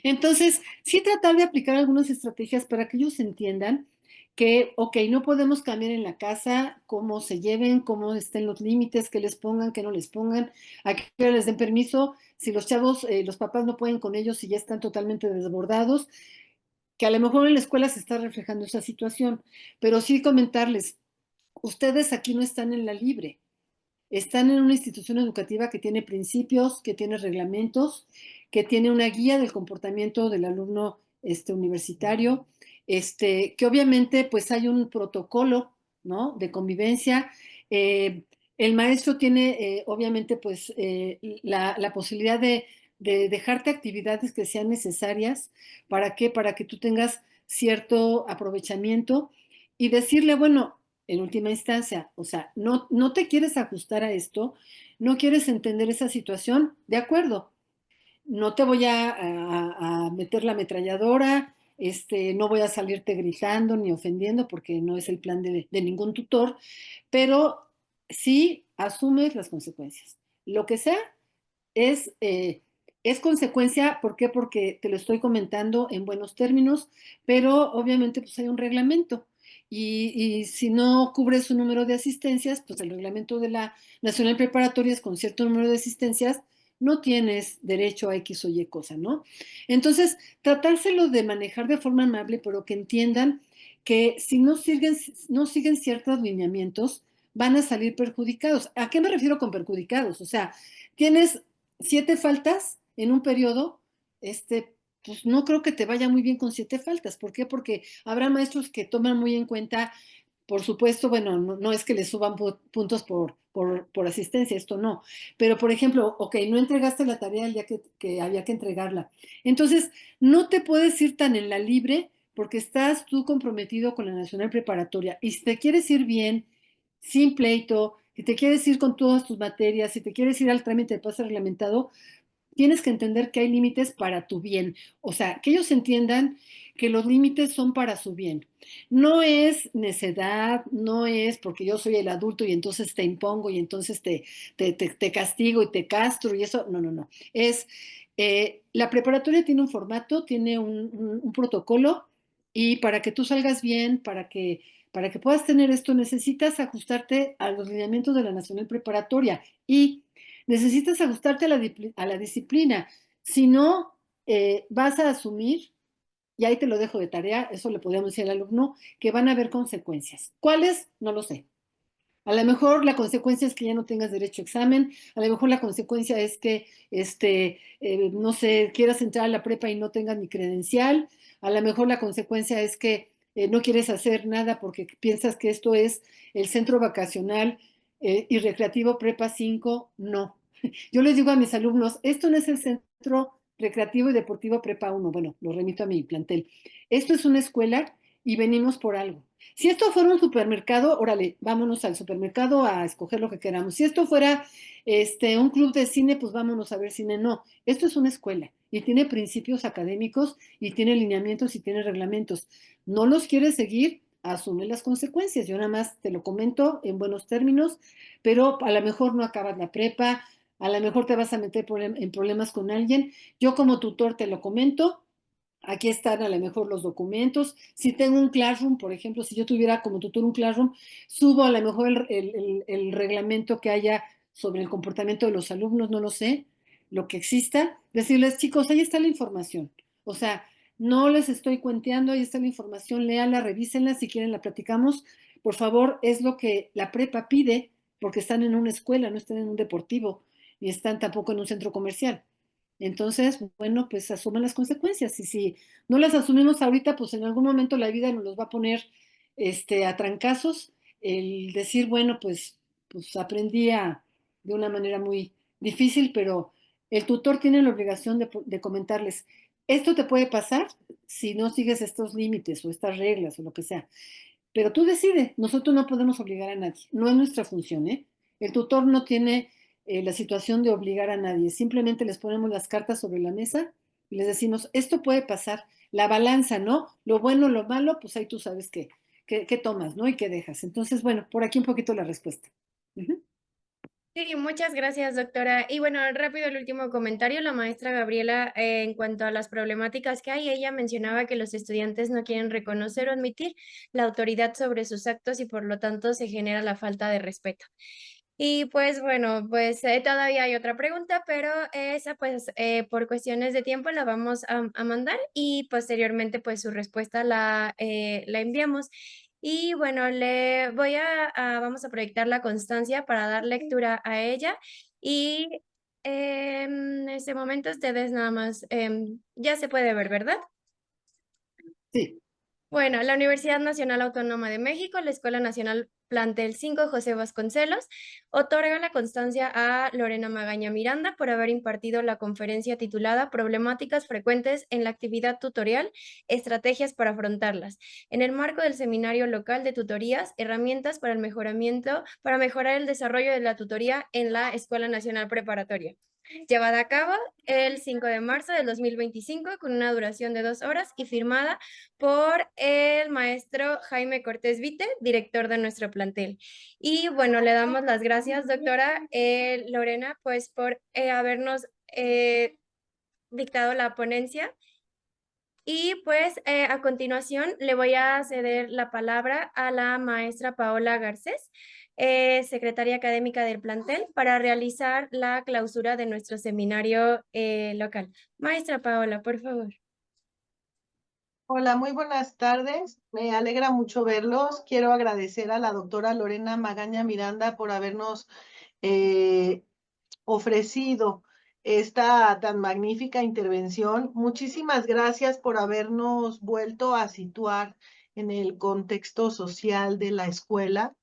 Entonces, sí tratar de aplicar algunas estrategias para que ellos entiendan que, ok, no podemos cambiar en la casa cómo se lleven, cómo estén los límites, que les pongan, que no les pongan, a qué hora les den permiso, si los chavos, los papás no pueden con ellos y ya están totalmente desbordados, que a lo mejor en la escuela se está reflejando esa situación, pero sí comentarles, ustedes aquí no están en la libre, están en una institución educativa que tiene principios, que tiene reglamentos, que tiene una guía del comportamiento del alumno universitario, que obviamente pues hay un protocolo, ¿no? De convivencia. El maestro tiene obviamente pues la posibilidad de dejarte actividades que sean necesarias. ¿Para qué? Para que tú tengas cierto aprovechamiento y decirle, bueno, en última instancia, o sea, no te quieres ajustar a esto, no quieres entender esa situación, de acuerdo, no te voy a meter la ametralladora, no voy a salirte gritando ni ofendiendo porque no es el plan de ningún tutor, pero sí asumes las consecuencias. Lo que sea es, eh, es consecuencia, ¿por qué? Porque te lo estoy comentando en buenos términos, pero obviamente pues hay un reglamento. Y si no cubres un número de asistencias, pues el reglamento de la Nacional Preparatoria es con cierto número de asistencias, no tienes derecho a X o Y cosa, ¿no? Entonces, tratárselo de manejar de forma amable, pero que entiendan que si no siguen ciertos lineamientos, van a salir perjudicados. ¿A qué me refiero con perjudicados? O sea, tienes 7 faltas en un periodo, pues no creo que te vaya muy bien con 7 faltas. ¿Por qué? Porque habrá maestros que toman muy en cuenta, por supuesto, bueno, no es que les suban puntos por asistencia, esto no. Pero, por ejemplo, ok, no entregaste la tarea el día que había que entregarla. Entonces, no te puedes ir tan en la libre porque estás tú comprometido con la Nacional Preparatoria y si te quieres ir bien, sin pleito, si te quieres ir con todas tus materias, si te quieres ir al trámite de pase reglamentado, tienes que entender que hay límites para tu bien. O sea, que ellos entiendan que los límites son para su bien. No es necedad, no es porque yo soy el adulto y entonces te impongo y entonces te castigo y te castro y eso. No, no, no. Es, la preparatoria tiene un formato, tiene un protocolo y para que tú salgas bien, para que puedas tener esto, necesitas ajustarte a los lineamientos de la Nacional Preparatoria y necesitas ajustarte a la disciplina. Si no, vas a asumir, y ahí te lo dejo de tarea, eso le podemos decir al alumno, que van a haber consecuencias. ¿Cuáles? No lo sé. A lo mejor la consecuencia es que ya no tengas derecho a examen, a lo mejor la consecuencia es que, no sé, quieras entrar a la prepa y no tengas ni credencial, a lo mejor la consecuencia es que no quieres hacer nada porque piensas que esto es el centro vacacional y recreativo Prepa 5, no. Yo les digo a mis alumnos, esto no es el centro recreativo y deportivo Prepa 1, bueno, lo remito a mi plantel. Esto es una escuela y venimos por algo. Si esto fuera un supermercado, órale, vámonos al supermercado a escoger lo que queramos. Si esto fuera un club de cine, pues vámonos a ver cine. No, esto es una escuela y tiene principios académicos y tiene lineamientos y tiene reglamentos. No los quieres seguir, asume las consecuencias. Yo nada más te lo comento en buenos términos, pero a lo mejor no acabas la prepa, a lo mejor te vas a meter en problemas con alguien. Yo como tutor te lo comento. Aquí están a lo mejor los documentos. Si tengo un Classroom, por ejemplo, si yo tuviera como tutor un Classroom, subo a lo mejor el reglamento que haya sobre el comportamiento de los alumnos, no lo sé, lo que exista. Decirles, chicos, ahí está la información. O sea, no les estoy cuenteando, ahí está la información, léanla, revísenla, si quieren la platicamos. Por favor, es lo que la prepa pide, porque están en una escuela, no están en un deportivo, ni están tampoco en un centro comercial. Entonces, bueno, pues asuman las consecuencias. Y si no las asumimos ahorita, pues en algún momento la vida nos los va a poner a trancazos. El decir, bueno, pues de una manera muy difícil, pero el tutor tiene la obligación de comentarles, esto te puede pasar si no sigues estos límites o estas reglas o lo que sea. Pero tú decides, nosotros no podemos obligar a nadie, no es nuestra función, ¿eh? El tutor no tiene la situación de obligar a nadie, simplemente les ponemos las cartas sobre la mesa y les decimos, esto puede pasar, la balanza, ¿no? Lo bueno, lo malo, pues ahí tú sabes qué tomas, ¿no? Y qué dejas. Entonces, bueno, por aquí un poquito la respuesta. Ujú. Sí, muchas gracias, doctora. Y bueno, rápido el último comentario. La maestra Gabriela, en cuanto a las problemáticas que hay, ella mencionaba que los estudiantes no quieren reconocer o admitir la autoridad sobre sus actos y por lo tanto se genera la falta de respeto. Y pues bueno, pues todavía hay otra pregunta, pero esa pues por cuestiones de tiempo la vamos a mandar y posteriormente pues su respuesta la enviamos. Y bueno, vamos a proyectar la constancia para dar lectura a ella y en este momento ustedes nada más, ya se puede ver, ¿verdad? Sí, Bueno, la Universidad Nacional Autónoma de México, la Escuela Nacional Plantel 5 José Vasconcelos, otorga la constancia a Lorena Magaña Miranda por haber impartido la conferencia titulada Problemáticas frecuentes en la actividad tutorial, estrategias para afrontarlas, en el marco del Seminario Local de Tutorías, herramientas para para mejorar el desarrollo de la tutoría en la Escuela Nacional Preparatoria, llevada a cabo el 5 de marzo del 2025 con una duración de 2 horas y firmada por el maestro Jaime Cortés Vite, director de nuestro plantel. Y bueno, le damos las gracias, doctora Lorena, pues por habernos dictado la ponencia. Y pues a continuación le voy a ceder la palabra a la maestra Paola Garcés, secretaria académica del plantel, para realizar la clausura de nuestro seminario local. Maestra Paola, por favor. Hola, muy buenas tardes. Me alegra mucho verlos. Quiero agradecer a la doctora Lorena Magaña Miranda por habernos eh, ofrecido esta tan magnífica intervención. Muchísimas gracias por habernos vuelto a situar en el contexto social de la escuela.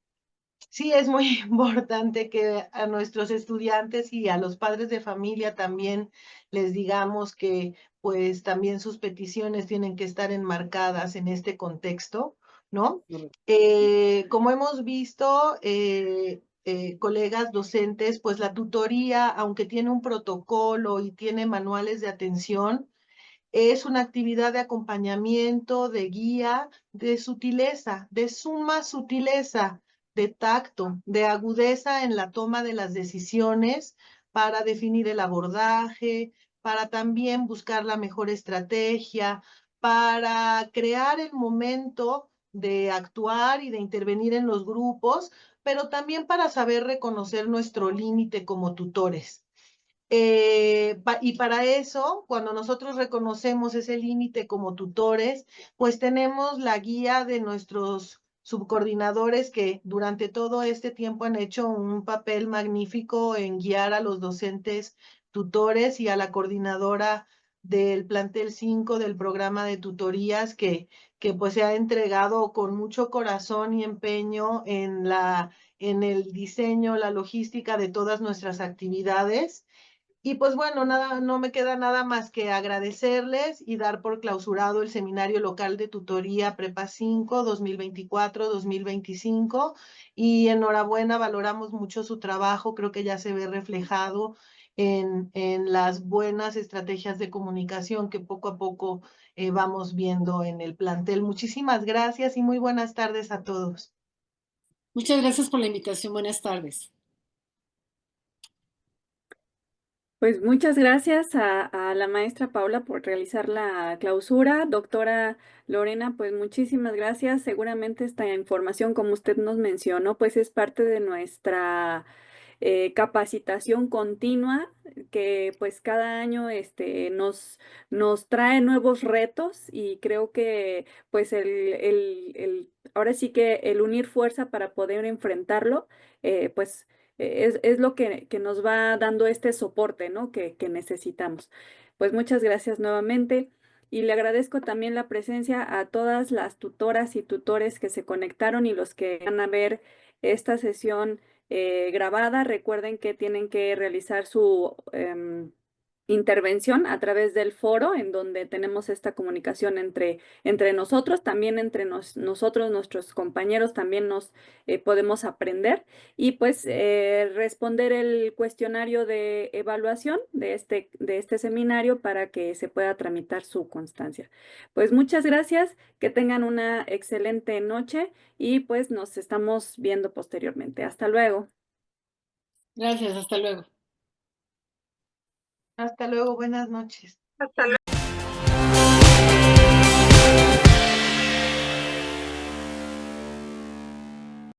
sí es muy importante que a nuestros estudiantes y a los padres de familia también les digamos que pues también sus peticiones tienen que estar enmarcadas en este contexto, ¿no? Como hemos visto, colegas docentes, pues la tutoría, aunque tiene un protocolo y tiene manuales de atención, es una actividad de acompañamiento, de guía, de sutileza, de suma sutileza, de tacto, de agudeza en la toma de las decisiones para definir el abordaje, para también buscar la mejor estrategia, para crear el momento de actuar y de intervenir en los grupos, pero también para saber reconocer nuestro límite como tutores. Y para eso, cuando nosotros reconocemos ese límite como tutores, pues tenemos la guía de nuestros subcoordinadores que durante todo este tiempo han hecho un papel magnífico en guiar a los docentes tutores y a la coordinadora del plantel 5 del programa de tutorías que pues se ha entregado con mucho corazón y empeño en el diseño, la logística de todas nuestras actividades. Y pues bueno, nada, no me queda nada más que agradecerles y dar por clausurado el seminario local de tutoría Prepa 5 2024-2025. Y enhorabuena, valoramos mucho su trabajo, creo que ya se ve reflejado en las buenas estrategias de comunicación que poco a poco vamos viendo en el plantel. Muchísimas gracias y muy buenas tardes a todos. Muchas gracias por la invitación. Buenas tardes. Pues muchas gracias a la maestra Paula por realizar la clausura. Doctora Lorena, pues muchísimas gracias. Seguramente esta información, como usted nos mencionó, pues es parte de nuestra capacitación continua que pues cada año nos trae nuevos retos y creo que pues ahora sí que el unir fuerza para poder enfrentarlo, pues es lo que nos va dando este soporte, ¿no? Que necesitamos. Pues muchas gracias nuevamente. Y le agradezco también la presencia a todas las tutoras y tutores que se conectaron y los que van a ver esta sesión grabada. Recuerden que tienen que realizar su intervención a través del foro en donde tenemos esta comunicación entre nosotros, también entre nosotros, nuestros compañeros, también nos podemos aprender y pues responder el cuestionario de evaluación de este seminario para que se pueda tramitar su constancia. Pues muchas gracias, que tengan una excelente noche y pues nos estamos viendo posteriormente. Hasta luego. Gracias, hasta luego. Hasta luego, buenas noches. Hasta luego.